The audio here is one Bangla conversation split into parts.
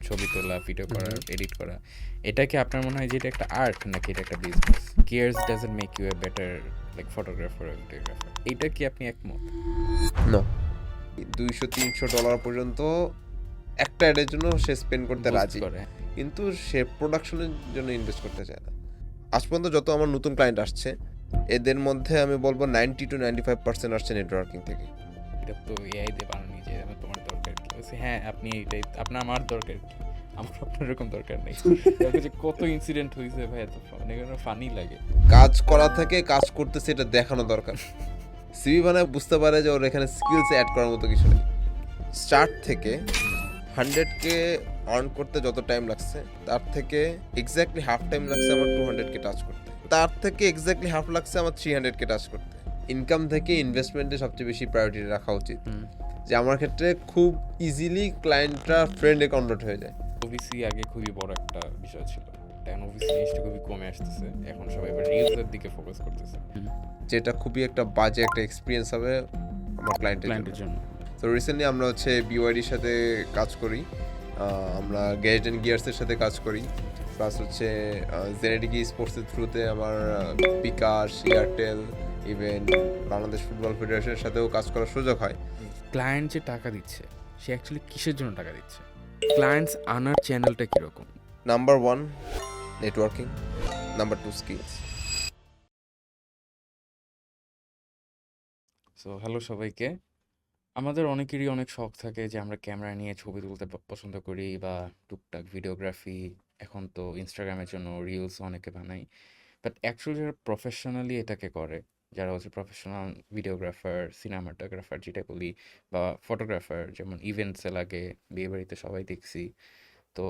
ছবি তোলা, ভিডিও করা, হুম। এডিট করা, এটা কি আপনার মনে হয় যে এটা একটা আর্ট নাকি এটা একটা business? Gears doesn't make you a better like photographer or videographer. এইটা কি আপনি একমত? নো। $200-300 পর্যন্ত একটা অ্যাডের জন্য সে স্পেন্ড করতে বুস্ট রাজি। করে। কিন্তু সে প্রোডাকশনের জন্য ইনভেস্ট করতে চায় না। আজ পর্যন্ত যত আমার নতুন ক্লায়েন্ট আসছে, এদের মধ্যে আমি বলব 90-95% আসছে নেটওয়ার্কিং থেকে। এটা তো এআই দিয়ে বানানো যে আমার তোমার দরকার কি? বলছি হ্যাঁ, আপনি এটাই আপনার আমার দরকার কি? আমার আপনার এরকম দরকার নেই। দেখো যে কত ইনসিডেন্ট হইছে ভাই এত মানে ফানি লাগে। কাজ করা থেকে কাজ করতেছে এটা দেখানো দরকার। সিভি বানায় বুঝতে পারে যে ওর এখানে স্কিলস অ্যাড করার মতো কিছু নেই। স্টার্ট থেকে 100K আর্ন করতে যত টাইম লাগছে তার থেকে এক্স্যাক্টলি হাফ টাইম লাগছে আমার 200K টাচ করতে, তার থেকে এক্স্যাক্টলি হাফ লাগছে আমার 300K টাচ করতে। ইনকাম থেকে ইনভেস্টমেন্টে সবচেয়ে বেশি প্রায়োরিটি রাখা উচিত, যে আমার ক্ষেত্রে খুব ইজিলি ক্লায়েন্টরা ফ্রেন্ডে কনভার্ট হয়ে যায়। ওবিসি আগে খুবই বড় একটা বিষয় ছিল, এখন ওবিসি জিনিসটা খুবই কমে আসতেছে, এখন সবাই এবার রিলসের দিকে ফোকাস করতেছে যেটা খুবই একটা বাজে একটা এক্সপিরিয়েন্স হবে আমার ক্লায়েন্টের ক্লায়েন্টের জন্য। জন্য। তো রিসেন্টলি আমরা হচ্ছে বিওয়াইডির সাথে কাজ করি, আমরা গ্যাজেট অ্যান্ড গিয়ার্সের সাথে কাজ করি, প্লাস হচ্ছে জেনেটিক স্পোর্টসের থ্রুতে আমার বিকাশ, এয়ারটেল, ইভেন বাংলাদেশ ফুটবল ফেডারেশনের সাথেও কাজ করার সুযোগ হয়। ক্লায়েন্ট যে টাকা দিচ্ছে সে অ্যাকচুয়ালি কিসের জন্য টাকা দিচ্ছে? ক্লায়েন্টস আনার চ্যানেলটা কিরকম? Number 1 networking, number 2 skills. So hello সবাইকে। আমাদের অনেকেরই অনেক শখ থাকে যে আমরা ক্যামেরা নিয়ে ছবি তুলতে পছন্দ করি বা টুকটাক ভিডিওগ্রাফি, এখন তো ইনস্টাগ্রামের জন্য রিলস অনেকে বানাই। বাট অ্যাকচুয়ালি যারা প্রফেশনালি এটাকে করে, যারা হচ্ছে প্রফেশনাল ভিডিওগ্রাফার, সিনেমাটোগ্রাফার যেটা বলি, বা ফটোগ্রাফার, যেমন ইভেন্টসে লাগে, বিয়েবাড়িতে সবাই দেখছি। তো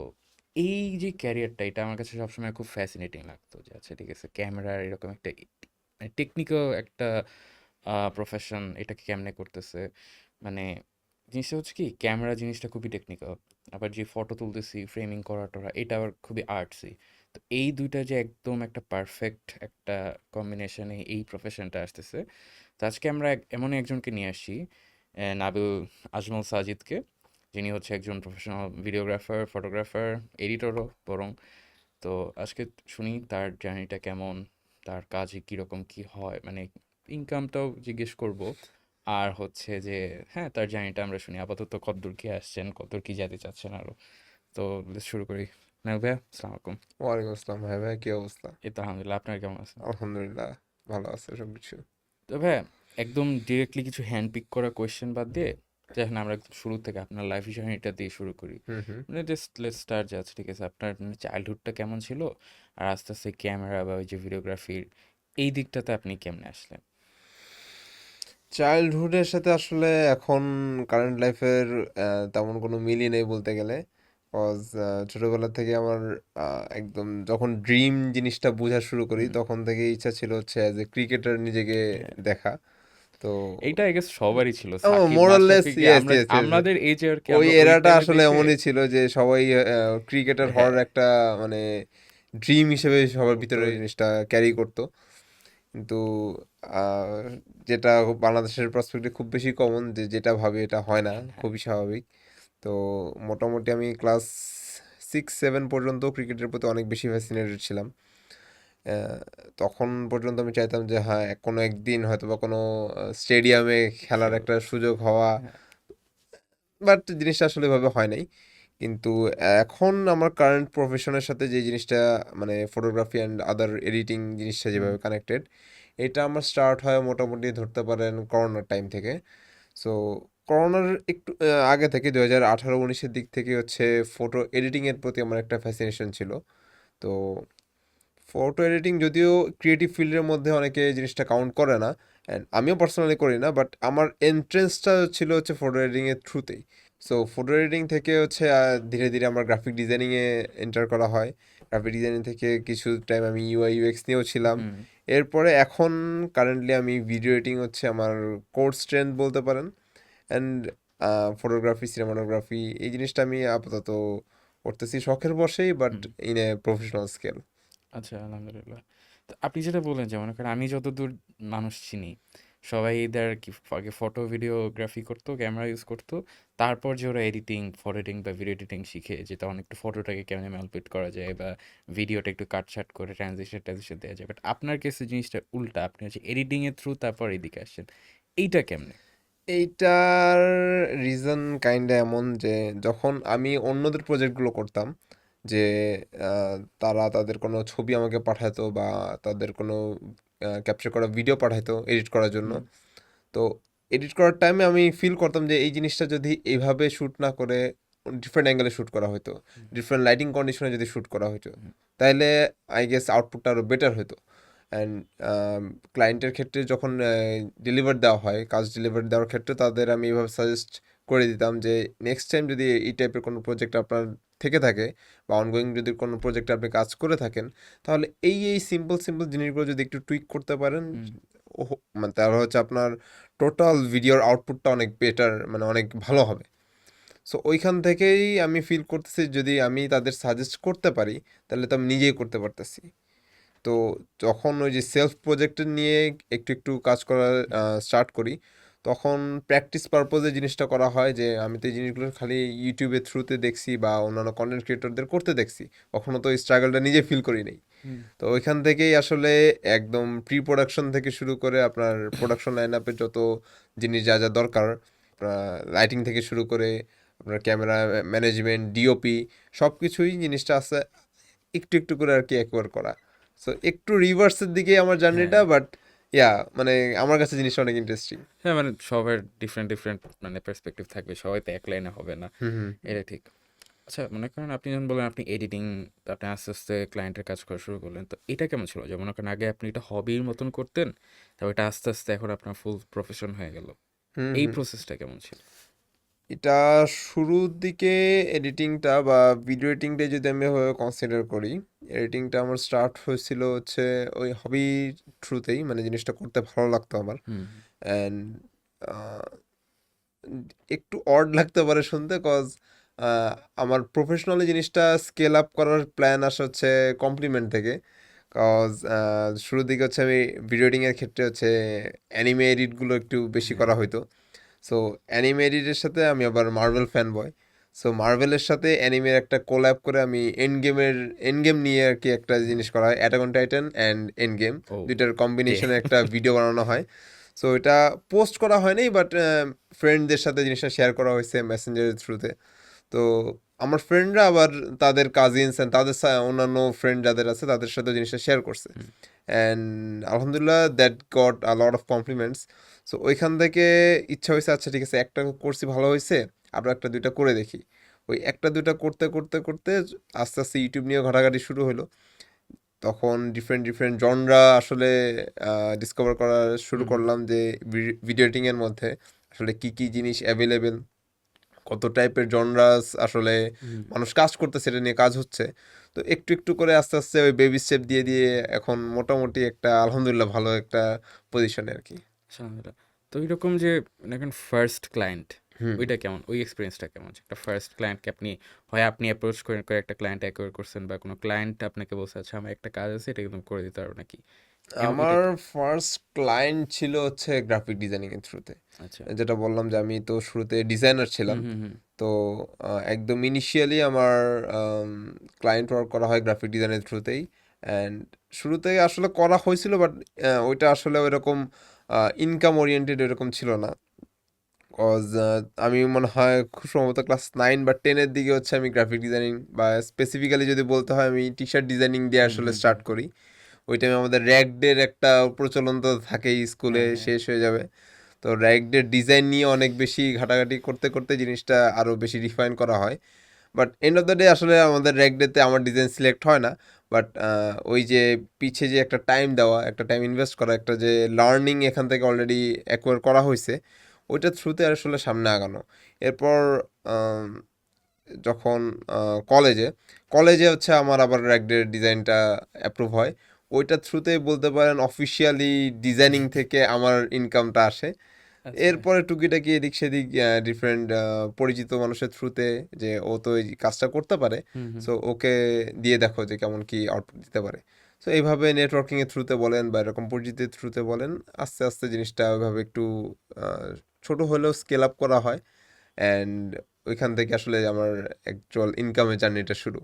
এই যে ক্যারিয়ারটা, এটা আমার কাছে সবসময় খুব ফ্যাসিনেটিং লাগতো যে আচ্ছা ঠিক আছে, ক্যামেরার এরকম একটা টেকনিক্যাল একটা প্রফেশন, এটাকে কেমনে করতেছে। মানে জিনিসটা হচ্ছে কি, ক্যামেরা জিনিসটা খুবই টেকনিক্যাল, আবার যে ফটো তুলতেছি, ফ্রেমিং করা টরা, এটা আবার খুবই আর্টসি। তো এই দুইটা যে একদম একটা পারফেক্ট একটা কম্বিনেশনে এই প্রফেশনটা আসতেছে। তো আজকে আমরা এমন একজনকে নিয়ে আসছি, নাবিল আজমল সাজিদকে, যিনি হচ্ছে একজন প্রফেশনাল ভিডিওগ্রাফার, ফটোগ্রাফার, এডিটরও বরং। তো আজকে শুনি তার জার্নিটা কেমন, তার কাজে কীরকম কী হয়, মানে ইনকামটাও জিজ্ঞেস করব। আর হচ্ছে যে হ্যাঁ, তার জার্নিটা আমরা শুনি, আপাতত কতদূর কি আসছেন, কতদূর কি যেতে চাচ্ছেন আরও। তো শুরু করি। না ভাইয়া, আসসালামু আলাইকুম। ওয়ালাইকুম আসসালাম। হ্যাঁ ভাই, কি অবস্থা? এই তো আলহামদুলিল্লাহ, আপনার কেমন আছেন? আলহামদুলিল্লাহ, ভালো আছে সব কিছু। তো ভাইয়া, একদম ডিরেক্টলি কিছু হ্যান্ড পিক করা কোয়েশ্চেন বাদ দিয়ে দেখেন আমরা একদম শুরু থেকে আপনার লাইফ জার্নিটা দিয়ে শুরু করি। হুম হুম। মানে জাস্ট লেটস স্টার্ট যাচ্ছে, ঠিক আছে? আপনার চাইল্ডহুডটা কেমন ছিল, আর আস্তে আস্তে ক্যামেরা বা ওই যে ভিডিওগ্রাফির এই দিকটাতে আপনি কেমনে আসলেন? চাইল্ডহুডের সাথে আসলে এখন কারেন্ট লাইফের তেমন কোনো মিলই নেই বলতে গেলে। কজ ছোটোবেলা থেকে আমার একদম যখন ড্রিম জিনিসটা বোঝা শুরু করি হুম, তখন থেকেই ইচ্ছা ছিল হচ্ছে অ্যাজ এ ক্রিকেটার নিজেকে হ্যাঁ, দেখা। তো এইটা আই গেস সবারই ছিল, সাকিব মোরাললেস মাশরাফি কি ইয়েস আমরা ইয়েস ইয়েস, আমাদের এজে আর কি, ওই আমরা ওই এরাটা টাইমে আসলে দেখে। এমনই ছিল যে সবাই ক্রিকেটার হওয়ার হ্যাঁ, একটা মানে ড্রিম হিসেবে সবার ও তো ভিতরে এই জিনিসটা ক্যারি করতো। কিন্তু আহ, যেটা বাংলাদেশের প্রসপেক্টে খুব বেশি কমন, যে যেটা ভাবে এটা হয় না, হ্যাঁ, খুবই স্বাভাবিক। তো মোটামুটি আমি ক্লাস 6-7 পর্যন্ত ক্রিকেটের প্রতি অনেক বেশি ফ্যাসিনেটেড ছিলাম। আহ, তখন পর্যন্ত আমি চাইতাম যে হ্যাঁ কোনো একদিন হয়তো বা কোনো স্টেডিয়ামে খেলার খেল, একটা সুযোগ হওয়া, হ্যাঁ, বাট জিনিসটা আসলে এভাবে হয় নাই। কিন্তু এখন আমার কারেন্ট প্রফেশনের সাথে যে জিনিসটা মানে ফটোগ্রাফি অ্যান্ড আদার এডিটিং জিনিসটা হুম, যেভাবে কানেক্টেড, এটা আমার স্টার্ট হয় মোটামুটি ধরতে পারেন করোনার টাইম থেকে। সো করোনার একটু আগে থেকে 2018-19-এর দিক থেকে হচ্ছে ফটো এডিটিংয়ের প্রতি আমার একটা ফ্যাসিনেশন ছিল। তো ফটো এডিটিং যদিও ক্রিয়েটিভ ফিল্ডের মধ্যে অনেকে এই জিনিসটা কাউন্ট করে না, অ্যান্ড আমিও পার্সোনালি করি না, বাট আমার এন্ট্রেন্সটা ছিল হচ্ছে ফটো এডিটিংয়ের থ্রুতেই। সো ফটো এডিটিং থেকে হচ্ছে ধীরে ধীরে আমার গ্রাফিক ডিজাইনিংয়ে এন্টার করা হয়। গ্রাফিক ডিজাইনিং থেকে কিছু টাইম আমি ইউআই ইউএক্স নিয়েও ছিলাম। হুম। এরপরে এখন কারেন্টলি আমি ভিডিও এডিটিং হচ্ছে আমার কোর স্ট্রেংথ বলতে পারেন। অ্যান্ড ফটোগ্রাফি, সিনেমাটোগ্রাফি এই জিনিসটা আমি আপাতত করতেছি শখের বশেই, but hmm, in a professional scale. আচ্ছা আলহামদুলিল্লাহ। তো আপনি যেটা বললেন যে মনে করেন আমি যতদূর মানুষ চিনি, সবাই either কি আগে ফটো ভিডিওগ্রাফি করতো, ক্যামেরা ইউজ করতো। তারপর যে ওরা এডিটিং, ফটো এডিটিং বা ভিডিও এডিটিং শিখে যে তখন একটু ফটোটাকে কেমনে ম্যানিপুলেট করা যায় বা ভিডিওটা একটু কাটছাঁট করে ট্রানজিশন দেওয়া যায়। বাট আপনার কেসে জিনিসটা উল্টা। আপনি হচ্ছে এডিটিং এর থ্রু তারপর এদিকে আসছেন। এইটা কেমনে? এইটার রিজন কাইন্ডা এমন যে যখন আমি অন্যদের প্রজেক্টগুলো করতাম, যে তারা তাদের কোনো ছবি আমাকে পাঠাতো বা তাদের কোনো ক্যাপচার করা ভিডিও পাঠাতো এডিট করার জন্য। হুম, তো এডিট করার টাইমে আমি ফিল করতাম যে এই জিনিসটা যদি এইভাবে শ্যুট না করে ডিফারেন্ট অ্যাঙ্গেলে শ্যুট করা হতো, হুম, ডিফারেন্ট লাইটিং কন্ডিশনে যদি শ্যুট করা হতো, হুম, তাহলে আই গেস আউটপুটটা আরও বেটার হতো। অ্যান্ড ক্লায়েন্টের ক্ষেত্রে যখন ডেলিভার দেওয়া হয়, কাজ ডেলিভার দেওয়ার ক্ষেত্রে তাদের আমি এভাবে সাজেস্ট করে দিতাম যে নেক্সট টাইম যদি এই টাইপের কোনো প্রজেক্ট আপনার থেকে থাকে বা অনগোয়িং যদি কোনো প্রজেক্টে আপনি কাজ করে থাকেন, তাহলে এই সিম্পল সিম্পল জিনিসগুলো যদি একটু টুইক করতে পারেন, হুম, মানে তাহলে হচ্ছে আপনার টোটাল ভিডিওর আউটপুটটা অনেক বেটার, মানে অনেক ভালো হবে। সো ওইখান থেকেই আমি ফিল করতেছি যদি আমি তাদের সাজেস্ট করতে পারি, তাহলে তো আমি নিজেই করতে পারতেছি। তো যখন ওই যে সেলফ প্রজেক্ট নিয়ে একটু একটু কাজ করা স্টার্ট করি, তখন প্র্যাকটিস পারপোজে জিনিসটা করা হয় যে আমি তো এই জিনিসগুলো খালি ইউটিউবের থ্রুতে দেখছি বা অন্যান্য কন্টেন্ট ক্রিয়েটরদের করতে দেখছি, কখনো তো এই স্ট্রাগলটা নিজে ফিল করি নাই। হুম, তো ওইখান থেকেই আসলে একদম প্রি প্রোডাকশন থেকে শুরু করে আপনার প্রোডাকশন লাইন আপের যত জিনিস যা যা দরকার, লাইটিং থেকে শুরু করে আপনার ক্যামেরা ম্যানেজমেন্ট, ডিওপি, সব কিছুই জিনিসটা আছে একটু একটু করে আর কি একবার করা। সো একটু রিভার্সের দিকে আমার হ্যাঁ। জার্নিটা, বাট ইয়া মানে আমার কাছে জিনিসটা অনেক ইন্টারেস্টিং। হ্যাঁ, মানে সবার ডিফারেন্ট মানে পার্সপেক্টিভ থাকবে। সবাই তো এক লাইনে হবে না। হুম হুম। এটা ঠিক। আচ্ছা, মনে করেন আপনি যখন বললেন আপনি এডিটিং, আপনি আস্তে আস্তে ক্লায়েন্টের কাজ করা শুরু করলেন, তো এটা কেমন ছিল? যে মনে করেন আগে আপনি এটা হবির মতন করতেন, তারপর এটা আস্তে আস্তে এখন আপনার ফুল প্রফেশন হয়ে গেল। হুম এই হুম। প্রসেসটা কেমন ছিল? এটা শুরুর দিকে এডিটিংটা বা ভিডিও এডিটিংটা যদি আমি এভাবে কনসিডার করি, এডিটিংটা আমার স্টার্ট হয়েছিল হচ্ছে ওই হবি থ্রুতেই, মানে জিনিসটা করতে ভালো লাগতো আমার। হুম, অ্যান্ড একটু অড লাগতে পারে শুনতে, কজ আমার প্রফেশনালি জিনিসটা স্কেল আপ করার প্ল্যান আসা হচ্ছে কমপ্লিমেন্ট থেকে। কজ শুরুর দিকে হচ্ছে আমি ভিডিও এডিটিংয়ের ক্ষেত্রে হচ্ছে অ্যানিমে এডিটগুলো একটু বেশি হ্যাঁ, করা হইতো। সো অ্যানিমে এডিটের সাথে আমি আবার মার্ভেল ফ্যান বয়। সো মার্ভেলের সাথে অ্যানিমের একটা কোল্যাব করে আমি এন্ড গেম নিয়ে আর কি একটা জিনিস করা হয়, attack on Titan and endgame, ও দুইটার কে? কম্বিনেশনে একটা ভিডিও বানানো হয়। সো এটা পোস্ট করা হয়নি, বাট ফ্রেন্ডদের সাথে জিনিসটা শেয়ার করা হয়েছে মেসেঞ্জারের থ্রুতে। তো আমার ফ্রেন্ডরা আবার তাদের কাজিনস অ্যান্ড তাদের অন্যান্য ফ্রেন্ড যাদের আছে তাদের সাথে জিনিসটা শেয়ার করছে, হুম, অ্যান্ড আলহামদুলিল্লাহ that got a lot of compliments. So ওইখান থেকে ইচ্ছা হয়েছে আচ্ছা ঠিক আছে, একটা করছি ভালো হয়েছে, আরও একটা দুইটা করে দেখি। ওই একটা দুইটা করতে করতে করতে আস্তে আস্তে ইউটিউব নিয়ে ঘাটাঘাটি শুরু হলো। তখন ডিফারেন্ট ডিফারেন্ট জনরা আসলে ডিসকভার করা শুরু হুম, হুম, করলাম যে ভিডিও এডিটিংয়ের মধ্যে আসলে কি কি জিনিস অ্যাভেলেবেল, কত টাইপের জনরাস আসলে হুম। মানুষ কাজ করতেছে, এটা নিয়ে কাজ হচ্ছে। তো একটু একটু করে আস্তে আস্তে ওই বেবি স্টেপ দিয়ে দিয়ে এখন মোটামুটি একটা আলহামদুলিল্লাহ ভালো একটা পজিশনে আর কি। আলহামদুলিল্লাহ। তো এরকম যে এখন ফার্স্ট ক্লায়েন্ট, হুম। ওইটা কেমন? ওই এক্সপেরিয়েন্সটা কেমন? যে একটা ফার্স্ট ক্লায়েন্টকে আপনি হয় আপনি অ্যাপ্রোচ করে করে একটা ক্লায়েন্ট অ্যাকোয়ার করছেন বা কোনো ক্লায়েন্ট আপনাকে বলছে, "আচ্ছা আমার একটা কাজ আছে, এটা কিন্তু করে দিতে পারো নাকি?" ওইটা আমার কি? ফার্স্ট ক্লায়েন্ট ছিল হচ্ছে গ্রাফিক ডিজাইনিং এর থ্রুতে। আচ্ছা। যেটা বললাম যে আমি তো শুরুতে ডিজাইনার ছিলাম। হুম, হুম, হুম। তো একদম ইনিশিয়ালি আমার ক্লায়েন্ট ওয়ার্ক করা হয় গ্রাফিক ডিজাইনের থ্রুতেই। অ্যান্ড শুরুতে আসলে করা হয়েছিল, বাট ওইটা আসলে ওইরকম ইনকাম ওরিয়েন্টেড এরকম ছিল না। কজ আমি মনে হয় খুব সম্ভবত ক্লাস 9 বা 10 এর দিকে হচ্ছে আমি গ্রাফিক ডিজাইনিং, বা স্পেসিফিক্যালি যদি বলতে হয় আমি টি শার্ট ডিজাইনিং দিয়ে হুম, আসলে হুম, হুম। স্টার্ট করি। ওই টাইমে আমাদের র্যাগ ডের একটা প্রচলন তো থাকেই, স্কুলে হ্যাঁ, হ্যাঁ। শেষ হয়ে যাবে। তো র্যাগ ডের ডিজাইন নিয়ে অনেক বেশি ঘাটাঘাটি করতে করতে জিনিসটা আরও বেশি রিফাইন করা হয়। But end of the day আসলে আমাদের র্যাগ ডেতে আমার ডিজাইন সিলেক্ট হয় না। বাট ওই যে পিছে যে একটা টাইম দেওয়া, একটা টাইম ইনভেস্ট করা, একটা যে লার্নিং এখান থেকে অলরেডি অ্যাকোয়ার করা হয়েছে, ওইটার থ্রুতে আসলে সামনে আগানো। এরপর আম, যখন কলেজে কলেজে হচ্ছে আমার আবার র্যাগডের ডিজাইনটা অ্যাপ্রুভ হয়। ওইটার থ্রুতে বলতে পারেন অফিসিয়ালি ডিজাইনিং থেকে আমার ইনকামটা আসে। আচ্ছা। এরপরে টুকিটাকি এদিক সেদিক ডিফারেন্ট পরিচিত মানুষের থ্রুতে, যে ও তো এই কাজটা করতে পারে, হুম, হুম। সো ওকে দিয়ে দেখো যে কেমন কি আউটপুট দিতে পারে। তো এইভাবে নেটওয়ার্কিং এর থ্রুতে বলেন বা এরকম পরিচিতির থ্রুতে বলেন, আস্তে আস্তে জিনিসটা ওইভাবে একটু আহ, ছোট হলেও স্কেল আপ করা হয়। অ্যান্ড ওইখান থেকে আসলে আমার অ্যাকচুয়াল ইনকামের জার্নিটা শুরু।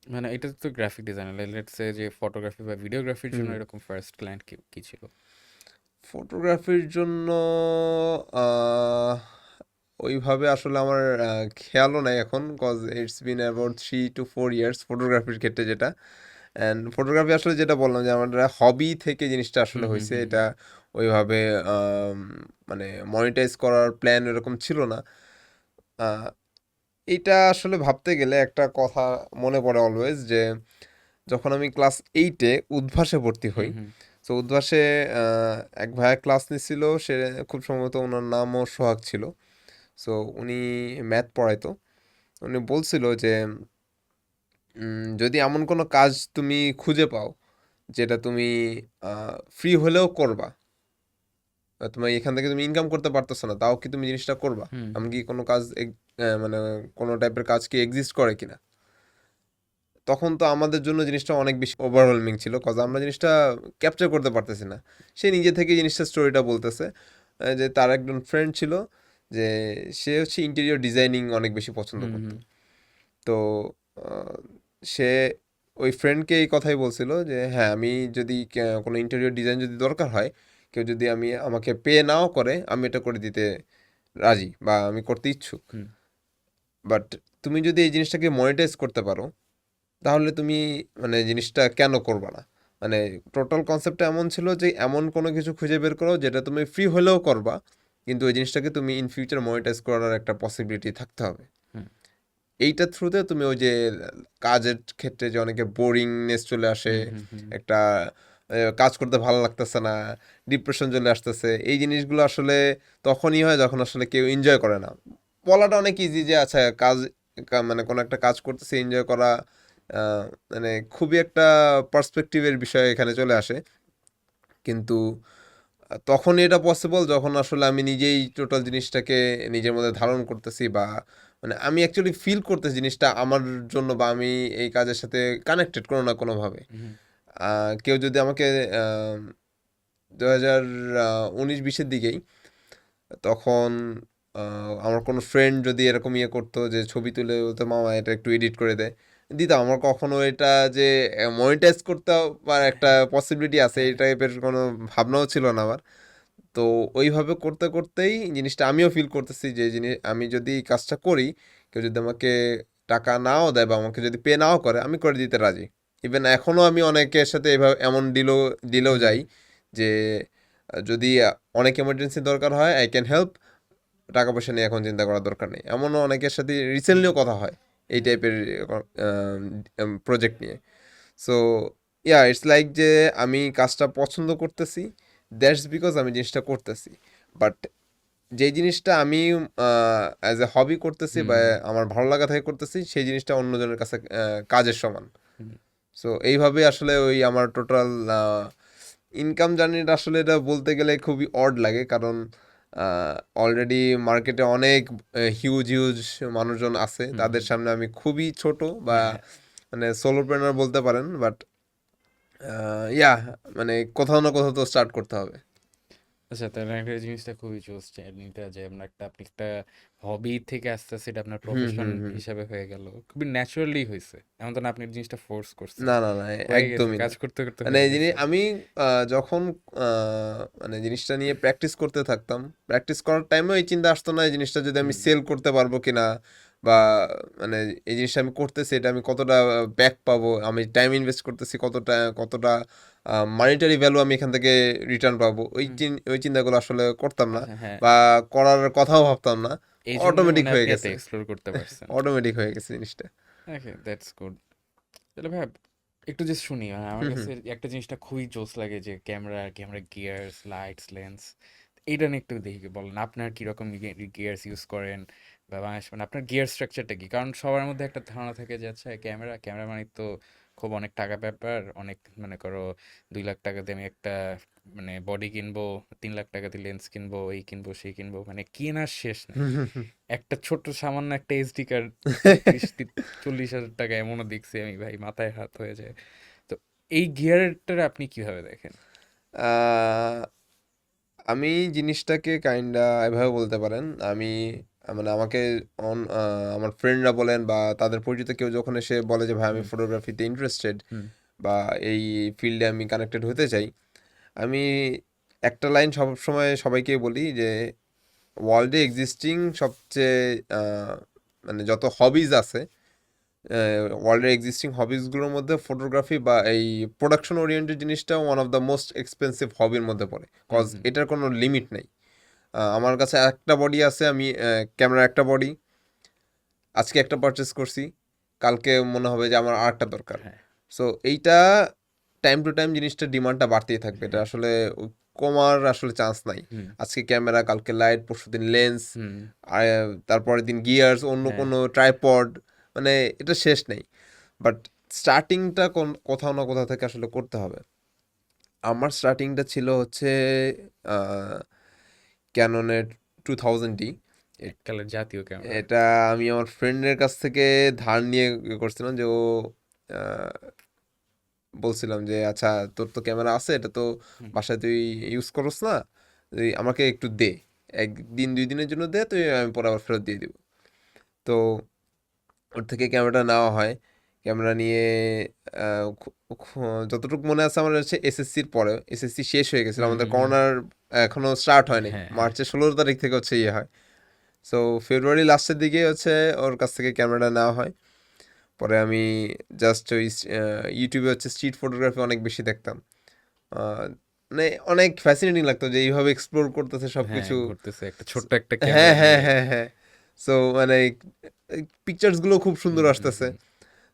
মানে এটা তো গ্রাফিক ডিজাইনার, লেটস সে যে ফটোগ্রাফি বা ভিডিওগ্রাফির জন্য হুম। এরকম ফার্স্ট ক্লায়েন্ট কি কি ছিল? ফটোগ্রাফির জন্য আহ, ওইভাবে আসলে আমার খেয়ালও নাই এখন, cause it's been about 3 to 4 years ফটোগ্রাফির ক্ষেত্রে যেটা। অ্যান্ড ফটোগ্রাফি আসলে যেটা বললাম যে আমার হবি থেকে জিনিসটা হুম আসলে হুম হয়েছে, হুম এটা ওইভাবে আম, মানে মনিটাইজ করার প্ল্যান এরকম ছিল না। আহ, এটা আসলে ভাবতে গেলে একটা কথা মনে পড়ে অলওয়েজ, যে যখন আমি ক্লাস 8-এ উদ্ভাসে ভর্তি হুম হই। হুম তো উদ্ভাসে এক ভাইয়া ক্লাস নিছিল, সে খুব সম্ভবত ওনার নামও সোহাগ ছিল। সো উনি ম্যাথ পড়াইতো। উনি বলছিল যে যদি এমন কোনো কাজ তুমি খুঁজে পাও যেটা তুমি ফ্রি হলেও করবা, তোমার এখান থেকে তুমি ইনকাম করতে পারতেছো না, তাও কি তুমি জিনিসটা করবা? হুম হুম এমনকি কোনো কাজ মানে কোনো টাইপের কাজ কি এক্সিস্ট করে কিনা? তখন তো আমাদের জন্য জিনিসটা অনেক বেশি ওভারওয়েলমিং ছিল, কজ আমরা জিনিসটা ক্যাপচার করতে পারতেছি না। সে নিজে থেকে জিনিসটা স্টোরিটা বলতেছে, যে তার একজন ফ্রেন্ড ছিল, যে সে হচ্ছে ইন্টেরিয়র ডিজাইনিং অনেক বেশি পছন্দ হুম করতো। হুম তো আহ, সে ওই ফ্রেন্ডকে এই কথাই বলছিল যে হ্যাঁ, আমি যদি কোনো ইন্টেরিয়র ডিজাইন যদি দরকার হয়, কেউ যদি আমাকে পে নাও করে, আমি এটা করে দিতে রাজি বা আমি করতে ইচ্ছুক। হুম বাট তুমি যদি এই জিনিসটাকে মনিটাইজ করতে পারো, তাহলে তুমি মানে জিনিসটা কেন করবা না? মানে টোটাল কনসেপ্টটা এমন ছিল যে এমন কোনো কিছু খুঁজে বের করো যেটা তুমি ফ্রি হলেও করবা, কিন্তু ওই জিনিসটাকে তুমি ইন ফিউচার মনিটাইজ করার একটা পসিবিলিটি থাকতে হবে। হুম এইটার থ্রুতে তুমি ওই যে কাজের ক্ষেত্রে যে অনেকে বোরিংনেস চলে আসে, হুম হুম হুম একটা কাজ করতে ভালো লাগতেছে না, ডিপ্রেশন চলে আসতেছে, এই জিনিসগুলো আসলে তখনই হয় যখন আসলে কেউ এনজয় করে না। বলাটা অনেক ইজি যে আচ্ছা কাজ, মানে কোনো একটা কাজ করতেছে এনজয় করা, মানে খুবই একটা পার্সপেক্টিভের বিষয় এখানে চলে আসে। কিন্তু তখনই এটা পসিবল যখন আসলে আমি নিজেই টোটাল জিনিসটাকে নিজের মধ্যে ধারণ করতেছি, বা মানে আমি অ্যাকচুয়ালি ফিল করতেছি জিনিসটা আমার জন্য, বা আমি এই কাজের সাথে কানেক্টেড কোনো না কোনোভাবে। হুম কেউ যদি আমাকে 2019-20-এর দিকেই, তখন আমার কোনো ফ্রেন্ড যদি এরকম ইয়ে করতো যে ছবি তুলে বলতো মামা এটা একটু এডিট করে দেয়, দিতাম। আমার কখনো এটা যে মনিটাইজ করতে পার একটা পসিবিলিটি আছে এই হ্যাঁ টাইপের কোনো ভাবনাও ছিল না আমার। তো ওইভাবে করতে করতেই জিনিসটা আমিও ফিল করতেছি যে জিনিস আমি যদি এই কাজটা করি, কেউ যদি আমাকে টাকা নাও দেয় বা আমাকে যদি পে নাও করে, আমি করে দিতে রাজি। ইভেন এখনও আমি অনেকের সাথে এভাবে এমন দিলেও হুম যাই যে যদি অনেক এমার্জেন্সি দরকার হয়, আই ক্যান হেল্প, টাকা পয়সা নিয়ে এখন চিন্তা করার দরকার নেই। এমনও অনেকের সাথে রিসেন্টলিও কথা হয় এই হুম টাইপের প্রজেক্ট নিয়ে। সো ইয়া, ইটস লাইক যে আমি কাজটা পছন্দ করতেছি, দ্যাটস বিকজ আমি জিনিসটা করতেছি। বাট যে জিনিসটা আমি অ্যাজ এ হবি করতেছি হুম বা হুম আমার ভালো লাগা থেকে করতেছি, সেই জিনিসটা অন্যজনের কাছে কাজের সমান। হুম সো এইভাবে আসলে ওই আমার টোটাল ইনকাম জার্নিটা আসলে এটা বলতে গেলে খুবই অড লাগে, কারণ অলরেডি মার্কেটে অনেক হিউজ হিউজ মানুষজন আছে, হুম তাদের হুম সামনে আমি খুবই ছোট, বা হ্যাঁ মানে সোলোপ্রেনার বলতে পারেন। বাট ইয়া, মানে কোথাও না কোথাও তো স্টার্ট করতে হবে। আচ্ছা, তাহলে একটা জিনিসটা খুবই জোস এটা যে আপনার আপনি একটা হবি থেকে আস্তে আস্তে এটা আপনার হুম, প্রফেশন হুম, হুম। হিসাবে হয়ে গেল, খুবই ন্যাচারালি হয়েছে, এমন তো না আপনি জিনিসটা ফোর্স করছেন, না, না, না, হয়ে গেছে, একদমই না। কাজ করতে করতে মানে হয়ে এই জিনিস গেছে। আমি যখন মানে জিনিসটা নিয়ে প্র্যাকটিস করতে থাকতাম, প্র্যাকটিস করার টাইমেও এই চিন্তা আসতো না এই জিনিসটা যদি আমি হুম সেল করতে পারবো কিনা, বা মানে এই জিনিসটা আমি করতেছি এটা আমি কতটা ব্যাক পাবো, আমি টাইম ইনভেস্ট করতেছি কতটা, কতটা মানিটারি ভ্যালু আমি এখান থেকে রিটার্ন পাবো, হুম ওই চিন্তাগুলো আসলে করতাম না, আচ্ছা হ্যাঁ, বা করার কথাও ভাবতাম না। এই জন্যই অটোমেটিক মানে হয়ে আপনি এত গেছে, এক্সপ্লোর করতে পারছেন। অটোমেটিক হয়ে গেছে জিনিসটা। ওকে, দ্যাটস গুড। তাহলে ভাই একটু জাস্ট শুনি, মানে আমার হুম, হুম, কাছে একটা জিনিসটা খুবই জোস লাগে যে camera camera gears, lights, lens, এইটা নিয়ে একটু দেখি, বলেন আপনার কিরকম গিয়ার্স ইউজ করেন, বা মানে আপনার গিয়ার স্ট্রাকচারটা কি? কারণ সবার মধ্যে একটা ধারণা থাকে যে আচ্ছা ক্যামেরা ক্যামেরা মানে তো খুব অনেক টাকা ব্যাপার, অনেক মনে করো 2 লাখ টাকা দিয়ে আমি একটা মানে বডি কিনবো, 3 লাখ টাকা দিয়ে লেন্স কিনবো, এই কিনবো সেই কিনবো, মানে কেনার শেষ নাই। হুম, হুম, হুম। একটা ছোট্ট সামান্য একটা এসডি কার্ড ৩৫-৪০ হাজার টাকা, এমনও দেখছি আমি ভাই, মাথায় হাত হয়ে যায়। তো এই গিয়ারটা আপনি কিভাবে দেখেন? আহ, আমি জিনিসটাকে কাইন্ডা এভাবে বলতে পারেন। আমি মানে আমাকে আমার ফ্রেন্ডরা বলেন বা তাদের পরিচিত কেউ যখন এসে বলে যে ভাই আমি হুম, ফটোগ্রাফিতে ইন্টারেস্টেড হুম, বা এই ফিল্ডে আমি কানেক্টেড হতে চাই, আমি একটা লাইন সবসময় সবাইকে বলি যে ওয়ার্ল্ডে এক্সিস্টিং সবচেয়ে মানে যত হবিজ আছে, ওয়ার্ল্ডের এক্সিস্টিং হবিজগুলোর মধ্যে ফটোগ্রাফি বা এই প্রোডাকশন ওরিয়েন্টেড জিনিসটা one of the most expensive হবির মধ্যে পড়ে, হুম, কজ হুম, এটার কোনো লিমিট নেই। আমার কাছে একটা বডি আছে, আমি ক্যামেরা একটা বডি, আজকে একটা পারচেস করছি, কালকে মনে হবে যে আমার আরেকটা দরকার। হ্যাঁ, সো এইটা টাইম টু টাইম জিনিসটা ডিমান্ডটা বাড়তেই থাকবে, এটা হ্যাঁ, আসলে কমার আসলে চান্স নাই। হুম, আজকে ক্যামেরা, কালকে লাইট, পরশুদিন লেন্স, হুম, আর তারপরের দিন গিয়ার্স, অন্য হ্যাঁ, কোনো ট্রাইপড, মানে এটা শেষ নেই। বাট স্টার্টিংটা কোথাও না কোথাও থেকে আসলে করতে হবে। আমার স্টার্টিংটা ছিল হচ্ছে ক্যাননের 2000D। এককালের জাতীয় ক্যামেরা। এটা আমি আমার ফ্রেন্ডের কাছ থেকে ধার নিয়ে করছিলাম, যে ও আহ, বলছিলাম যে আচ্ছা তোর তো ক্যামেরা আছে, এটা তো হুম, বাসায় তুই ইউজ করস না, তুই আমাকে একটু দে, একদিন 2 দিনের জন্য দে, তুই আমি পরে আবার ফেরত দিয়ে দিব। তো ওর থেকে ক্যামেরাটা নেওয়া হয়। ক্যামেরা নিয়ে যতটুকু মনে আছে আমার হচ্ছে এসএসসির পরে, এসএসসি শেষ হয়ে গেছিল, হুম, আমাদের হুম, হুম, করোনার এখনো স্টার্ট হয়নি, হ্যাঁ, হ্যাঁ, মার্চের 16 তারিখ থেকে হচ্ছে ইয়ে হয়। সো ফেব্রুয়ারি লাস্টের দিকে হচ্ছে ওর কাছ থেকে ক্যামেরাটা নেওয়া হয়। পরে আমি জাস্ট ওই ইউটিউবে হচ্ছে স্ট্রিট ফটোগ্রাফি অনেক বেশি দেখতাম। আহ, মানে অনেক ফ্যাসিনেটিং লাগতো যে এইভাবে এক্সপ্লোর করতেছে সব হ্যাঁ, কিছু। ঘুরতেছে একটা ছোট্ট একটা হ্যাঁ ক্যামেরা হ্যাঁ নিয়ে। হ্যাঁ হ্যাঁ। সো মানে পিকচার্সগুলো খুব সুন্দর হুম, হুম, আসতেছে। হুম,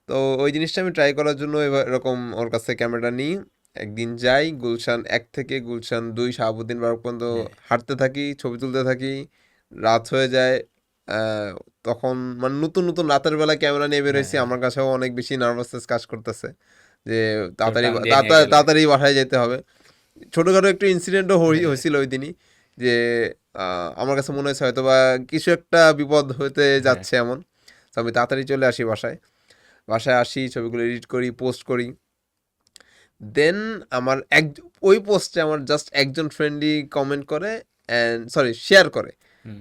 তো ওই জিনিসটা আমি ট্রাই করার জন্য এরকম ওর কাছ থেকে ক্যামেরাটা নিই। একদিন যাই গুলশান 1 থেকে গুলশান 2 শাহাবুদ্দিন পার্ক পর্যন্ত হ্যাঁ, হাঁটতে থাকি, ছবি তুলতে থাকি। রাত হয়ে যায়। আহ, তখন মানে নতুন নতুন রাতের বেলা ক্যামেরা নিয়ে বেরোইছি, হ্যাঁ, আমার কাছেও অনেক বেশি নার্ভাসনেস কাজ করতেছে যে কেউ তাড়াতাড়ি টান দিয়ে নিয়ে গেলে। তাড়াতাড়ি বাসায় যেতে হবে। ছোটোখাটো একটু ইনসিডেন্টও হ্যাঁ, হয়েছিল ওই দিনই, যে আমার কাছে মনে হয়েছে হয়তো বা কিছু একটা বিপদ হতে হ্যাঁ, যাচ্ছে এমন। তো আমি তাড়াতাড়ি চলে আসি বাসায়। বাসায় আসি, ছবিগুলো এডিট করি, পোস্ট করি। দেন আমার ওই পোস্টে আমার জাস্ট একজন ফ্রেন্ডই কমেন্ট করে, অ্যান্ড সরি শেয়ার করে। হুম,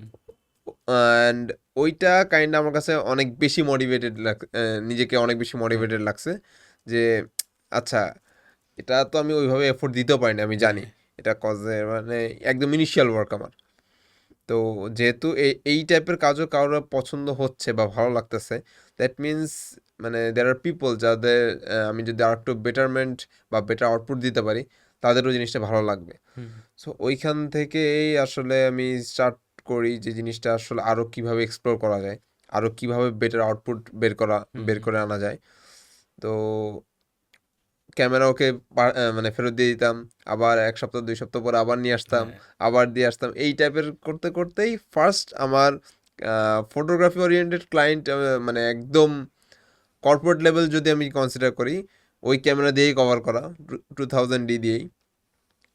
অ্যান্ড ওইটা কাইন্ড আমার কাছে অনেক বেশি নিজেকে অনেক বেশি হ্যাঁ, মোটিভেটেড লাগছে, যে আচ্ছা এটা তো আমি ওইভাবে এফোর্ট দিতেও পারিনি, আমি জানি হ্যাঁ, এটা কজে মানে একদম ইনিশিয়াল ওয়ার্ক আমার। তো যেহেতু এই টাইপের কাজও কারোর পছন্দ হচ্ছে বা ভালো লাগতেছে, দ্যাট মিনস মানে দেয়ার আর পিপল যাদের আমি যদি আর একটু বেটারমেন্ট বা বেটার আউটপুট দিতে পারি, তাদেরও জিনিসটা ভালো লাগবে। হুম, সো ওইখান থেকেই আসলে আমি স্টার্ট করি যে জিনিসটা আসলে আরও কিভাবে এক্সপ্লোর করা যায়, আরও কিভাবে বেটার আউটপুট হুম, বের হুম, করে আনা যায়। তো ক্যামেরা ওকে মানে ফেরত দিয়ে দিতাম, আবার 1 সপ্তাহ 2 সপ্তাহ পরে আবার নিয়ে আসতাম, হ্যাঁ, আবার দিয়ে আসতাম, এই টাইপের করতে করতেই ফার্স্ট আমার ফটোগ্রাফি ওরিয়েন্টেড ক্লায়েন্ট, মানে একদম কর্পোরেট লেভেল যদি আমি কনসিডার করি, ওই ক্যামেরা দিয়েই কভার করা, 2000D দিয়েই।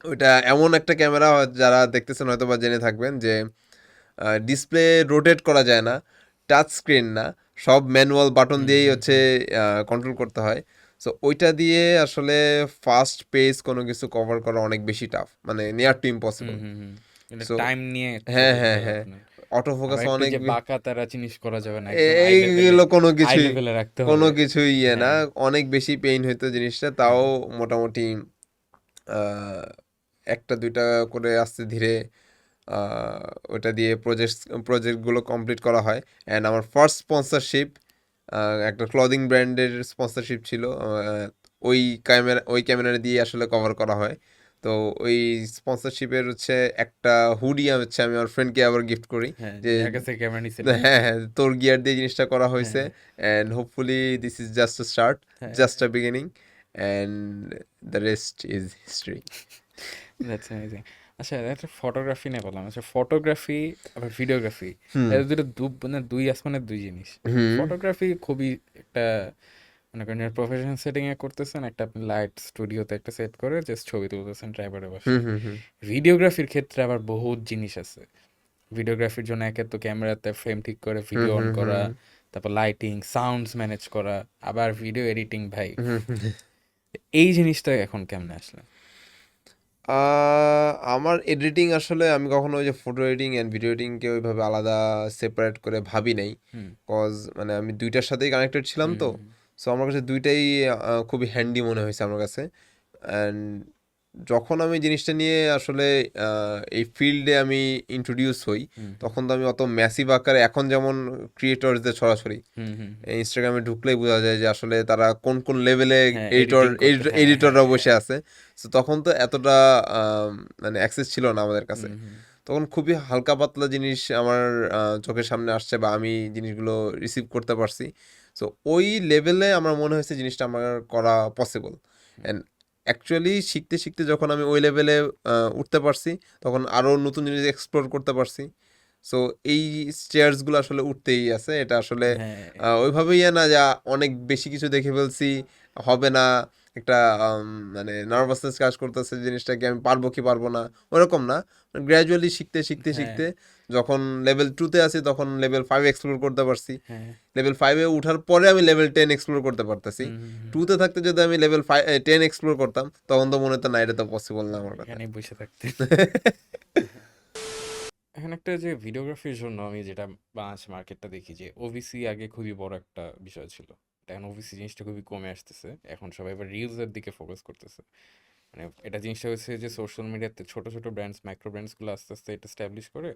ওইটা এমন একটা ক্যামেরা, যারা দেখতেছেন হয়তো বা জেনে থাকবেন যে ডিসপ্লে রোটেট করা যায় না, টাচ স্ক্রিন না, সব ম্যানুয়াল বাটন হুম, দিয়েই হুম, হচ্ছে হুম, কন্ট্রোল করতে হয়। সো ওইটা দিয়ে আসলে ফাস্ট পেস কোনো কিছু কভার করা অনেক বেশি টাফ, মানে নিয়ার টু হুম, ইম্পসিবল। হুম, হুম। এটা সো টাইম নিয়ে হ্যাঁ করতে হ্যাঁ হবে হ্যাঁ, আপনার। অটো আবার ফোকাস একটু অনেক যে বাঁকা তারা জিনিস করা যাবে না, একদম এইগুলো আই লেভেলে রাখতে কোনো হবে। কিছুই ইয়ে না, হ্যাঁ, অনেক বেশি পেইন হইতো জিনিসটা, তাও হ্যাঁ, মোটামুটি আহ, একটা দুইটা করে আস্তে ধীরে ওটা দিয়ে প্রজেক্টগুলো কমপ্লিট করা হয়। অ্যান্ড আমার ফার্স্ট স্পন্সরশিপ একটা ক্লদিং ব্র্যান্ডের স্পন্সরশিপ ছিল। ওই ক্যামেরা দিয়ে আসলে কভার করা হয়। তো ওই স্পন্সরশিপের হচ্ছে একটা হুডি হচ্ছে আমি আমার ফ্রেন্ডকে আবার গিফট করি, হ্যাঁ, যে যার কাছে ক্যামেরা নিছিলেন। হ্যাঁ হ্যাঁ তোর গিয়ার দিয়ে জিনিসটা করা হয়েছে, হ্যাঁ, and hopefully this is just a start, হ্যাঁ। Just a beginning, and the rest is history. That's amazing. আচ্ছা, একটা ফটোগ্রাফি নিয়ে বললাম। আচ্ছা, ফটোগ্রাফি আবার ভিডিওগ্রাফি, হুম এটা দুটো মানে দুই আসমানের দুই জিনিস। হুম ফটোগ্রাফি খুবই একটা, মনে করেন প্রফেশনাল সেটিং এ করতেছেন, একটা আপনি লাইট স্টুডিওতে একটা সেট করে জাস্ট ছবি তুলতেছেন ট্রাইপডে বসে। হুম হুম হুম ভিডিওগ্রাফির ক্ষেত্রে আবার বহুত জিনিস আছে। ভিডিওগ্রাফির জন্য একে তো ক্যামেরাতে ফ্রেম ঠিক করে হুম ভিডিও অন হুম হুম করা, তারপর লাইটিং, সাউন্ডস ম্যানেজ করা, আবার ভিডিও এডিটিং ভাই। হুম হুম এই জিনিসটা এখন কেমনে আসলে? আমার এডিটিং আসলে আমি কখনো ওই যে ফটো এডিটিং অ্যান্ড ভিডিও এডিটিংকে ওইভাবে আলাদা সেপারেট করে ভাবি নাই, হুম কজ মানে আমি দুইটার সাথেই কানেক্টেড ছিলাম হুম তো। হুম হুম সো আমার কাছে দুইটাই খুবই হ্যান্ডি মনে হয়েছে আমার কাছে। অ্যান্ড যখন আমি জিনিসটা নিয়ে আসলে এই ফিল্ডে আমি ইন্ট্রোডিউস হই, হুম হুম তখন তো আমি অত ম্যাসিভ আকারে এখন যেমন ক্রিয়েটরসদের ছড়াছড়ি হুম হুম হুম। ইনস্টাগ্রামে ঢুকলেই বোঝা যায় যে আসলে তারা কোন কোন লেভেলে হ্যাঁ, এডিটিং করতে, হ্যাঁ হ্যাঁ এডিটররা বসে হ্যাঁ। আছে। সো তখন তো এতটা মানে অ্যাক্সেস ছিল না আমাদের কাছে। হুম হুম তখন খুবই হালকা পাতলা জিনিস আমার চোখের সামনে আসছে বা আমি জিনিসগুলো রিসিভ করতে পারছি। সো ওই লেভেলে আমার মনে হয়েছে জিনিসটা আমার করা পসিবল। হুম। অ্যান্ড অ্যাকচুয়ালি শিখতে শিখতে যখন আমি ওই লেভেলে উঠতে পারছি, তখন আরও নতুন জিনিস এক্সপ্লোর করতে পারছি। সো এই স্টেয়ার্সগুলো আসলে উঠতেই আছে। এটা আসলে হ্যাঁ ওইভাবে না যে অনেক বেশি কিছু দেখে ফেলছি, হবে না, একটা আম মানে নার্ভাসনেস কাজ করতেছে জিনিসটাকে আমি পারবো কি পারবো না, ওরকম না। গ্র্যাজুয়ালি শিখতে শিখতে হ্যাঁ শিখতে যখন লেভেল 2 তে আছি তখন লেভেল 5 এক্সপ্লোর করতে পারছি। হ্যাঁ। লেভেল 5 এ উঠার পরে আমি লেভেল 10 এক্সপ্লোর করতে পারতেছি। হুম হুম হুম। 2 তে থাকতে যদি আমি লেভেল 10 এক্সপ্লোর করতাম, তখন তো মনে হতো না এটা তো পসিবল না আমার কথা। এখানেই বসে থাকতে। এখন একটা যে ভিডিওগ্রাফির জন্য আমি যেটা বাংলাদেশ মার্কেটটা দেখি যে ওভিসি আগে খুবই বড় একটা বিষয় ছিল, এখন ওভিসি জিনিসটা খুবই কমে আসতেছে, এখন সবাই এবার রিলসের দিকে ফোকাস করতেছে। মানে এটা জিনিসটা হচ্ছে যে সোশ্যাল মিডিয়াতে ছোট ছোট ব্র্যান্ডস, মাইক্রো ব্র্যান্ডসগুলো আস্তে আস্তে এটা স্ট্যাবলিশ করে,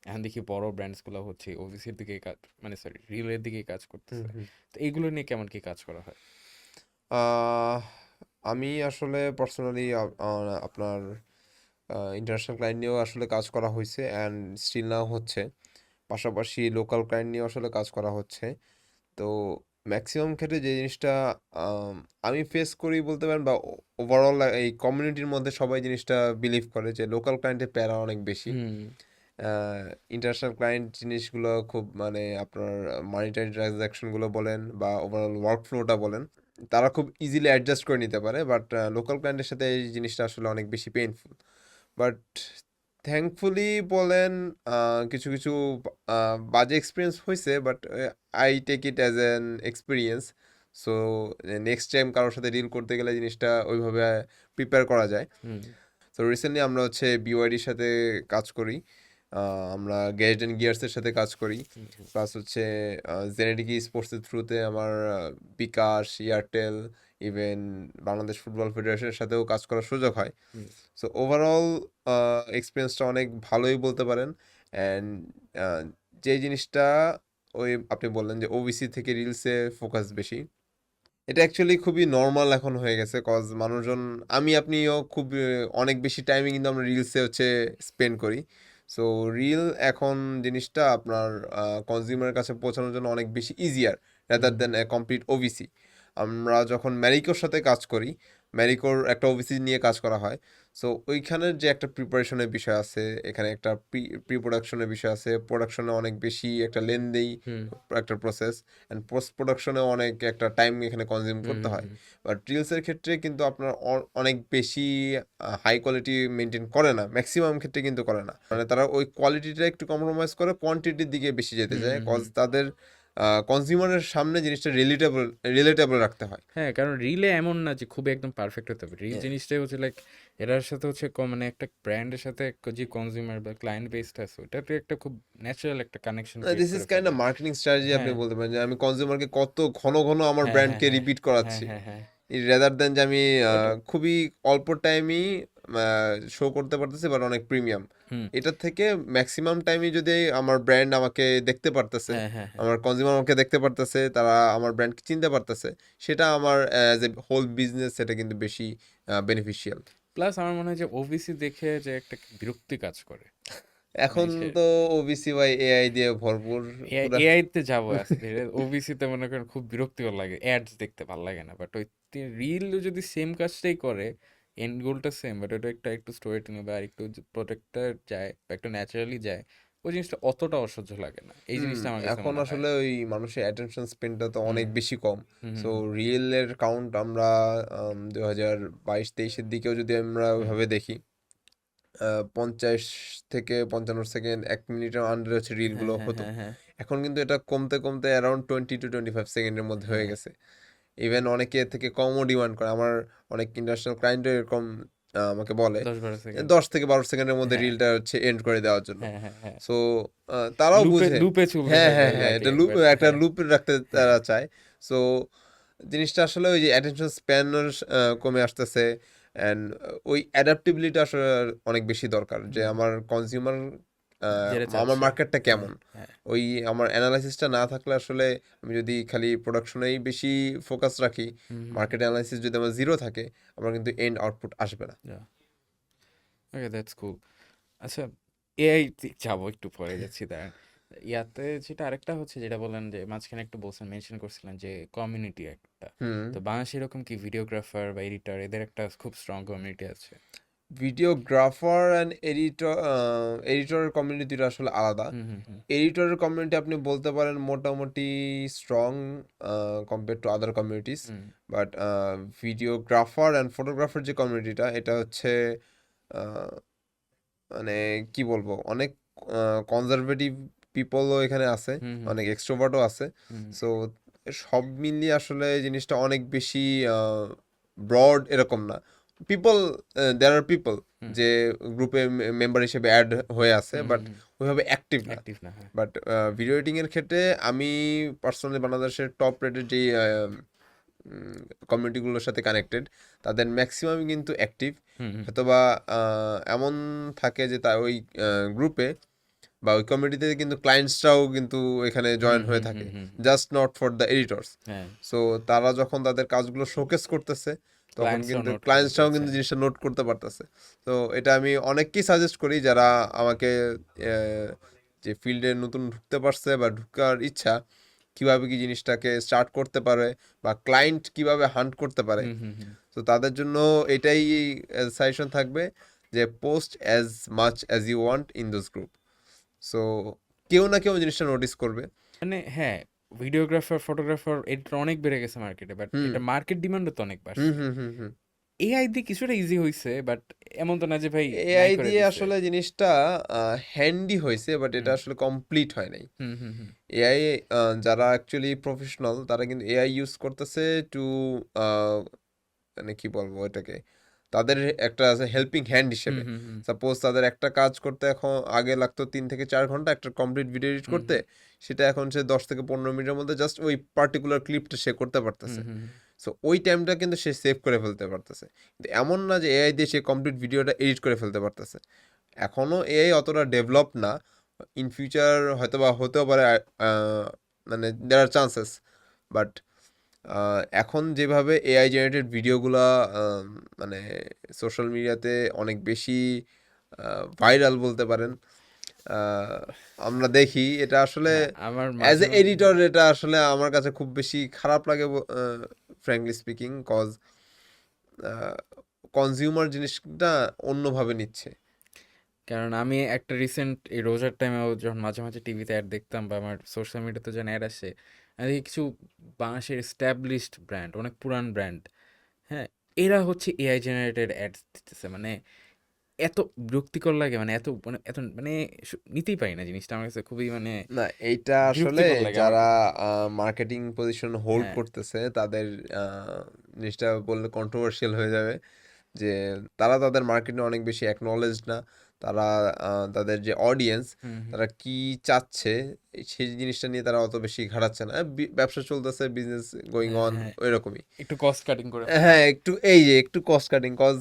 এখন দেখি বড় ব্র্যান্ডসগুলো হচ্ছে ওভিসির দিকে কাজ, মানে সরি রিলের দিকে কাজ হুম করতেছে। হুম। তো এইগুলো নিয়ে কেমন কি কাজ করা হয়? আহ, আমি আসলে পার্সোনালি আপনার ইন্টারন্যাশনাল ক্লায়েন্ট নিয়েও আসলে কাজ করা হয়েছে অ্যান্ড স্টিল নাও হচ্ছে। পাশাপাশি লোকাল ক্লায়েন্ট নিয়েও আসলে কাজ করা হচ্ছে। তো ম্যাক্সিমাম ক্ষেত্রে যে জিনিসটা আম, আমি ফেস করি বলতে পারেন, বা ওভারঅল এই কমিউনিটির মধ্যে সবাই জিনিসটা বিলিভ করে যে লোকাল ক্লায়েন্টের প্যারা অনেক বেশি। হুম ইন্টারন্যাশনাল ক্লায়েন্ট জিনিসগুলো খুব মানে আপনার মানিটারি ট্রানজ্যাকশনগুলো বলেন বা ওভারঅল ওয়ার্ক ফ্লোটা বলেন, তারা খুব ইজিলি অ্যাডজাস্ট করে নিতে পারে। বাট লোকাল ক্লায়েন্টের সাথে এই জিনিসটা আসলে অনেক বেশি পেইনফুল। বাট থ্যাঙ্কফুলি বলেন, কিছু কিছু বাজে এক্সপিরিয়েন্স হয়েছে, but I take it as an experience. So next time কারোর সাথে ডিল করতে গেলে জিনিসটা ওইভাবে প্রিপেয়ার করা যায়। হুম তো রিসেন্টলি আমরা হচ্ছে বিওয়াইডির সাথে কাজ করি, আমরা গেস্ট অ্যান্ড গিয়ার্সের সাথে কাজ করি, হুম হুম প্লাস হচ্ছে জেনেটিকি স্পোর্টসের থ্রুতে আমার বিকাশ, এয়ারটেল, ইভেন বাংলাদেশ ফুটবল ফেডারেশনের সাথেও কাজ করার সুযোগ হয়। হুম সো ওভারঅল এক্সপিরিয়েন্সটা অনেক ভালোই বলতে পারেন। অ্যান্ড যে জিনিসটা ওই আপনি বললেন যে ওবিসি থেকে রিলসে ফোকাস বেশি, এটা অ্যাকচুয়ালি খুবই নর্মাল এখন হয়ে গেছে, কজ মানুষজন, আমি আপনিও খুব অনেক বেশি টাইমে কিন্তু আমরা রিলসে হচ্ছে স্পেন্ড করি। সো রিল এখন জিনিসটা আপনার কনজিউমারের কাছে পৌঁছানোর জন্য অনেক বেশি ইজিয়ার হুম রাদার দেন এ কমপ্লিট ওভিসি। আমরা যখন ম্যারিকোর সাথে কাজ করি, ম্যারিকোর একটা ওভিসি নিয়ে কাজ করা হয়। সো ওইখানের যে একটা প্রিপারেশনের বিষয় আছে, এখানে একটা প্রি প্রোডাকশনের বিষয় আছে, প্রোডাকশনে অনেক বেশি একটা লেন্দি হুম একটা প্রসেস, অ্যান্ড পোস্ট প্রোডাকশনেও অনেক একটা টাইম এখানে কনজিউম হুম করতে হুম হয়। হুম। বাট রিলসের ক্ষেত্রে কিন্তু আপনার অনেক বেশি হাই কোয়ালিটি মেনটেন করে না, ম্যাক্সিমাম ক্ষেত্রে কিন্তু করে না। মানে তারা ওই কোয়ালিটিটা একটু কম্প্রোমাইজ করে কোয়ান্টিটির দিকে বেশি যেতে হুম চায়, হুম কজ হুম। তাদের কনজিউমারের সামনে জিনিসটা রিলেটেবল রাখতে হয়। হ্যাঁ, কারণ রিলে এমন না যে খুবই একদম পারফেক্ট হতে হবে। রিল হ্যাঁ, জিনিসটাই হচ্ছে লাইক এটার সাথে হচ্ছে মানে একটা ব্র্যান্ডের সাথে যে কনজিউমার বা ক্লায়েন্ট বেসটা আছে ওটাতে একটা খুব ন্যাচারাল একটা কানেকশন ক্রিয়েট দিস ইজ করে কাইন্ড ফেলে। অফ মার্কেটিং স্ট্র্যাটেজি আপনি হ্যাঁ বলতে পারেন, যে আমি কনজিউমারকে কত ঘন ঘন আমার হ্যাঁ হ্যাঁ ব্র্যান্ডকে হ্যাঁ রিপিট হ্যাঁ করাচ্ছি, হ্যাঁ হ্যাঁ। রেদার দেন যে আমি ওটা খুবই অল্প টাইমই শো করতে পারতেছি বাট অনেক প্রিমিয়াম। হুম। এটার থেকে ম্যাক্সিমাম টাইমই যদি আমার ব্র্যান্ড আমাকে দেখতে পারতেছে, হ্যাঁ হ্যাঁ হ্যাঁ। আমার কনজিউমার আমাকে দেখতে পারতেছে, তারা আমার ব্র্যান্ডকে চিনতে পারতেছে, সেটা আমার অ্যাজ এ হোল বিজনেস সেটা কিন্তু বেশি বেনিফিশিয়াল। প্লাস আমার মনে হয় যে ওভিসি দেখে যে একটা বিরক্তি কাজ করে। মানে এখন যে তো ওবিসি বাই এআই দিয়ে ভরপুর পুরা। এআই তে যাবো আস্তে ধীরে, ওবিসি তে মনে করেন খুব বিরক্তিকর লাগে, অ্যাডস দেখতে ভালো লাগে না, বাট ওই রিল যদি সেম কাজটাই করে, এন্ড গোলটা সেম, বাট ওটা একটা একটু স্টোরি টেনে বা একটু প্রোটেক্টর যায় বা একটু ন্যাচারালি যায়, ওই জিনিসটা অতটা অসহ্য লাগে না, এই হুম, জিনিসটা আমার কাছে এখন মনে হয়। আসলে ওই মানুষের অ্যাটেনশন স্পেনটা তো হুম অনেক বেশি কম। হুম সো হুম রিয়েলের কাউন্ট আমরা 2022-23-এর দিকেও যদি আমরা হুম ওইভাবে দেখি, 50 থেকে 55 সেকেন্ড, 1 মিনিটের আন্ডারে হচ্ছে হ্যাঁ রিলগুলো হ্যাঁ হতো। হ্যাঁ হ্যাঁ এখন কিন্তু এটা কমতে কমতে অ্যারাউন্ড 20 to 25 সেকেন্ডের মধ্যে হয়ে হ্যাঁ। গেছে। ইভেন অনেকে এর থেকে কমও ডিমান্ড করে। আমার অনেক ইন্টারন্যাশনাল ক্লায়েন্টও এরকম আমাকে বলে 10-12 যে সেকেন্ড। 10 থেকে 12 সেকেন্ডের মধ্যে হ্যাঁ, রিলটা হচ্ছে এন্ড করে দেওয়ার জন্য। হ্যাঁ, হ্যাঁ, হ্যাঁ। সো তারাও লুপে বুঝে। লুপে চলতে হ্যাঁ, থাকবে হ্যাঁ, হ্যাঁ, এটা লাগে লুপ, বাট একটা হ্যাঁ, লুপ রাখতে হ্যাঁ। তারা চায়। সো জিনিসটা আসলে ওই যে অ্যাটেনশন স্প্যান কমে আসতেছে, অ্যান্ড ওই অ্যাডাপ্টেবিলিটি আসলে অনেক বেশি দরকার, যে হুম, আমার কনজিউমার, যেটা আমার চাচ্ছে। মার্কেটটা হ্যাঁ, কেমন। হ্যাঁ। ওই আমার অ্যানালাইসিসটা না থাকলে আসলে আমি যদি খালি প্রোডাকশনেই বেশি ফোকাস রাখি, হুম, হুম, মার্কেট অ্যানালাইসিস যদি আমার জিরো থাকে, আমার কিন্তু এন্ড আউটপুট আসবে না। হুম। ওকে, দ্যাটস কুল। আচ্ছা, এআই যাবো একটু পরে, যাচ্ছি দাঁড়ান। ইয়াতে যেটা আরেকটা হচ্ছে, যেটা বললেন যে মাঝখানে একটু বলছেন, মেনশন করছিলেন যে কমিউনিটি একটা, হুম। তো বাংলাদেশে এরকম কি ভিডিওগ্রাফার বা এডিটর এদের একটা খুব স্ট্রং কমিউনিটি আছে? ভিডিওগ্রাফার অ্যান্ড এডিটরের কমিউনিটিটা আসলে আলাদা। হুম, হুম, হুম, এডিটরের কমিউনিটি আপনি বলতে পারেন মোটামুটি strong compare to other communities. Hmm, but videographer and photographer যে কমিউনিটিটা, এটা হচ্ছে আহ, মানে কি বলবো, অনেক কনজারভেটিভ পিপলও এখানে আছে, হুম, হুম, অনেক এক্সট্রোভার্টও আছে। হুম, সো সব মিলিয়ে আসলে জিনিসটা অনেক বেশি ব্রড এরকম না। পিপল, দেয়ার আর পিপল হুম, যে গ্রুপে মেম্বার হিসেবে অ্যাড হয়ে আছে, হুম, বাট হুম, ওইভাবে অ্যাক্টিভ না। অ্যাক্টিভ না, হ্যাঁ। বাট ভিডিও এডিটিংয়ের ক্ষেত্রে আমি পার্সোনালি বাংলাদেশের টপ রেটেড যেই কমিউনিটিগুলোর সাথে কানেক্টেড, তাদের ম্যাক্সিমামই কিন্তু অ্যাক্টিভ। হুম, হুম, হয়তোবা এমন থাকে যে তার ওই গ্রুপে বা ওই কমিউনিটিতে কিন্তু ক্লায়েন্টসরাও কিন্তু এখানে হুম, জয়েন হয়ে হুম, থাকে, হুম, হুম, just not for the editors. হ্যাঁ। সো তারা যখন তাদের কাজগুলো শোকেস করতেছে, তখন ক্লায়েন্টসরাও কিন্তু নোট করতে ক্লায়েন্টসরাও পারছে। কিন্তু জিনিসটা নোট করতে পারতেছে। তো এটা আমি অনেককেই সাজেস্ট করি, যারা আমাকে যে ফিল্ডে নতুন ঢুকতে পারছে বা ঢুকার ইচ্ছা, কিভাবে কি জিনিসটাকে স্টার্ট করতে পারে বা ক্লায়েন্ট কিভাবে হান্ট করতে পারে। হুম, হুম, হুম। তো তাদের জন্য এটাই সাজেশন থাকবে, যে post as much as you want in those group. So কেউ না কেউ জিনিসটা নোটিস করবে। মানে হ্যাঁ, ভিডিওগ্রাফার, ফটোগ্রাফার এডিটর অনেক বেড়ে গেছে মার্কেটে, বাট হুম, এটা মার্কেট ডিমান্ডও তো অনেক হুম, বাড়ছে। হুম, হুম, হুম। এআই দিয়ে কিছুটা ইজি হইছে, বাট এমন তো না যে ভাই নাই এআই করে দিয়ে দিছে। আসলে জিনিসটা হ্যান্ডি হয়েছে, বাট এটা হুম, আসলে কমপ্লিট হয় নাই। হুম, হুম, হুম, এআই, যারা অ্যাকচুয়ালি প্রফেশনাল, তারা কিন্তু এআই ইউজ করতেছে টু, মানে কি বলবো এটাকে, তাদের একটা আছে হেল্পিং হ্যান্ড হুম, হিসেবে। হুম, হুম, সাপোজ তাদের একটা কাজ করতে এখন আগে লাগতো 3 থেকে 4 ঘন্টা একটা কমপ্লিট ভিডিও এডিট হুম, করতে, সেটা এখন সে 10 থেকে 15 মিনিটের মধ্যে জাস্ট ওই পার্টিকুলার ক্লিপটা সে করতে হুম, পারতেছে। হুম, সো ওই টাইমটা কিন্তু সে সেভ করে ফেলতে পারতেছে। কিন্তু এমন না যে এআই দিয়ে সে কমপ্লিট ভিডিওটা এডিট করে ফেলতে পারতেছে। এখনও এআই অতটা ডেভেলপ না। ইন ফিউচার হয়তো বা হতেও পারে, মানে দেয়ার আর চান্সেস। বাট এখন যেভাবে এআই জেনারেটেড ভিডিওগুলা মানে সোশ্যাল মিডিয়াতে অনেক বেশি ভাইরাল বলতে পারেন, আহ, আমরা দেখি এটা আসলে হ্যাঁ, আমার অ্যাজ মাঝে এ মাঝে এডিটর এটা আসলে আমার কাছে খুব বেশি খারাপ লাগে, ফ্র্যাঙ্কলি স্পিকিং, কজ কনজিউমার জিনিসটা অন্যভাবে নিচ্ছে। কারণ আমি একটা রিসেন্ট এই রোজার টাইমেও যখন মাঝে মাঝে টিভিতে অ্যাড দেখতাম বা আমার সোশ্যাল মিডিয়াতে যখন অ্যাড আসে, আমি দেখি কিছু বাংলাদেশের এস্টাবলিশড ব্র্যান্ড, অনেক পুরান ব্র্যান্ড, হ্যাঁ, এরা হচ্ছে এআই জেনারেটেড অ্যাডস দিতেছে। মানে এত বিরক্তিকর লাগে, মানে এত মানে এত মানে নিতেই পারি না জিনিসটা, আমার কাছে খুবই মানে না, এইটা আসলে বিরক্তিকর লাগে আমার। যারা মার্কেটিং পজিশন হোল্ড হ্যাঁ, করতেছে তাদের, জিনিসটা বললে কন্ট্রোভার্সিয়াল হয়ে যাবে, যে তারা তাদের মার্কেটে অনেক বেশি অ্যাকনলেজড না। তারা তাদের যে অডিয়েন্স, হুম, হুম, তারা কি চাচ্ছে সেই জিনিসটা নিয়ে তারা অত বেশি ঘাটাচ্ছে না। ব্যবসা চলতেছে, বিজনেস গোয়িং হ্যাঁ, অন, হ্যাঁ, ওইরকমই। একটু কস্ট কাটিং করে হ্যাঁ, ফেলতেছে। একটু এই যে একটু কস্ট কাটিং, কজ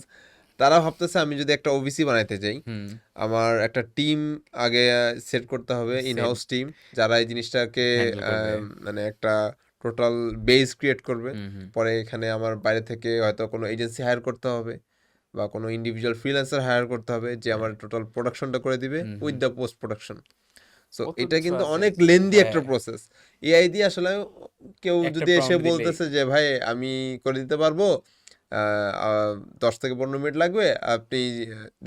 তারা ভাবতেছে আমি যদি একটা ওবিসি বানাইতে চাই, হুম, আমার একটা টিম আগে সেট করতে হবে, সেট ইনহাউস টিম, যারা এই জিনিসটাকে হ্যান্ডেল করবে। মানে একটা টোটাল বেস ক্রিয়েট করবে। হুম, হুম, পরে এখানে আমার বাইরে থেকে হয়তো কোনো এজেন্সি হায়ার করতে হবে বা কোনো ইন্ডিভিজুয়াল ফ্রিল্যান্সার হায়ার করতে হবে, যে আমার হ্যাঁ, টোটাল প্রোডাকশনটা করে দিবে হুম, with hmm, the post production. So কত এটা কিছু কিন্তু আছে। অনেক লেন্দি হ্যাঁ, একটা প্রসেস। এআই দিয়ে আসলে কেউ একটা যদি এসে প্রম্পট দিলেই। বলতেছে যে ভাই আমি করে দিতে পারবো, 10 থেকে 15 মিনিট লাগবে, আপনি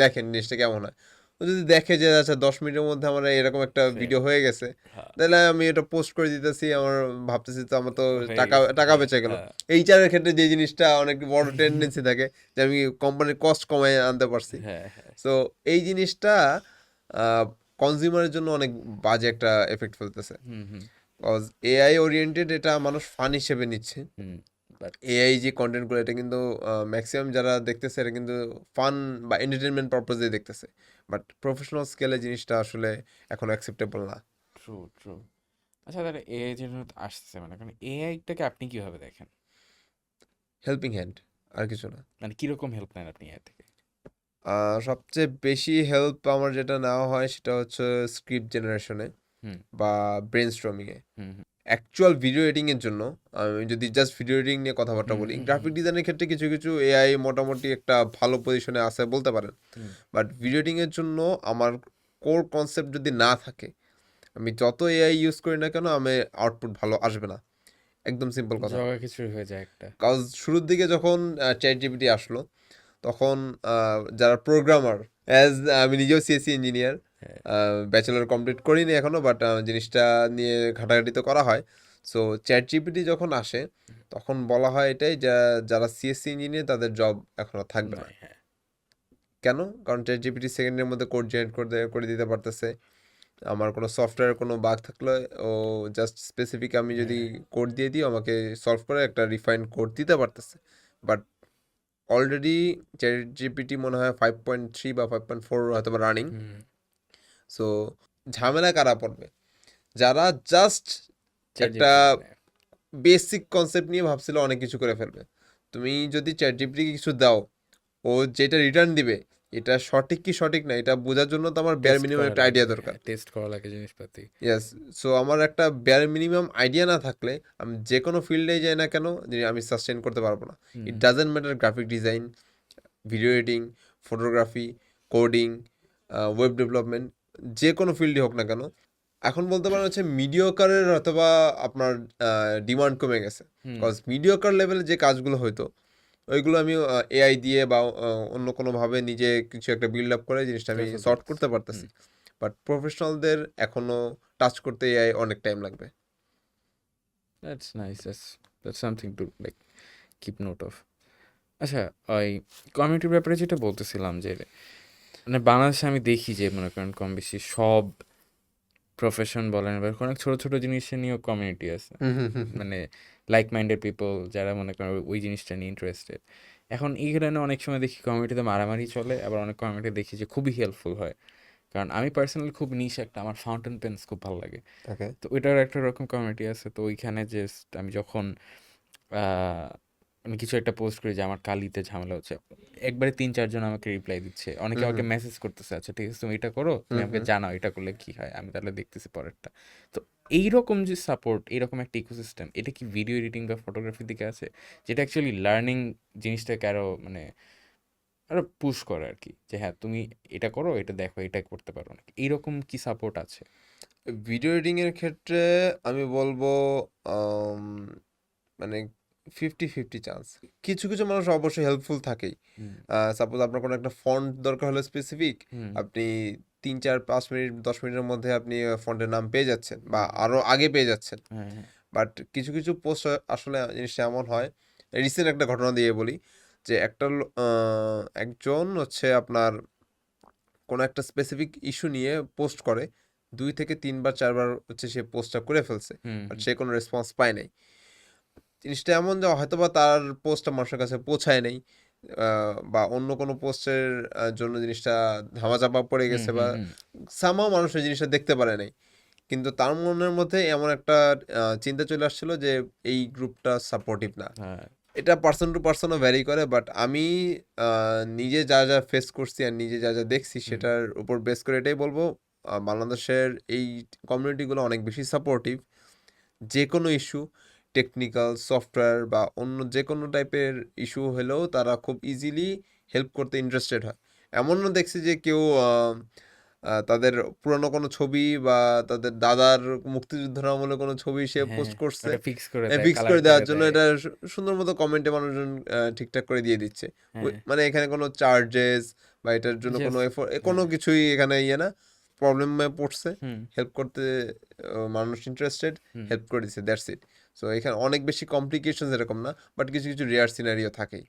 দেখেন জিনিসটা কেমন হয়। ও যদি দেখে যে আচ্ছা 10 মিনিটের মধ্যে আমার এরকম একটা সে ভিডিও হয়ে গেছে, হ্যাঁ, তাহলে আমি এটা পোস্ট করে দিতেছি, আমার ভাবতেছি তো আমার তো হয়ে টাকা গেছে। টাকা হ্যাঁ, বেঁচে গেল। হ্যাঁ। এইচআরের ক্ষেত্রে যে জিনিসটা অনেক বড় টেন্ডেন্সি থাকে, যে আমি কোম্পানির কস্ট কমায় আনতে পারছি। হ্যাঁ, হ্যাঁ। সো এই জিনিসটা কনজিউমারের জন্য অনেক বাজে একটা এফেক্ট ফেলতেছে। হুম, হুম, কজ এআই ওরিয়েন্টেড এটা মানুষ ফান হিসেবে নিচ্ছে। হুম। বাট এআই যে কন্টেন্টগুলো এটা কিন্তু ম্যাক্সিমাম যারা দেখতেছে এটা কিন্তু ফান বা এন্টারটেনমেন্ট পারপোজে দেখতেছে, বাট প্রফেশনাল স্কেলে জিনিসটা আসলে এখন অ্যাকসেপ্টেবল না। True, true. আচ্ছা তাহলে এআই যেহেতু আসছে মানে কারণ এআইটাকে আপনি কিভাবে দেখেন? হেল্পিং হ্যান্ড, আর কিছু না। মানে কিরকম হেল্প নেন আপনি এআই থেকে? সবচেয়ে বেশি হেল্প আমার যেটা নেওয়া হয় সেটা হচ্ছে স্ক্রিপ্ট জেনারেশনে হুম, বা ব্রেন স্ট্রমিংয়ে। হুম, হুম, অ্যাকচুয়াল ভিডিও এডিটিংয়ের জন্য আমি যদি জাস্ট ভিডিও এডিটিং নিয়ে কথাবার্তা হুম, বলি, হুম, হুম, গ্রাফিক ডিজাইনের ক্ষেত্রে কিছু কিছু এআই মোটামুটি একটা ভালো পজিশনে আছে বলতে পারেন। হুম। বাট ভিডিও এডিটিংয়ের জন্য আমার কোর কনসেপ্ট যদি না থাকে, আমি যত এআই ইউজ করি না কেন আমি আউটপুট ভালো আসবে না। একদম সিম্পল কথা। জগা খিচুড়ি হয়ে যায় একটা। কাজ শুরুর দিকে যখন চ্যাট জিপিটি আসলো তখন যারা প্রোগ্রামার, অ্যাজ আমি নিজেও সিএসসি ইঞ্জিনিয়ার, হ্যাঁ, ব্যাচেলর কমপ্লিট করিনি এখনও, বাট জিনিসটা নিয়ে ঘাটাঘাটি তো করা হয়। সো চ্যাট জিপিটি যখন আসে তখন বলা হয় এটাই যে যারা সিএসসি ইঞ্জিনিয়ার তাদের জব এখনও থাকবে না। নাই, হ্যাঁ। কেন? কারণ চ্যাট জিপিটি সেকেন্ডের মধ্যে কোড জেনারেট করে দিতে পারতেছে। আমার কোনো সফটওয়্যারে কোনো বাগ থাকলে ও জাস্ট স্পেসিফিক আমি যদি হ্যাঁ, কোড দিয়ে দিই আমাকে সলভ করে একটা রিফাইন্ড কোড দিতে পারতেছে। বাট অলরেডি চ্যাট জিপিটি মনে হয় 5.3 বা 5.4 হয়তো বা রানিং। হুম। সো ঝামেলায় কারা পড়বে? যারা জাস্ট চ্যাট একটা জিপিটি নেয়। বেসিক কনসেপ্ট নিয়ে ভাবছিল অনেক কিছু করে ফেলবে। তুমি যদি চ্যাট জিপিটিকে কিছু দাও, ও যেটা রিটার্ন দিবে এটা সঠিক কি সঠিক না এটা বোঝার জন্য তো আমার বেয়ার টেস্ট মিনিমাম করা একটা আইডিয়া লাগে, দরকার। হ্যাঁ, টেস্ট করা লাগে জিনিসপাতি। ইয়েস। সো আমার একটা বেয়ার মিনিমাম আইডিয়া না থাকলে আমি যে কোনো ফিল্ডে যাই না কেন আমি সাস্টেন করতে পারবো না। It hmm, doesn't matter graphic design, video editing, photography, coding, web development, যে কোনো ফিল্ডই হোক না কেন। এখন বলতে পারেন হচ্ছে মিডিওকারের অথবা আপনার ডিমান্ড কমে গেছে। হুম। কজ মিডিওকার লেভেলে যে কাজগুলো হইতো ওইগুলো আমি এআই দিয়ে বা অন্য কোনোভাবে নিজে কিছু একটা বিল্ড আপ করে জিনিসটা করে আমি ফেলতে সর্ট পারতেছি। করতে হুম। পারতেছি। বাট প্রফেশনালদের এখনও টাচ করতে এআই অনেক টাইম লাগবে। That's nice. That's something to like keep note of. আচ্ছা, ওই কমিউনিটির ব্যাপারে যেটা বলতেছিলাম যে মানে বাংলাদেশে আমি দেখি যে মনে করেন কম বেশি সব প্রফেশন বলেন বা অনেক ছোট ছোট জিনিসের নিয়েও কমিউনিটি আছে, হুম হুম হুম হুম। মানে লাইক মাইন্ডেড পিপল যারা মনে করেন ওই জিনিসটা নিয়ে ইন্টারেস্টেড। এখন এই কারণে অনেক সময় দেখি কমিউনিটিতে মারামারি চলে, আবার অনেক কমিউনিটি দেখি যে খুবই হেল্পফুল হয়। কারণ আমি পার্সোনালি খুব নিশ একটা আমার ফাউন্টেন পেন্স খুব ভালো লাগে। ওকে। তো ওইটার একটা রকম কমিউনিটি আছে, তো ওইখানে জাস্ট আমি যখন আহ, আমি কিছু একটা পোস্ট করি যে আমার কালিতে ঝামেলা হচ্ছে, একবারে 3-4 জন আমাকে রিপ্লাই দিচ্ছে, অনেকে হুম আমাকে হুম মেসেজ করতেছে, আচ্ছা ঠিক আছে তুমি এটা করো, তুমি হুম আমাকে হুম। জানাও এটা করলে কি হয়, আমি তাহলে দেখতেছি পরেরটা। তো এইরকম যে সাপোর্ট, এইরকম একটা ইকোসিস্টেম, এটা কি ভিডিও এডিটিং বা ফটোগ্রাফির দিকে আছে, যেটা অ্যাকচুয়ালি লার্নিং জিনিসটাকে আরো মানে আরো পুশ করে আর কি, যে হ্যাঁ তুমি এটা করো, এটা দেখো, এটা করতে পারো নাকি, এইরকম কি সাপোর্ট আছে? ভিডিও এডিটিং এর ক্ষেত্রে আমি বলবো আম, মানে 50-50 চান্স। কিছু কিছু মানুষ অবশ্যই হেল্পফুল থাকেই। হুম, সাপোজ আপনার কোনো একটা ফন্ট দরকার হলো স্পেসিফিক, হুম, আপনি 3-4-5 মিনিট 10 মিনিটের মধ্যে আপনি ফন্টের নাম পেয়ে যাচ্ছেন বা হুম, হুম, আরও আগে পেয়ে যাচ্ছেন। হ্যাঁ, হ্যাঁ, বাট কিছু কিছু পোস্ট আসলে জিনিসটা এমন হয়, রিসেন্ট একটা ঘটনা দিয়ে বলি যে একজন হচ্ছে আপনার কোনো একটা স্পেসিফিক ইস্যু নিয়ে পোস্ট করে 2 থেকে 3 বার 4 বার হচ্ছে সে পোস্টটা করে ফেলছে, হুম, বাট হুম, সে কোনো রেসপন্স পায় নাই। জিনিসটা এমন যে হয়তোবা তার পোস্টটা মানুষের কাছে পৌঁছায় নাই, বা অন্য কোনো পোস্টের জন্য জিনিসটা ধামাচাপা পড়ে হুম, গেছে বা হুম, হুম, সামহাও মানুষ ওই জিনিসটা দেখতে পারে নাই। কিন্তু তার মনের মধ্যে এমন একটা চিন্তা চলে আসছিল যে এই গ্রুপটা সাপোর্টিভ না। হ্যাঁ, এটা পার্সন টু পার্সনও ভ্যারি করে, বাট আমি নিজে যা যা ফেস করছি আর নিজে যা যা দেখছি হুম, সেটার উপর বেস করে এটাই বলবো, বাংলাদেশের এই কমিউনিটিগুলো অনেক বেশি সাপোর্টিভ। যে কোনো ইস্যু, টেকনিক্যাল, সফটওয়্যার বা অন্য যে কোনো টাইপের ইস্যু হলেও তারা খুব ইজিলি হেল্প করতে ইন্টারেস্টেড হয়। এমনও দেখছি যে কেউ তাদের পুরানো কোনো ছবি বা তাদের দাদার মুক্তিযুদ্ধের আমলে কোনো ছবি সে হ্যাঁ, পোস্ট করছে, ওটা ফিক্স করে দেয়, ফিক্স কালার করে করে দেওয়ার জন্য দেয়। এটা সুন্দর মতো কমেন্টে মানুষজন ঠিকঠাক করে দিয়ে দিচ্ছে। হ্যাঁ, মানে এখানে কোনো চার্জেস বা এটার জন্য কোনো জাস্ট, কোনো হ্যাঁ, কিছুই এখানে ইয়ে না, প্রবলেমে পড়ছে, হুম, হেল্প করতে মানুষ ইন্টারেস্টেড, হুম, হেল্প করে দিচ্ছে, দ্যাটস ইট। সো এখানে অনেক বেশি কমপ্লিকেশনস এরকম না, বাট কিছু কিছু রেয়ার সিনারিও থাকেই।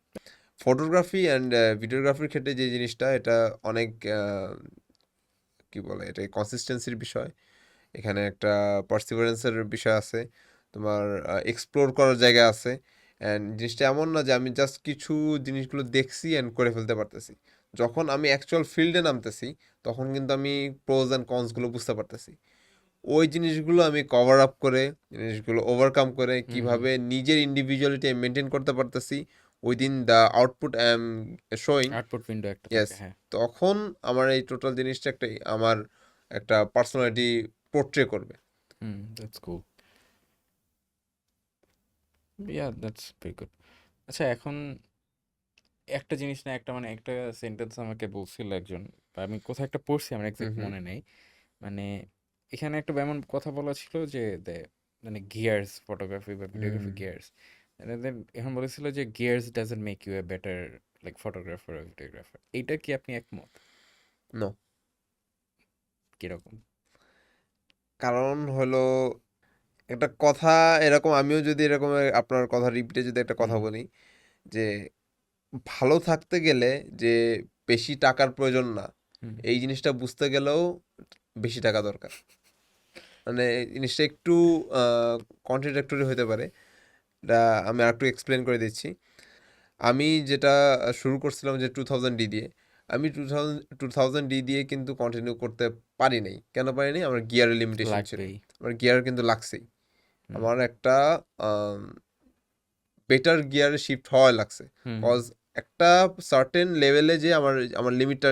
ফটোগ্রাফি অ্যান্ড ভিডিওগ্রাফির ক্ষেত্রে যে জিনিসটা এটা অনেক কি বলে এটা কনসিস্টেন্সির বিষয়। এখানে একটা পার্সিভারেন্সের বিষয় আছে, তোমার এক্সপ্লোর করার জায়গা আছে, অ্যান্ড জিনিসটা এমন না যে আমি জাস্ট কিছু জিনিসগুলো দেখছি অ্যান্ড করে ফেলতে পারতেছি। যখন আমি অ্যাকচুয়াল ফিল্ডে নামতেছি তখন কিন্তু আমি প্রোজ অ্যান্ড কনসগুলো বুঝতে পারতেছি। ওই জিনিসগুলো আমি কভার আপ করে, জিনিসগুলো ওভারকাম করে হুম, হুম। কিভাবে নিজের ইন্ডিভিজুয়ালিটি মেনটেন করতে পারতেছি within the output I am showing. Output window একটা ইয়েস, থাকে, হ্যাঁ। তখন আমার এই টোটাল জিনিসটা আমার একটা পার্সোনালিটি পোর্ট্রে করবে। Hmm, that's cool. Yeah, that's very good. আচ্ছা, এখন একটা জিনিস না, একটা মানে একটা সেন্টেন্স আমাকে বলছিল একজন, বা আমি কোথাও একটা পড়ছি, আমার হুম এক্সাক্ট হুম মনে নেই। মানে এখানে একটা এমন কথা বলা ছিল যে মানে গিয়ার্স ফটোগ্রাফি বা হুম ভিডিওগ্রাফি গিয়ার্স, এখন বলেছিল যে gears doesn't make you a better like photographer আর ভিডিওগ্রাফার। এইটা কি আপনি একমত? নো, কিরকম? কারণ হলো একটা কথা এরকম, আমিও যদি এরকম আপনার কথা রিপিটে যদি একটা হুম, কথা বলি যে ভালো থাকতে গেলে যে বেশি টাকার প্রয়োজন না, হুম, এই জিনিসটা বুঝতে গেলেও বেশি টাকা দরকার। মানে এই জিনিসটা একটু কন্ট্রাডিক্টরি হতে পারে, এটা আমি আরেকটু এক্সপ্লেন করে দিচ্ছি। আমি যেটা শুরু করছিলাম যে 2000 ডি দিয়ে, আমি 2000 ডি দিয়ে কিন্তু কন্টিনিউ করতে পারি নাই। কেন পারি নাই? আমার গিয়ারের লিমিটেশন ছিল। লাগবেই। আমার গিয়ার কিন্তু লাগছেই। হুম, আমার একটা বেটার গিয়ারে শিফট হওয়া লাগছে, হুম, হুম, কজ একটা সার্টেন লেভেলে যে আমার আমার লিমিটটা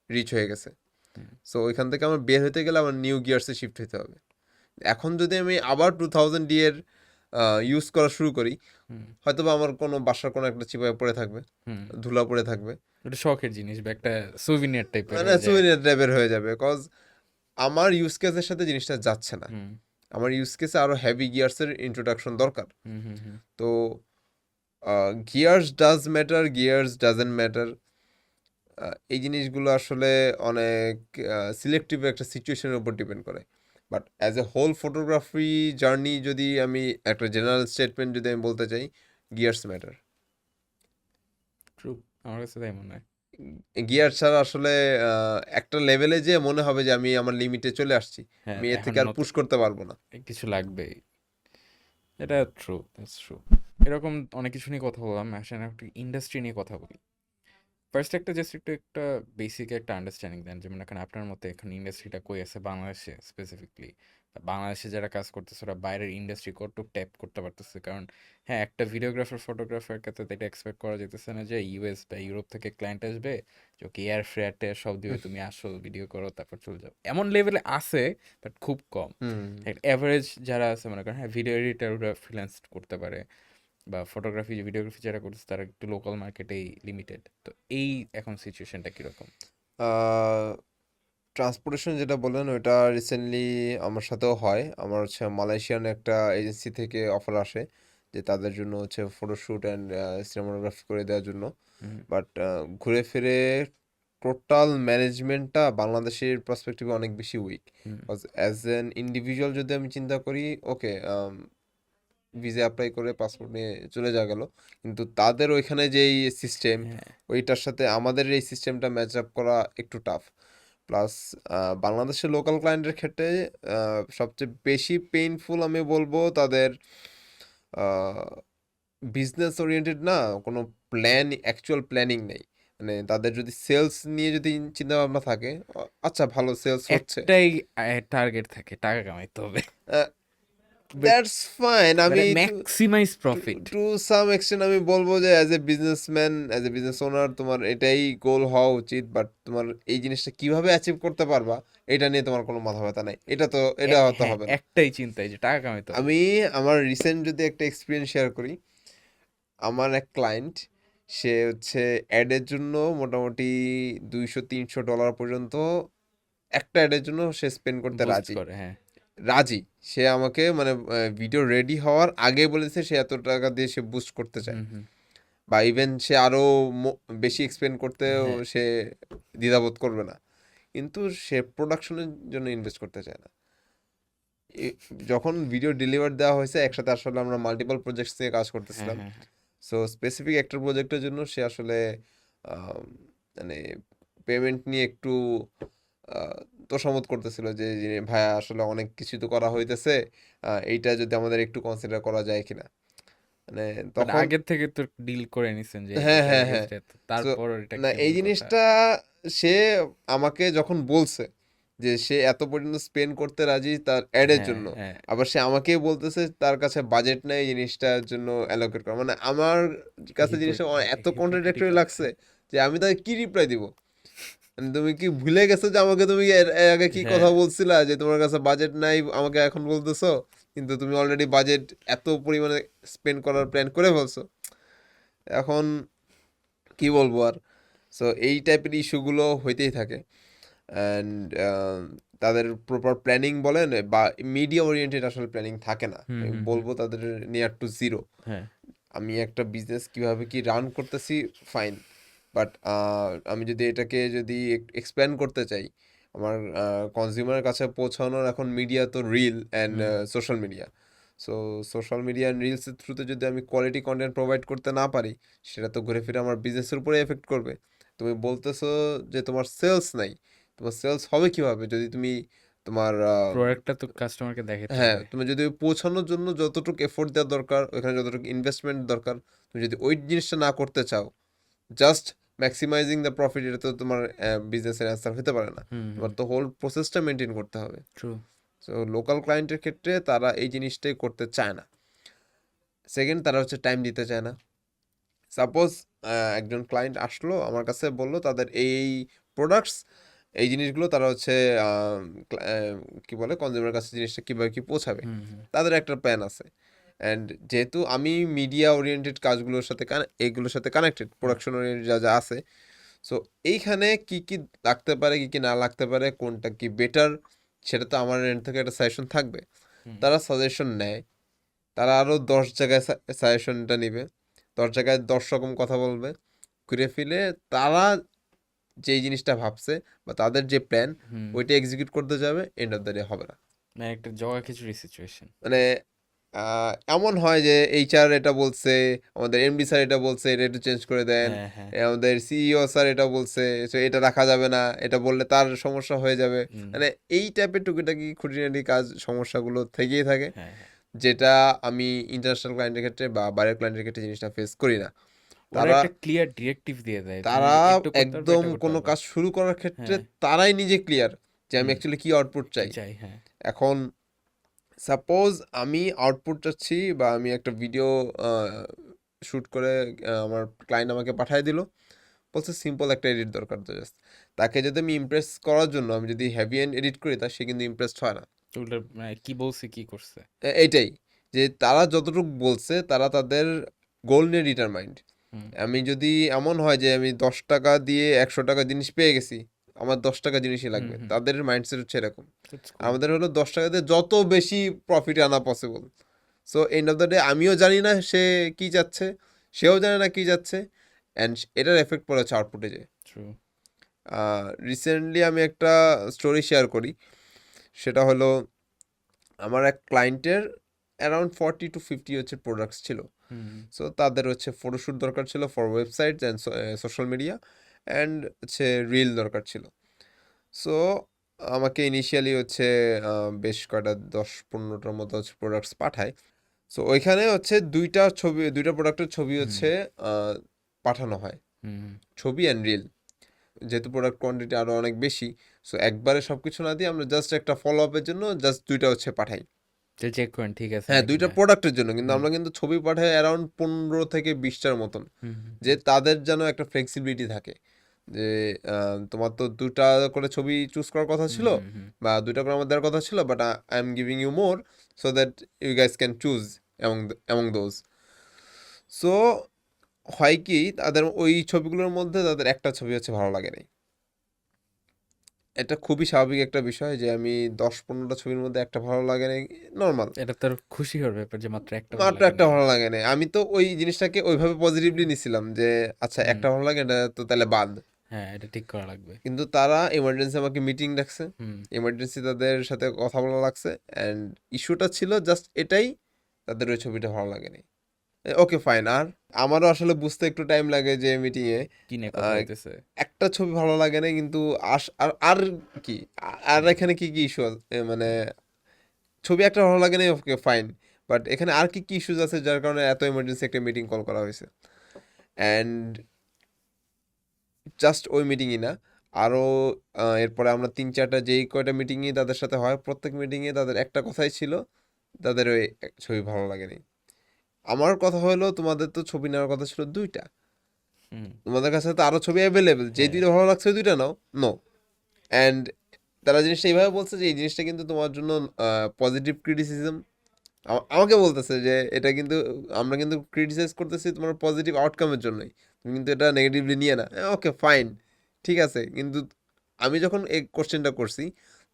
রিচ হয়ে গেছে। হুম, সো ওইখান থেকে আমার বের হতে গেলে আমার নিউ গিয়ার্সে শিফট হতে হবে। এখন যদি আমি আবার 2000 ডি এর ইউজ করা শুরু করি, হুম, হয়তো বা আমার কোনো বাসার কোনো একটা চিপায় পড়ে থাকবে, হুম। ধুলা পড়ে থাকবে, ওটা শখের জিনিস বা একটা সুভিনিয়ার টাইপের মানে হয়ে যায়। সুইনের টাইপের হয়ে যাবে, কজ আমার ইউজ কেসের সাথে জিনিসটা যাচ্ছে না। হুম, আমার ইউজ কেসে আরো হেভি গিয়ার্সের ইন্ট্রোডাকশন দরকার। হুম, হুম, হুম। তো gears does matter, gears doesn't matter. এই জিনিসগুলো আসলে অনেক সিলেক্টিভ একটা সিচুয়েশনের উপর ডিপেন্ড করে। But as a whole photography journey যদি আমি একটা জেনারেল স্টেটমেন্ট যদি আমি বলতে চাই, গিয়ার্স ম্যাটার। ট্রু। আমার কাছে তাই মনে হয়। গিয়ার ছাড়া আসলে একটা লেভেলে যে মনে হবে যে আমি আমার লিমিটে চলে আসছি, হ্যাঁ, আমি এর এখন থেকে আর পুশ করতে পারবো না। কিছু লাগবেই। এটা ট্রু, দ্যাটস ট্রু। এরকম অনেক কিছু নিয়ে কথা বললাম, আসলে একটা ইন্ডাস্ট্রি নিয়ে কথা বলি। ফার্স্ট একটা জাস্ট একটু একটা বেসিক একটা আন্ডারস্ট্যান্ডিং দেন, যেমন এখন আপনার মতে এখন ইন্ডাস্ট্রিটা কই আছে বাংলাদেশে স্পেসিফিকলি? বাংলাদেশে যারা কাজ করতেছে ওরা বাইরের ইন্ডাস্ট্রি কতটুকু ট্যাপ করতে পারতেছে? কারণ হ্যাঁ, একটা ভিডিওগ্রাফার ফটোগ্রাফার ক্ষেত্রে তো এটা এক্সপেক্ট করা যেতেছে না যে ইউএস বা ইউরোপ থেকে ক্লায়েন্ট আসবে, যে ওকে এয়ার ফ্রেয়ার টেয়ার সব দিবে, তুমি আসো ভিডিও করো তারপর চলে যাও। এমন লেভেলে আছে, বাট খুব কম। হুম। অ্যাভারেজ যারা আছে মনে করেন, হ্যাঁ ভিডিও এডিটার ওরা ফ্রিল্যান্স করতে পারে, বা ফটোগ্রাফি ভিডিওগ্রাফি যারা করতেছে তারা একটু লোকাল মার্কেটেই লিমিটেড। তো এই এখন সিচুয়েশনটা কিরকম? ট্রান্সপোর্টেশন যেটা বললেন ওটা রিসেন্টলি আমার সাথেও হয়। আমার হচ্ছে মালয়েশিয়ান একটা এজেন্সি থেকে অফার আসে যে তাদের জন্য হচ্ছে ফটোশ্যুট অ্যান্ড সিনেমাটোগ্রাফি করে দেওয়ার জন্য। হুম, বাট ঘুরে ফিরে টোটাল ম্যানেজমেন্টটা বাংলাদেশের পার্সপেক্টিভে অনেক বেশি weak. Hmm, cause as an individual যদি আমি চিন্তা করি, ওকে, ভিসা অ্যাপ্লাই করে পাসপোর্ট নিয়ে চলে যাওয়া গেল, কিন্তু তাদের ওইখানে যেই সিস্টেম, হ্যাঁ, ওইটার সাথে আমাদের এই সিস্টেমটা ম্যাচ আপ করা একটু টাফ। প্লাস বাংলাদেশের লোকাল ক্লায়েন্টের ক্ষেত্রে সবচেয়ে বেশি পেইনফুল আমি বলবো তাদের বিজনেস ওরিয়েন্টেড না, কোনো অ্যাকচুয়াল প্ল্যানিং নেই। মানে তাদের যদি সেলস নিয়ে যদি চিন্তা ভাবনা থাকে, আচ্ছা ভালো সেলস হচ্ছে, একটাই টার্গেট থাকে, টাকা কামাইতে হবে। But that's fine. মানে আমি maximize to profit. To some extent আমি বলবো যে as a businessman, as a business owner তোমার এটাই গোল হওয়া উচিত, বাট তোমার এই জিনিসটা কিভাবে অ্যাচিভ করতে পারবা এটা নিয়ে তোমার কোনো মাথা ব্যথা নাই। এটা হতে হ্যাঁ, হবে না। একটাই চিন্তাই যে টাকা কামাইতে হবে। আমি আমার রিসেন্ট যদি একটা এক্সপিরিয়েন্স শেয়ার করি, আমার এক ক্লায়েন্ট, সে হচ্ছে অ্যাডের জন্য মোটামুটি $200-300 পর্যন্ত একটা অ্যাডের জন্য সে স্পেন্ড করতে বুস্ট রাজি। করে, হ্যাঁ। রাজি। সে আমাকে মানে ভিডিও রেডি হওয়ার আগে বলেছে সে এত টাকা দিয়ে সে বুস্ট করতে চায়। হুম, হুম, বা ইভেন সে আরো বেশি এক্সপেন্ড করতেও হ্যাঁ। সে দ্বিধাবোধ করবে না। কিন্তু সে প্রোডাকশনের জন্য ইনভেস্ট করতে চায় না। এ- যখন ভিডিও ডেলিভার দেওয়া হয়েছে একসাথে, আসলে আমরা মাল্টিপল প্রজেক্টস নিয়ে কাজ হ্যাঁ, করতেছিলাম। হ্যাঁ, হ্যাঁ। সো স্পেসিফিক একটা প্রজেক্টের জন্য সে আসলে আম, মানে পেমেন্ট নিয়ে একটু আহ, তোষামোদ করতেছিল যে ভাইয়া আসলে অনেক কিছু তো করা হইতেছে, এইটা যদি আমাদের একটু কনসিডার করা যায় কিনা। মানে বাট তখন আগের থেকে তো ডিল করে নিছেন যে হ্যাঁ এটার হ্যাঁ হ্যাঁ এগেইনস্ট এত, তো তারপর এটা না এই কেমন কথা? জিনিসটা সে আমাকে যখন বলছে যে সে এত পর্যন্ত স্পেন্ড করতে রাজি তার অ্যাডের হ্যাঁ, জন্য, হ্যাঁ, আবার সে আমাকেই বলতেছে তার কাছে বাজেট নেই এই জিনিসটার জন্য অ্যালোকেট করা, মানে আমার কাছে জিনিসটা এত কন্ট্রাডিক্টরি হিপোক্রিটিক্যাল। লাগছে যে আমি তাকে কি রিপ্লাই দিব। মানে তুমি কি ভুলে গেছো যে আমাকে তুমি এর আগে কি হ্যাঁ, কথা বলছিলা যে তোমার কাছে বাজেট নাই আমাকে এখন বলতেছো, কিন্তু তুমি অলরেডি বাজেট এত পরিমাণে স্পেন্ড করার প্ল্যান করে ফেলছো। এখন কি বলবো আর। সো এই টাইপের ইস্যুগুলো হইতেই থাকে। অ্যান্ড তাদের প্রপার প্ল্যানিং বলেন বা মিডিয়া ওরিয়েন্টেড আসলে প্ল্যানিং থাকে না, হুম, আমি হুম, হুম, বলবো তাদের নিয়ার টু জিরো। হ্যাঁ, আমি একটা বিজনেস কিভাবে কি রান করতেছি ফাইন, বাট আমি যদি এটাকে যদি এক্সপ্যান্ড করতে চাই, আমার কনজিউমারের কাছে পৌঁছানোর এখন মিডিয়া তো reel and hmm, social media. So social media and রিলসের থ্রুতে যদি আমি কোয়ালিটি কন্টেন্ট প্রোভাইড করতে না পারি, সেটা তো ঘুরে ফিরে আমার বিজনেসের উপরে এফেক্ট করবে। তুমি বলতেছো যে তোমার সেলস নাই, তোমার সেলস হবে কিভাবে যদি তুমি তোমার প্রোডাক্টটা তো কাস্টমারকে দেখাতে হ্যাঁ, হবে। তুমি যদি পৌঁছানোর জন্য যতটুকু এফোর্ট দেওয়া দরকার, ওইখানে যতটুকু ইনভেস্টমেন্ট দরকার, তুমি যদি ওই জিনিসটা না করতে চাও, জাস্ট ম্যাক্সিমাইজিং দ্য প্রফিট, এটা তো তোমার বিজনেসের অ্যান্সার হতে পারে না। হুম, হুম, তোমার তো হোল প্রসেসটা মেনটেন করতে হবে। ট্রু। সো লোকাল ক্লায়েন্টের ক্ষেত্রে তারা এই জিনিসটাই করতে চায় না। সেকেন্ড, তারা হচ্ছে টাইম দিতে চায় না। সাপোজ একজন ক্লায়েন্ট আসলো আমার কাছে বলল তাদের এই প্রোডাক্টস, এই জিনিসগুলো তারা হচ্ছে আহ, কি বলে কনজিউমার কাছে জিনিসটা কীভাবে কি পৌঁছাবে, হুম, হুম, তাদের একটা প্ল্যান আছে। অ্যান্ড যেহেতু আমি মিডিয়া ওরিয়েন্টেড কাজগুলোর সাথে এগুলোর সাথে কানেক্টেড, হ্যাঁ, প্রোডাকশন ওরিয়েন্টেড যা যা আছে, সো এইখানে কি কি লাগতে পারে কি কি না লাগতে পারে, কোনটা কি বেটার, সেটা তো আমার এন্ড থেকে একটা সাজেশন থাকবে। হুম। তারা সাজেশন নেয়, তারা আরও 10 জায়গায় সাজেশনটা নিবে, 10 জায়গায় 10 রকম কথা বলবে, ঘুরে ফিরে তারা যেই জিনিসটা ভাবছে বা তাদের যে প্ল্যান, হুম, ওইটা এক্সিকিউট করতে যাবে, এন্ড অফ দ্য ডে হবে না। মানে একটা জগা খিচুড়ি সিচুয়েশন। মানে এমন হয় যে এইচআর এটা বলছে, আমাদের এমডি স্যার এটা বলছে, এটা একটু চেঞ্জ করে দেন, হ্যাঁ, হ্যাঁ, আমাদের সিইও স্যার এটা বলছে, তো এটা রাখা যাবে না, এটা বললে তার সমস্যা হয়ে যাবে। হুম, মানে এই টাইপের টুকিটাকি খুঁটিনাটি কাজ সমস্যাগুলো থেকেই থাকে, হ্যাঁ, হ্যাঁ। যেটা আমি ইন্টারন্যাশনাল ক্লায়েন্টের ক্ষেত্রে বা বাইরের ক্লায়েন্টের ক্ষেত্রে জিনিসটা ফেস করি না। ওরা তারা একটা ক্লিয়ার ডিরেক্টিভ দিয়ে দেয়, তুমি তারা একটু করতে পারবে, একদম এটা করতে কোনো হবে। কাজ শুরু করার ক্ষেত্রে হ্যাঁ, তারাই নিজে ক্লিয়ার যে আমি হুম, অ্যাকচুয়ালি কি আউটপুট কি চাই। চাই, হ্যাঁ, এখন সাপোজ আমি আউটপুট চাচ্ছি বা আমি একটা ভিডিও শ্যুট করে আমার ক্লায়েন্ট আমাকে পাঠিয়ে দিল, বলছে সিম্পল একটা এডিট দরকার তো জাস্ট। তাকে যদি আমি ইমপ্রেস করার জন্য আমি যদি হেভি এন্ড এডিট করি, তা সে কিন্তু ইমপ্রেসড হয় না। তো ওটা মানে কি বলছে, কি করছে। এইটাই, যে তারা যতটুকু বলছে তারা তাদের গোল নিয়ে ডিটারমাইন্ড। হুম, আমি যদি এমন হয় যে আমি 10 টাকা দিয়ে 100 টাকা জিনিস পেয়ে গেছি, আমার 10 টাকা জিনিসই হুম, লাগবে, হুম, তাদের মাইন্ডসেট হচ্ছে এরকম। দ্যাটস আর কুল। আমাদের হলো 10 টাকা দিয়ে যত বেশি প্রফিট আনা possible. So end of the day আমিও জানি না সে কি যাচ্ছে, সেও জানে না কি যাচ্ছে, অ্যান্ড এটার এফেক্ট পড়েছে আউটপুটে যে। ট্রু। রিসেন্টলি আমি একটা স্টোরি শেয়ার করি, সেটা হলো আমার এক ক্লায়েন্টের অ্যারাউন্ড 40 to 50 হচ্ছে প্রোডাক্টস ছিল। হুম, সো তাদের হচ্ছে ফটোশ্যুট দরকার ছিল for website and social media, and হচ্ছে রিল দরকার ছিল। সো আমাকে ইনিশিয়ালি হচ্ছে বেশ কয়টা 10-15টার মতো হচ্ছে প্রোডাক্টস পাঠায়। সো ওইখানে হচ্ছে দুইটা প্রোডাক্টের ছবি হুম, হচ্ছে আহ, পাঠানো হয়, হুম, ছবি অ্যান্ড রিল। যেহেতু প্রোডাক্ট কোয়ান্টিটি আরও অনেক বেশি, সো একবারে সব কিছু না দিয়ে আমরা জাস্ট একটা ফলো আপের জন্য জাস্ট দুইটা হচ্ছে পাঠাই। তো চেক করেন ঠিক আছে হ্যাঁ, নাকি দুইটা না। প্রোডাক্টের জন্য কিন্তু হুম, আমরা কিন্তু ছবি পাঠাই অ্যারাউন্ড 15 থেকে 20টার মতন, হুম, যে হুম, তাদের যেন একটা ফ্লেক্সিবিলিটি থাকে যে তোমার তো দুটা করে ছবি চুজ করার কথা হুম, ছিল হুম, হুম, বা দুইটা করে আমার দেওয়ার কথা ছিল, but I am giving you more so that you guys can choose among those. So হয় কি, তাদের ওই ছবিগুলোর মধ্যে তাদের একটা ছবি হচ্ছে ভালো লাগে নাই। এটা খুবই স্বাভাবিক একটা বিষয় যে আমি 10-15টা ছবির মধ্যে একটা ভালো লাগে নাই, নর্মাল। এটা তোর খুশি হওয়ার ব্যাপার যে মাত্র একটা ভালো মাত্র লাগে একটা নাই। ভালো লাগে নাই, আমি তো ওই জিনিসটাকে ওইভাবে পজিটিভলি নিছিলাম যে আচ্ছা হুম, একটা ভালো লাগে, এটা তো তাহলে বাদ। হ্যাঁ, এটা ঠিক করা লাগবে। কিন্তু তারা এমার্জেন্সি আমাকে মিটিং ডাকছে, হুম, এমার্জেন্সি তাদের সাথে কথা বলা লাগছে, অ্যান্ড ইস্যুটা ছিল জাস্ট এটাই, তাদের ওই ছবিটা ভালো লাগেনি। ওকে ফাইন, আর আমারও আসলে বুঝতে একটু টাইম লাগে যে মিটিংয়ে কি নিয়ে কথা হইতেছে। একটা ছবি ভালো লাগে না, কিন্তু আর কি, আর হুম, এখানে কি কি ইস্যু মানে ছবি একটা ভালো লাগে না, ওকে ফাইন, বাট এখানে আর কি কি ইস্যুস আছে যার কারণে এত এমার্জেন্সি একটা মিটিং কল করা হয়েছে। অ্যান্ড জাস্ট ওই মিটিংই না, আরও এরপরে আমরা 3-4টা যেই কয়টা মিটিংই তাদের সাথে হয়, প্রত্যেক মিটিংয়ে তাদের একটা কথাই ছিল, তাদের ওই ছবি ভালো লাগেনি। আমার কথা হলো, তোমাদের তো ছবি নেওয়ার কথা ছিল 2টা, হুম। তোমাদের কাছে তো আরও ছবি অ্যাভেলেবেল, যে হ্যাঁ। 2টা ভালো লাগছে ওই 2টা নাও। নো। অ্যান্ড তারা জিনিসটা এইভাবে বলছে যে এই জিনিসটা কিন্তু তোমার জন্য পজিটিভ ক্রিটিসিজম, আমাকে বলতেছে যে এটা কিন্তু আমরা কিন্তু ক্রিটিসাইজ করতেছি তোমার পজিটিভ আউটকামের জন্যই, তুমি কিন্তু এটা নেগেটিভলি নিয়ে না। ওকে ফাইন, ঠিক আছে, কিন্তু আমি যখন এই কোশ্চেনটা করছি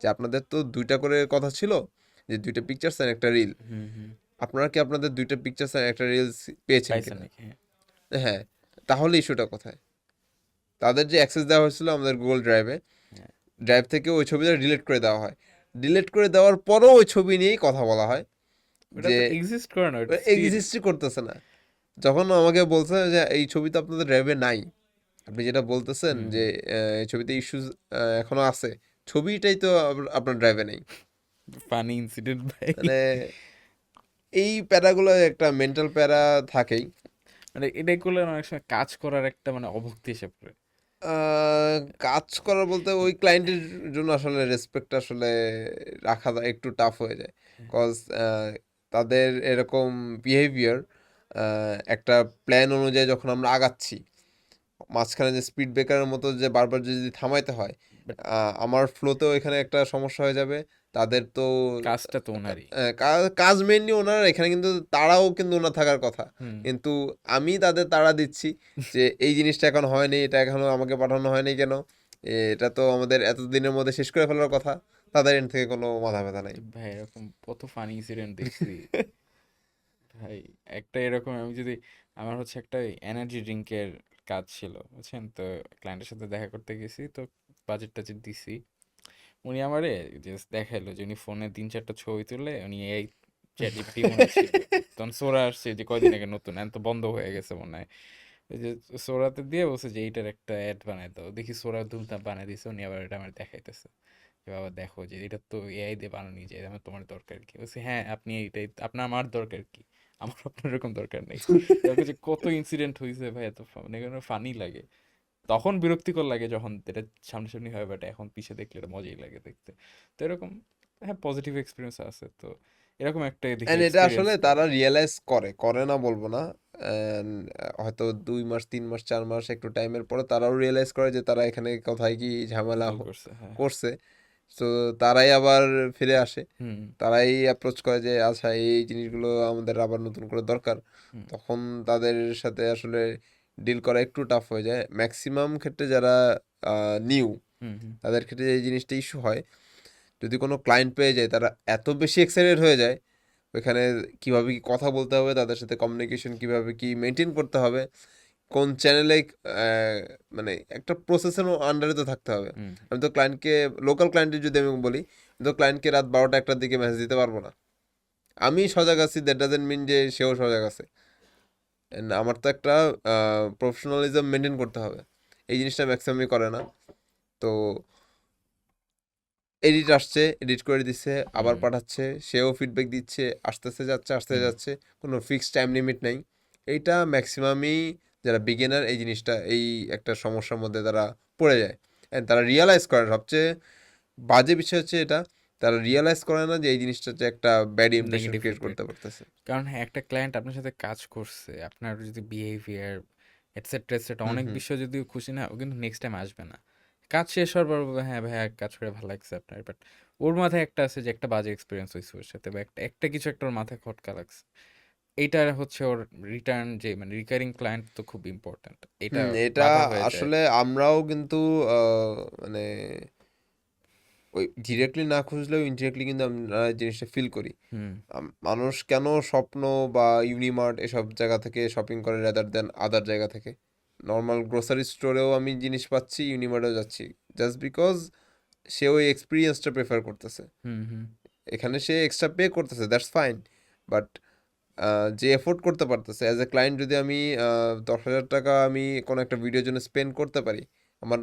যে আপনাদের তো 2টা করে কথা ছিল, যে 2টা পিকচার্স আর একটা রিল, হুম, হুম। আপনারা কি আপনাদের 2টা পিকচার্স আর একটা রিলস পেয়েছেন পাইছেন কিনা? নাকি? হ্যাঁ। হ্যাঁ, তাহলে ইস্যুটা কোথায়? তাদের যে অ্যাক্সেস দেওয়া হয়েছিল আমাদের গুগল ড্রাইভে, হ্যাঁ। ড্রাইভ থেকে ওই ছবিটা ডিলিট করে দেওয়া হয়। ডিলিট করে দেওয়ার পরও ওই ছবি নিয়েই কথা বলা হয়, ওটা যে তো এক্সিস্ট করে না, ওটা স্টিল। এক্সিস্টই করতেছে না। যখন আমাকে বলছে যে এই ছবি তো আপনাদের ড্রাইভে নাই, আপনি যেটা বলতেছেন হুম, যে হুম। এই ছবিতে ইস্যুস এখনো আছে, ছবিটাই তো আপনার ড্রাইভে নেই। ফানি ইনসিডেন্ট ভাই। মানে এই প্যারাগুলো, একটা মেন্টাল প্যারা থাকেই। মানে এটাই করলে অনেক সময় কাজ করার একটা মানে অভক্তি এসে পড়ে। কাজ করার বলতে ওই ক্লায়েন্টের জন্য আসলে রেসপেক্ট আসলে রাখা একটু টাফ হয়ে যায়, হ্যাঁ। কজ তাদের এরকম বিহেভিয়ার একটা প্ল্যান অনুযায়ী যখন আমরা আগাচ্ছি, মাঝখানে যে স্পিড ব্রেকারের মতো যে বারবার যদি থামাইতে হয়, বাট আমার ফ্লোতেও এখানে একটা সমস্যা হয়ে যাবে। তাদের তো কাজটা তো ওনারই। কাজ মেনলি ওনার, এখানে কিন্তু তাড়াও কিন্তু ওনার থাকার কথা, হুম। কিন্তু আমি তাদের তাড়া দিচ্ছি যে এই জিনিসটা এখন হয়নি, এটা এখনো আমাকে পাঠানো হয়নি কেন, এটা তো আমাদের এতদিনের মধ্যে শেষ করে ফেলার কথা। তাদের এন্ড থেকে কোনো মাথা ব্যথা নাই। ভাই এরকম কত ফানি ইনসিডেন্ট দেখছি ভাই। একটা এরকম আমি যদি, আমার হচ্ছে একটা এনার্জি ড্রিঙ্কের কাজ ছিল বুঝছেন, তো ক্লায়েন্টের সাথে দেখা করতে গেছি, তো বাজেট টাজেট দিছি। উনি আমারে জাস্ট দেখাইলো যে উনি ফোনে 3-4টা ছবি তুলে উনি এই চ্যাট জিপিটি মনে হয় ছিল, তখন সোরা আসছে যে কয়দিন আগে নতুন, এখন তো বন্ধ হয়ে গেছে মনে হয়। ওই যে সোরাতে দিয়ে বলছে যে এইটার একটা অ্যাড বানাই দাও, দেখি সোরা ধুমধাম বানাই দিছে, উনি আবার এটা আমার দেখাইতেছে যে বাবা দেখো যে এটা তো এআই দিয়ে বানানো যায়, আমার তোমার দরকার কি? বলছি হ্যাঁ আপনি এইটাই, আপনার আমার দরকার কি? আমার আপনার এরকম দরকার নেই। দেখো যে কত ইনসিডেন্ট হয়েছে ভাই, এত মানে ফানি লাগে। তখন বিরক্তিকর লাগে যখন এটা সামনাসামনি হয়, বাট এখন পিছে দেখলে এটা মজাই লাগে দেখতে। তো এরকম, হ্যাঁ পজিটিভ এক্সপিরিয়েন্স আছে তো, এরকম একটা দেখি অ্যান্ড এটা এক্সপিরিয়েন্স আসলে করি। তারা রিয়েলাইজ করে করে না বলবো না। And, হয়তো 2 মাস 3 মাস 4 মাস একটু টাইমের পরে তারাও রিয়েলাইজ করে যে তারা এখানে কোথায় কি ঝামেলা ভুল করছে, হ্যাঁ। করছে। তো তারাই আবার ফিরে আসে, হুম, তারাই অ্যাপ্রোচ করে যে আচ্ছা এই জিনিসগুলো আমাদের আবার নতুন করে দরকার। হুম, তখন তাদের সাথে আসলে ডিল করা একটু টাফ হয়ে যায় ম্যাক্সিমাম ক্ষেত্রে, যারা নিউ, হুম, হুম, তাদের ক্ষেত্রে এই জিনিসটা ইস্যু হয়। যদি কোনো ক্লায়েন্ট পেয়ে যায়, তারা এত বেশি এক্সাইটেড হয়ে যায় ওইখানে, কিভাবে কি কথা বলতে হবে, তাদের সাথে কমিউনিকেশন কিভাবে কি মেনটেন করতে হবে, কোন চ্যানেলে, মানে একটা প্রসেসের আন্ডারে তো থাকতে হবে। হুম। আমি তো ক্লায়েন্টকে, লোকাল ক্লায়েন্টের যদি আমি বলি, আমি তো ক্লায়েন্টকে রাত 12টা 1টার দিকে মেসেজ দিতে পারবো না। আমি সজাগ আছি, দ্যাট ডাজেন্ট মিন যে সেও সজাগ আছে। And আমার তো একটা প্রফেশনালিজম মেনটেন করতে হবে, এই জিনিসটা ম্যাক্সিমামই করে না। তো এডিট আসছে, এডিট করে দিচ্ছে, আবার হুম, পাঠাচ্ছে, সেও ফিডব্যাক দিচ্ছে, আসতেছে যাচ্ছে আসতে হুম, যাচ্ছে, কোনো ফিক্সড টাইম লিমিট নেই। এইটা ম্যাক্সিমামই যারা বিগিনার, এই জিনিসটা এই একটা সমস্যার মধ্যে তারা পড়ে যায়। অ্যান্ড তারা রিয়ালাইজ করে না। সবচেয়ে বাজে বিষয় হচ্ছে এটা, তারা রিয়ালাইজ করে না যে এই জিনিসটা যে একটা bad impression negative create feedback. করতে পারতেছে। কারণ হ্যাঁ একটা ক্লায়েন্ট আপনার সাথে কাজ করছে, আপনার যদি বিহেভিয়ার এটসেট্রা এটসেট্রা হুম অনেক হুম। বিষয় যদি খুশি না, ও কিন্তু নেক্সট টাইম আসবে না। কাজ শেষ হওয়ার পর বলবে হ্যাঁ ভাইয়া কাজ করে ভালো লাগছে আপনার, বাট ওর মাথায় একটা আছে যে একটা বাজে এক্সপিরিয়েন্স হয়েছে ওর সাথে, বা একটা একটা কিছু একটা ওর মাথায় খটকা লাগছে। এইটা হচ্ছে ওর রিটার্ন, যে মানে রিকারিং ক্লায়েন্ট তো খুব ইম্পর্ট্যান্ট, এটা এটা বাধা হয়ে যায়। আসলে আমরাও কিন্তু মানে ওই ডিরেক্টলি না খুঁজলেও ইনডিরেক্টলি কিন্তু আমরা জিনিসটা ফিল করি। হুম, মানুষ কেন স্বপ্ন বা ইউনিমার্ট এসব জায়গা থেকে শপিং করে রাদার দেন আদার জায়গা থেকে? নর্মাল গ্রোসারি স্টোরেও আমি জিনিস পাচ্ছি, ইউনিমার্টেও যাচ্ছি, জাস্ট বিকজ সে ওই এক্সপিরিয়েন্সটা প্রেফার করতেছে। হুম, হুম, এখানে সে এক্সট্রা পে করতেছে, দ্যাটস ফাইন, বাট যে এফোর্ড করতে পারতেছে অ্যাজ এ ক্লায়েন্ট, যদি আমি 10,000 টাকা আমি কোনো একটা ভিডিওর জন্য স্পেন্ড করতে পারি, আমার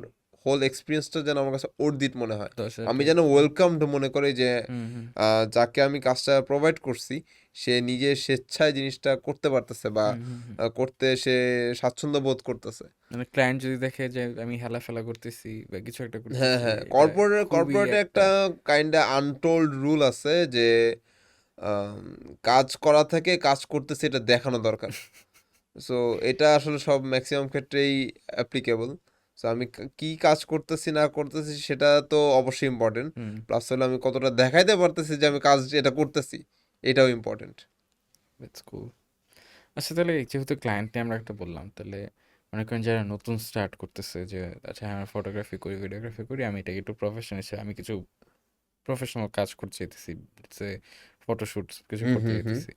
হোল এক্সপিরিয়েন্সটা যেন আমার কাছে অর্জিত মনে হয়। 10,000 আমি টাকা। যেন ওয়েলকামড মনে করি যে হুম, হুম, যাকে আমি কাজটা প্রোভাইড করছি সে নিজে স্বেচ্ছায় জিনিসটা করতে পারতেছে বা হুম, হুম, হুম। করতে সে স্বাচ্ছন্দ্য বোধ করতেছে। মানে ক্লায়েন্ট যদি দেখে যে আমি হেলাফেলা করতেছি বা কিছু একটা হ্যাঁ, করতেছি, হ্যাঁ। এটা খুবই কর্পোরেটে একটা একটা কাইন্ডা আনটোল্ড রুল আছে যে আম কাজ করা থেকে কাজ করতেছি এটা দেখানো দরকার। সো এটা আসলে সব মেক্সিমাম ক্ষেত্রেই অ্যাপ্লিকেবল। সো আমি কি কাজ করতেছি না করতেছি সেটা তো অবশ্যই ইম্পর্টেন্ট। হুম, প্লাস হলো আমি কতটা দেখাইতে পারতেছি যে আমি কাজ এটা করতেছি, এটাও ইম্পর্টেন্ট। দ্যাটস কুল। আচ্ছা, তাহলে যেহেতু ক্লায়েন্ট নিয়ে আমরা একটা বললাম, তাহলে মনে করেন যারা নতুন স্টার্ট করতেছে যে আচ্ছা হ্যাঁ, আমি ফটোগ্রাফি করি, ভিডিওগ্রাফি করি, আমি এটাকে একটু প্রফেশন হিসেবে আমি কিছু প্রফেশনাল কাজ করতে চাইতেছি, সে ফটোশুট কিছু হুম, করতে হুম, হুম। চাইতেছি।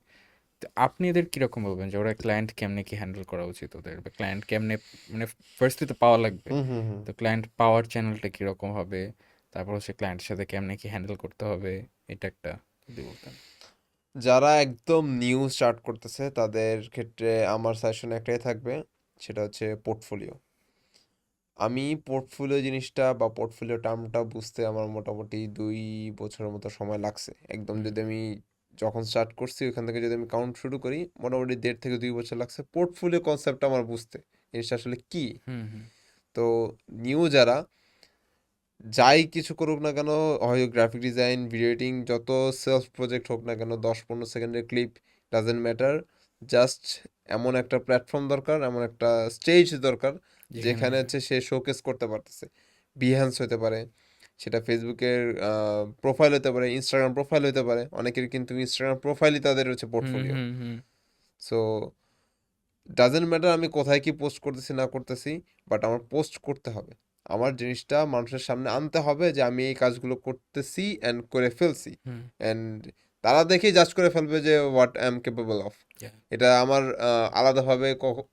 তো আপনি এদের কিরকম বলবেন যে ওরা ক্লায়েন্ট কেমনে কি হ্যান্ডেল করা উচিত ওদের, বা ক্লায়েন্ট কেমনে, মানে ফার্স্টলি তো পাওয়া লাগবে, হুম, হুম, হুম। তো ক্লায়েন্ট পাওয়ার চ্যানেলটা কিরকম হবে, তারপর হচ্ছে ক্লায়েন্টের সাথে কেমনে কি হ্যান্ডেল করতে হবে, এটা একটা যদি বলতেন। যারা একদম নিউ স্টার্ট করতেছে তাদের ক্ষেত্রে আমার সাজেশন একটাই থাকবে, সেটা হচ্ছে পোর্টফোলিও। আমি পোর্টফোলিও জিনিসটা বা পোর্টফোলিও টার্মটা বুঝতে আমার মোটামুটি 2 বছরের মতো সময় লাগছে। একদম হুম, যদি আমি যখন স্টার্ট করছি ওখান থেকে যদি আমি কাউন্ট শুরু করি, মোটামুটি 1.5 থেকে 2 বছর লাগছে পোর্টফোলিও কনসেপ্টটা আমার বুঝতে। জিনিসটা আসলে কি? হুম, হুম, তো নিউ যারা যাই কিছু করুক না কেন, হয় গ্রাফিক ডিজাইন, ভিডিও এডিটিং, যত সেলফ প্রজেক্ট হোক না কেন, 10-15 সেকেন্ডের ক্লিপ, ডাজেন্ট ম্যাটার, জাস্ট এমন একটা প্ল্যাটফর্ম দরকার, এমন একটা স্টেজ দরকার যেখানে যেখানে হচ্ছে সে শোকেস করতে পারতেছে। বিহ্যান্স হতে পারে, সেটা ফেসবুকের প্রোফাইল হতে পারে, ইনস্টাগ্রাম প্রোফাইল হতে পারে, অনেকের কিন্তু ইনস্টাগ্রাম প্রোফাইলই তাদের হচ্ছে hmm, portfolio. Hmm, hmm, so doesn't matter আমি কোথায় কি পোস্ট করতেছি না করতেছি, বাট আমার পোস্ট করতে হবে। আমার জিনিসটা মানুষের সামনে আনতে হবে যে আমি এই কাজগুলো করতেছি অ্যান্ড করে ফেলছি। হুম, অ্যান্ড তারা দেখেই জাজ করে ফেলবে যে what I am capable of. yeah, এটা আমার আলাদাভাবে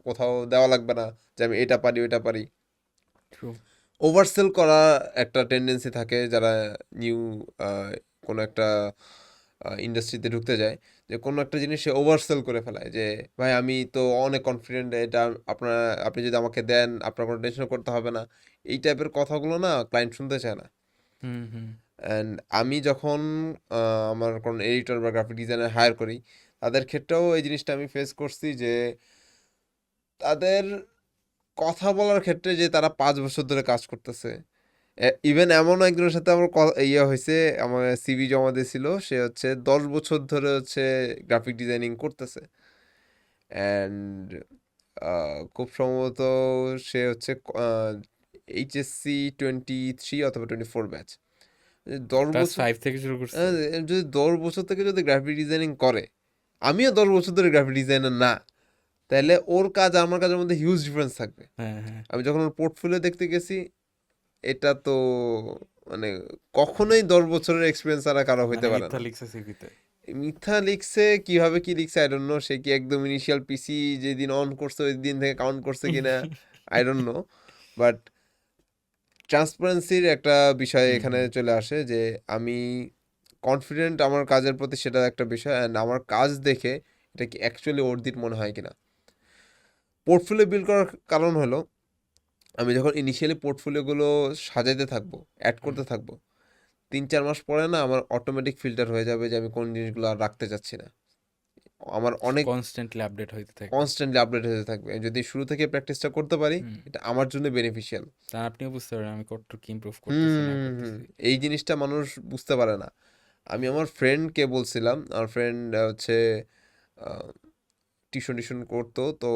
কোথাও দেওয়া লাগবে না যে আমি এটা পারি ওইটা পারি। true, ওভারসেল করা একটা টেন্ডেন্সি থাকে যারা নিউ কোনো একটা ইন্ডাস্ট্রিতে ঢুকতে যায়, যে কোনো একটা জিনিস সে ওভারসেল করে ফেলায় যে ভাই আমি তো অনেক কনফিডেন্ট, এটা আপনারা, আপনি যদি আমাকে দেন আপনার কোনো টেনশন করতে হবে না। এই টাইপের কথাগুলো না ক্লায়েন্ট শুনতে চায় না। হুম, হুম, অ্যান্ড আমি যখন আমার কোনো এডিটর বা গ্রাফিক ডিজাইনার হায়ার করি, তাদের ক্ষেত্রেও এই জিনিসটা আমি ফেস করছি যে তাদের কথা বলার ক্ষেত্রে যে তারা 5 বছর ধরে কাজ করতেছে। ইভেন এমনও একজনের সাথে আমার ইয়ে হয়েছে, আমার সিভি জমা দিয়েছিল, সে হচ্ছে 10 বছর ধরে হচ্ছে গ্রাফিক ডিজাইনিং করতেছে। অ্যান্ড খুব সম্ভবত সে হচ্ছে এইচএসসি 23 অথবা 24 ব্যাচ। 10 বছর, 5 থেকে শুরু করছে। যদি 10 বছর থেকে যদি গ্রাফিক ডিজাইনিং করে, আমিও 10 বছর ধরে গ্রাফিক ডিজাইনার না, তাহলে ওর কাজ আমার কাজের মধ্যে হিউজ ডিফারেন্স থাকবে। হ্যাঁ, হ্যাঁ, আমি যখন ওর পোর্টফোলিও দেখতে গেছি, এটা তো মানে কখনোই 10 বছরের এক্সপিরিয়েন্স ছাড়া কারো হইতে মানে পারে মিথ্যা না। লিখছে সিভিতে। মিথ্যা লিখছে, কিভাবে কি লিখছে আই ডোন্ট নো। সে কি একদম ইনিশিয়াল পিসি যেদিন অন করছে ওই দিন থেকে কাউন্ট করছে কিনা, আই ডোন্ট নো। বাট ট্রান্সপারেন্সির একটা বিষয় হুম, এখানে হুম, চলে আসে যে আমি কনফিডেন্ট আমার কাজের প্রতি, সেটা একটা বিষয়। অ্যান্ড আমার কাজ দেখে এটা কি অ্যাকচুয়ালি অর্থিত মনে হয় কিনা। পোর্টফোলিও বিল্ড করার কারণ হলো, আমি যখন ইনিশিয়ালি পোর্টফোলিওগুলো সাজাইতে থাকবো, অ্যাড হুম। করতে থাকবো, 3-4 মাস পরে না আমার অটোমেটিক ফিল্টার হয়ে যাবে যে আমি কোন জিনিসগুলো আর রাখতে চাচ্ছি না। আমার অনেক কনস্ট্যান্টলি আপডেট হইতে থাকবে। কনস্ট্যান্টলি আপডেট হতে থাকবে। যদি শুরু থেকে প্র্যাকটিসটা করতে পারি, হুম। এটা আমার জন্য বেনিফিশিয়াল। তা আপনিও বুঝতে পারেন আমি কতটুকু ইমপ্রুভ হুম, করতেছি না হুম, হুম। করতেছি। এই জিনিসটা মানুষ বুঝতে পারে না। আমি আমার ফ্রেন্ডকে বলছিলাম, আমার ফ্রেন্ড হচ্ছে টিউশন টিউশন করতো, তো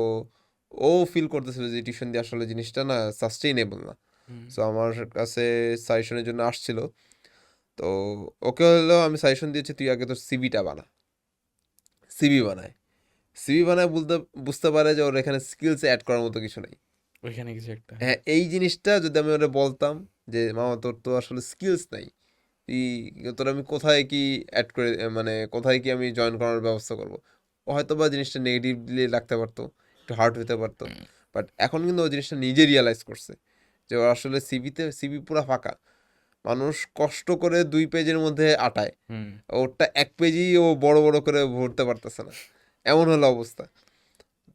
ও ফিল করতেছিল যে টিউশন দিয়ে আসলে জিনিসটা না সাস্টেইনেবল না। হুম, সো আমার কাছে সাজেশনের জন্য আসছিল। তো ওকে হলো আমি সাজেশন দিয়েছি, তুই আগে তোর সিভিটা বানা। সিভি বানায়। সিভি বানায় বলতে বুঝতে পারে যে ওর এখানে স্কিলস অ্যাড করার মতো কিছু নেই। ওইখানে কিছু একটা, হ্যাঁ। হ্যাঁ, এই জিনিসটা যদি আমি ওরে বলতাম যে মামা তোর তো আসলে স্কিলস নাই, তুই, তোর আমি কোথায় কি অ্যাড করে মানে কোথায় কি আমি জয়েন করার ব্যবস্থা করব, ও হয়তো বা জিনিসটা নেগেটিভলি লাগতে পারতো, একটু হার্ট হতে পারতো। হুম, বাট এখন কিন্তু ও জিনিসটা নিজে রিয়ালাইজ করছে যে ওর আসলে সিভি পুরা ফাঁকা। মানুষ কষ্ট করে 2 পেজের মধ্যে আটায়, হুম, ওরটা 1 পেজই ও বড় বড় করে ভরতে পারতেছে না, এমন হলো অবস্থা।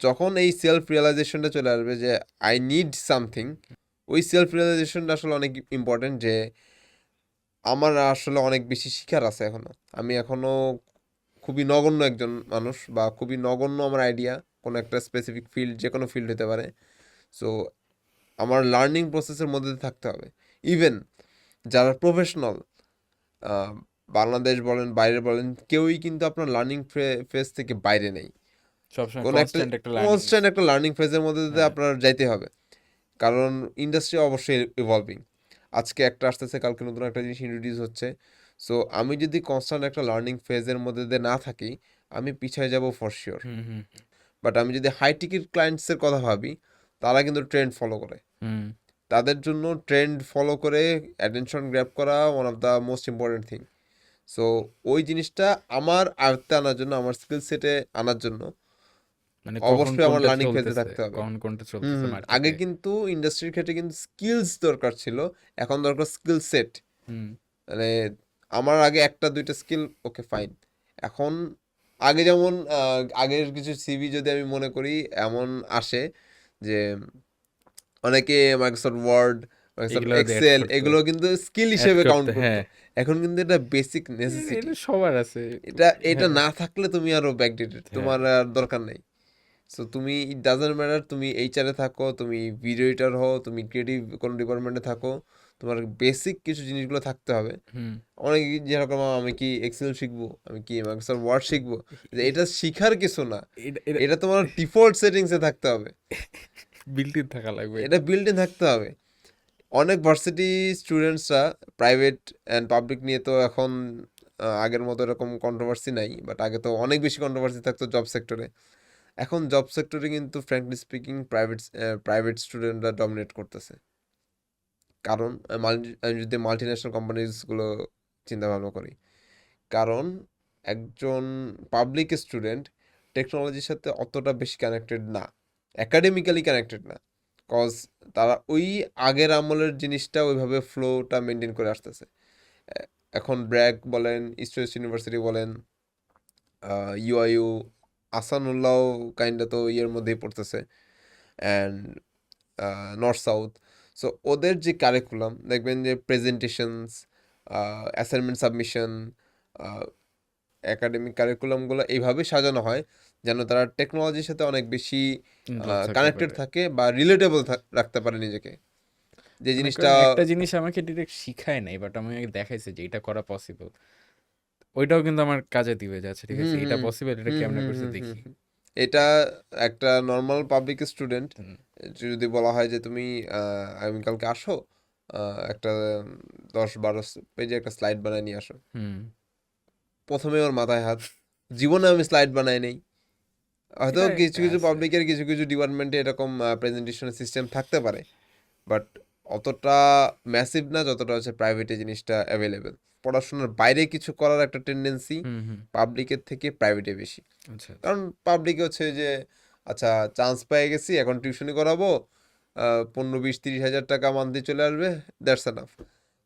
যখন এই সেলফ রিয়েলাইজেশনটা চলে আসবে যে আই নিড সামথিং, ওই সেলফ রিয়েলাইজেশনটা আসলে অনেক ইম্পর্টেন্ট যে আমার আসলে অনেক বেশি শিখার আছে এখনো। আমি এখনো খুবই নগণ্য একজন মানুষ, বা খুবই নগণ্য আমার আইডিয়া কোনো একটা স্পেসিফিক ফিল্ড, যে কোনো ফিল্ড হতে পারে। সো আমার লার্নিং প্রসেসের মধ্যে দিয়ে থাকতে হবে। ইভেন যারা প্রফেশনাল, বাংলাদেশ বলেন বাইরে বলেন, কেউই কিন্তু আপনার লার্নিং ফেজ থেকে বাইরে নেই। সবসময় কোনো একটা কনস্ট্যান্ট একটা লার্নিং। কনস্ট্যান্ট একটা লার্নিং ফেজের মধ্যে দিয়ে হ্যাঁ। আপনার যাইতে হবে, কারণ ইন্ডাস্ট্রি অবশ্যই ইভলভিং। আজকে একটা আসতেছে, কালকে নতুন একটা জিনিস ইন্ট্রোডিউস হচ্ছে। সো আমি যদি কনস্ট্যান্ট একটা লার্নিং ফেজের মধ্যে দিয়ে না থাকি, আমি পিছিয়ে যাব for sure. Hmm hmm but আমি যদি হাই টিকিট ক্লায়েন্টসের কথা ভাবি, তারা কিন্তু ট্রেন্ড ফলো করে। হুম। তাদের জন্য ট্রেন্ড ফলো করে অ্যাটেনশন গ্র্যাব করা one of the most important thing. So ওই জিনিসটা আমার আয়ত্তে আনার জন্য, আমার স্কিল সেটে আনার জন্য মানে কখন অবশ্যই আমার কোনটা লার্নিং ফেজে চলতেছে, থাকতে হবে। কখন কোনটা হুম চলতেছে হুম। আগে মার্কেটে। কিন্তু ইন্ডাস্ট্রির ক্ষেত্রে কিন্তু স্কিলস দরকার ছিল, এখন দরকার স্কিল সেট। হুম। মানে আমার আগে একটা দুইটা স্কিল ওকে ফাইন। এখন আগে যেমন আগের কিছু সিভি যদি আমি মনে করি, এমন আসে যে অনেকে মাইক্রোসফট ওয়ার্ড, মাইক্রোসফট এগুলো অ্যাড এক্সেল করতো, এগুলো কিন্তু স্কিল অ্যাড হিসেবে কাউন্ট করতে, করতো। হ্যাঁ। এখন কিন্তু এটা বেসিক নেসেসিটি। এটা সবার আছে। এটা এটা হ্যাঁ না থাকলে তুমি আরো ব্যাকডেটেড, হ্যাঁ। তোমার আর দরকার নেই। সো তুমি, ইট ডাজন্ট ম্যাটার তুমি এইচআরে থাকো, তুমি ভিডিও এডিটর হও, তুমি ক্রিয়েটিভ কোনো ডিপার্টমেন্টে থাকো, তোমার বেসিক কিছু জিনিসগুলো থাকতে হবে। হুম। অনেক যেরকম আমি কি এক্সেল শিখবো, আমি কি মাইক্রোসফট ওয়ার্ড শিখবো, যে এটা শিখার কিছু না, এটা এটা এটা তোমার ডিফল্ট সেটিংসে থাকতে হবে, বিল্ট ইন থাকা লাগবে এটা এটা। বিল্ট ইন থাকতে হবে। অনেক ভার্সিটি স্টুডেন্টসরা প্রাইভেট অ্যান্ড পাবলিক নিয়ে তো এখন আগের মতো এরকম কন্ট্রোভার্সি নাই, বাট আগে তো অনেক বেশি কন্ট্রোভার্সি থাকতো জব সেক্টরে। এখন জব সেক্টরে কিন্তু ফ্র্যাঙ্কলি স্পিকিং প্রাইভেট স্টুডেন্টরা ডমিনেট করতেছে। কারণ আমি যদি মাল্টি ন্যাশনাল কোম্পানিজগুলো চিন্তা ভাবনা করি, কারণ একজন পাবলিক স্টুডেন্ট টেকনোলজির সাথে অতটা বেশি কানেক্টেড না, একাডেমিক্যালি কানেক্টেড না, কজ তারা ওই আগের আমলের জিনিসটা ওইভাবে ফ্লোটা মেনটেন করে আসতেছে। এ- এখন ব্র্যাক বলেন, ইস্ট ওয়েস্ট ইউনিভার্সিটি বলেন, ইউআইইউ, আসানুল্লাহ কাইন্ডা তো ইয়ের মধ্যেই পড়তেছে, অ্যান্ড নর্থ সাউথ। সো ওদের যে কারিকুলাম দেখবেন যে প্রেজেন্টেশনস, অ্যাসাইনমেন্ট সাবমিশন, একাডেমিক কারিকুলামগুলো এইভাবে সাজানো হয় যেন তারা টেকনোলজির সাথে অনেক বেশি ইনভলভ থাকতে কানেক্টেড পারে। থাকে বা রিলেটেবল রাখতে পারে নিজেকে, যে মনে জিনিসটা। করেন একটা জিনিস আমাকে ডিরেক্ট শিখায় নাই, বাট আমাকে দেখাইছে যে এটা করা পসিবল, ওইটাও কিন্তু আমার কাজে দিবে যাচ্ছে। ঠিক হুম আছে, এটা হুম পসিবল, এটা হুম কেমনে হুম করছে হুম হুম দেখি। হুম। এটা একটা নর্মাল পাবলিক স্টুডেন্ট হুম যদি বলা হয় যে তুমি আগামীকালকে আসো, একটা 10-12 পেজে একটা স্লাইড বানায় নিয়ে আসো, হুম। প্রথমে ওর মাথায় হাত, জীবনে আমি স্লাইড বানাই নেই। হয়তো এটা কিছু একটা কিছু আছে। পাবলিকের কিছু কিছু ডিপার্টমেন্টে এরকম প্রেজেন্টেশন সিস্টেম থাকতে পারে, বাট অতটা ম্যাসিভ না যতটা হচ্ছে প্রাইভেটে জিনিসটা অ্যাভেলেবেল। পড়াশোনার বাইরে কিছু করার একটা টেন্ডেন্সি হুম হুম। পাবলিকের থেকে প্রাইভেটে বেশি। আচ্ছা আচ্ছা। কারণ পাবলিকে হচ্ছে যে আচ্ছা চান্স পেয়ে গেছি, এখন টিউশনি করাবো, 15-20-30 হাজার টাকা মান্থলি চলে আসবে, দ্যাটস এনাফ।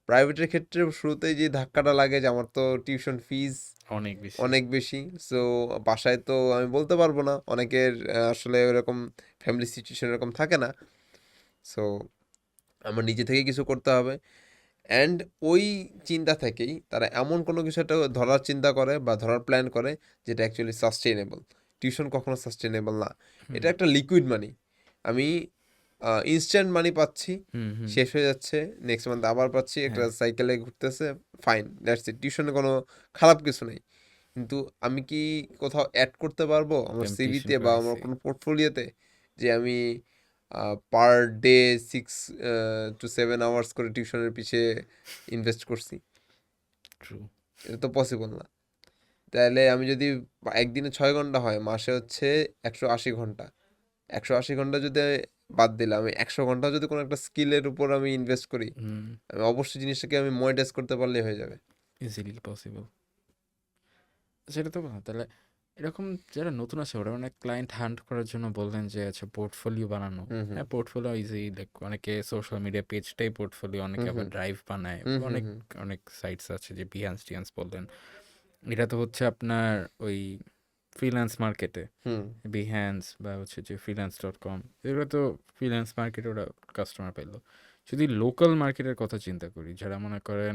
প্রাইভেটের ক্ষেত্রে শুরুতেই যে ধাক্কাটা লাগে যে আমার তো টিউশন ফিজ অনেক বেশি। অনেক বেশি। সো বাসায় তো আমি বলতে পারবো না, অনেকের আসলে ওরকম ফ্যামিলি সিচুয়েশন এরকম থাকে না। সো আমার নিজে থেকে কিছু করতে হবে। অ্যান্ড ওই চিন্তা থেকেই তারা এমন কোনো কিছু একটা ধরার চিন্তা করে বা ধরার প্ল্যান করে যেটা অ্যাকচুয়ালি সাস্টেইনেবল। টিউশন কখনো সাস্টেইনেবল না। হুম এটা একটা লিকুইড মানি। আমি ইনস্ট্যান্ট মানি পাচ্ছি, হুম হুম। শেষ হয়ে যাচ্ছে, নেক্সট মান্থ আবার পাচ্ছি, একটা হ্যাঁ। সাইকেলে ঘুরতেছে, ফাইন, দ্যাটস ইট। টিউশনে কোনো খারাপ কিছু নেই। কিন্তু আমি কি কোথাও অ্যাড করতে পারবো আমার আমি টিউশন সিভিতে বা আমার করাইছি। কোনো পোর্টফোলিওতে, যে আমি পার ডে 6 to 7 আওয়ার্স করে টিউশনের পিছে ইনভেস্ট করছি? ট্রু। এটা তো পসিবল না। তাহলে আমি যদি একদিনে 6 ঘন্টা হয়, মাসে হচ্ছে 180 ঘন্টা। 180 ঘন্টা যদি বাদ দিলাম, আমি 100 ঘন্টা যদি কোনো একটা স্কিলের উপর আমি ইনভেস্ট করি, হুম। আমি অবশ্যই জিনিসটাকে আমি মনিটাইজ করতে পারলেই হয়ে যাবে। Easily possible. সেটা তো ভালো। তাহলে এরকম যারা নতুন আছে ওরা অনেক ক্লায়েন্ট হান্ট করার জন্য বললেন যে আচ্ছা পোর্টফোলিও বানানো। হুম হুম হ্যাঁ, পোর্টফোলিও ইজি, লাইক অনেকে সোশ্যাল মিডিয়া পেজটাই পোর্টফোলিও, অনেকে হুম আবার হুম ড্রাইভ বানায়, হুম হুম অনেক হুম অনেক সাইটস আছে যে বিহান্স টিহান্স বললেন। এটা তো হচ্ছে আপনার ওই ফ্রিল্যান্স মার্কেটে, হুম বিহ্যান্স বা হচ্ছে যে freelance.com, এগুলো তো ফ্রিল্যান্স মার্কেটে ওরা কাস্টমার পেলো। যদি লোকাল মার্কেটের কথা চিন্তা করি, যারা মনে করেন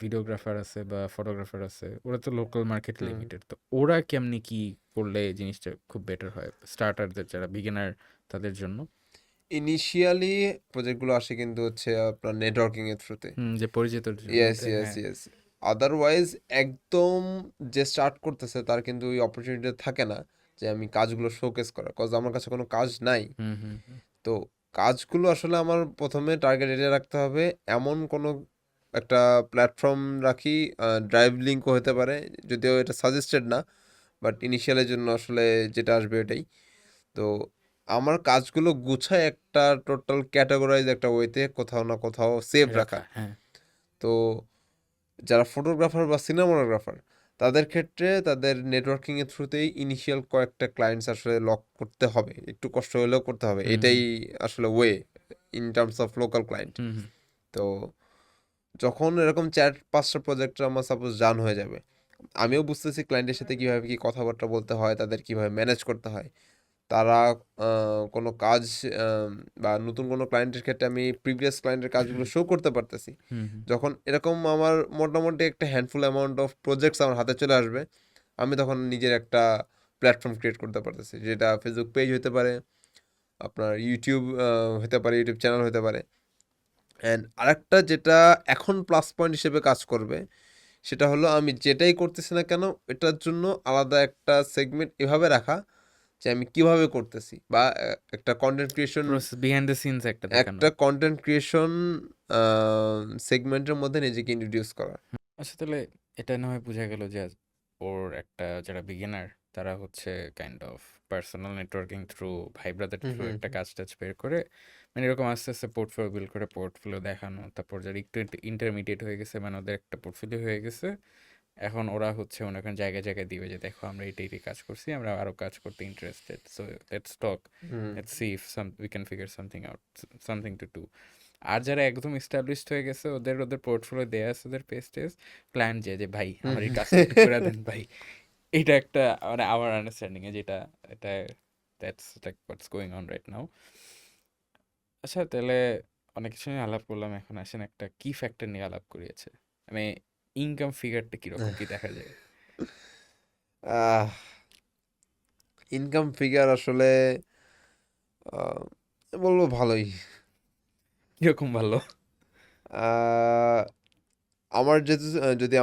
ভিডিওগ্রাফার আছে বা ফটোগ্রাফার আছে, ওরা তো লোকাল মার্কেট হুম লিমিটেড। তো ওরা কেমনি কি করলে এই জিনিসটা খুব বেটার হয় স্টার্টারদের, যারা বিগিনার, তাদের জন্য? ইনিশিয়ালি প্রজেক্টগুলো আসে কিন্তু হচ্ছে আপনার নেটওয়ার্কিং এর থ্রুতে। যে পরিচিতর ইয়েস মধ্যে, ইয়েস হ্যাঁ। ইয়েস আদারওয়াইজ একদম যে স্টার্ট করতেছে তার কিন্তু ওই অপরচুনিটি থাকে না যে আমি কাজগুলো শোকেস করা, কজ আমার কাছে কোনো কাজ নাই। হুম, হুম, হুম। তো কাজগুলো আসলে আমার প্রথমে টার্গেট এটা রাখতে হবে, এমন কোনো একটা প্ল্যাটফর্ম রাখি, ড্রাইভ লিঙ্কও হতে পারে, যদিও এটা সাজেস্টেড না, বাট ইনিশিয়ালের জন্য আসলে যেটা আসবে এটাই। তো আমার কাজগুলো গুছায় একটা টোটাল ক্যাটাগরাইজ একটা ওয়েতে কোথাও না কোথাও সেভ রাখা। রাখা, হ্যাঁ। তো যারা ফটোগ্রাফার বা সিনেমাটোগ্রাফার তাদের ক্ষেত্রে তাদের নেটওয়ার্কিংয়ের থ্রুতেই ইনিশিয়াল কয়েকটা ক্লায়েন্টস আসলে লক করতে হবে, একটু কষ্ট হলেও করতে হবে, হুম, এটাই হুম, আসলে way in terms of local client. Hmm, hmm. তো যখন এরকম 4-5টা প্রজেক্ট আমার সাপোজ রান হয়ে যাবে, আমিও বুঝতেছি ক্লায়েন্টের সাথে কীভাবে কী কথাবার্তা বলতে হয়, তাদের কীভাবে ম্যানেজ করতে হয়। তারা কোনো কাজ বা নতুন কোনো ক্লায়েন্টের ক্ষেত্রে আমি প্রিভিয়াস ক্লায়েন্টের কাজগুলো শো করতে পারতেছি। হুম, হুম। যখন এরকম আমার মোটামুটি একটা হ্যান্ডফুল অ্যামাউন্ট অফ প্রজেক্টস আমার হাতে চলে আসবে, আমি তখন নিজের একটা প্ল্যাটফর্ম ক্রিয়েট করতে পারতেছি, যেটা ফেসবুক পেজ হতে পারে, আপনার ইউটিউব হতে পারে, ইউটিউব চ্যানেল হতে পারে। অ্যান্ড আরেকটা যেটা এখন প্লাস পয়েন্ট হিসেবে কাজ করবে, সেটা হলো আমি যেটাই করতেছি না কেন এটার জন্য আলাদা একটা সেগমেন্ট এভাবে রাখা যে আমি কিভাবে করতেছি, বা একটা content creation, process behind the scenes একটা দেখানো। একটা কন্টেন্ট ক্রিয়েশন সেগমেন্টের মধ্যে নিজেকে ইন্ট্রোডিউস করা। আচ্ছা, তাহলে এটা না হয় বোঝা গেল যে ওর একটা, যারা বিগিনার তারা হচ্ছে kind of personal networking through, ভাই ব্রাদার হুম থ্রু হুম একটা হুম কাজ টাজ বের করে, মানে এরকম আস্তে আস্তে পোর্টফোলিও বিল্ড করে পোর্টফোলিও দেখানো। তারপর যারা একটু ইন্টারমিডিয়েট হয়ে গেছে, মানে ওদের একটা পোর্টফোলিও হয়ে গেছে, এখন ওরা হচ্ছে মনে করেন জায়গায় জায়গায় দিবে যে দেখো আমরা এইটাই কাজ করছি, আমরা আরো কাজ করতে interested, so let's talk, hmm let's see if we can figure something out, something to do. আর যারা একদম এস্টাবলিশড হয়ে গেছে, ওদের ওদের পোর্টফোলিও দেয়া আছে, ওদের পেজ টেজ, ক্লায়েন্ট যে ভাই হুম আমার এই হুম। কাজটা একটু করে দেন ভাই। এটা একটা, মানে আমার আন্ডারস্ট্যান্ডিং এ যেটা, এটা that's like what's going on right now. আচ্ছা, তাহলে অনেক কিছু নিয়ে আলাপ করলাম, এখন আসেন একটা কি ফ্যাক্টর নিয়ে আলাপ করিয়েছে, মানে ইনকাম ফিগারটা কিরকম কি দেখা যায়? আহ ইনকাম ফিগার আসলে আহ, বলবো ভালোই। কিরকম ভালো? আহ, আমার যেহেতু যদি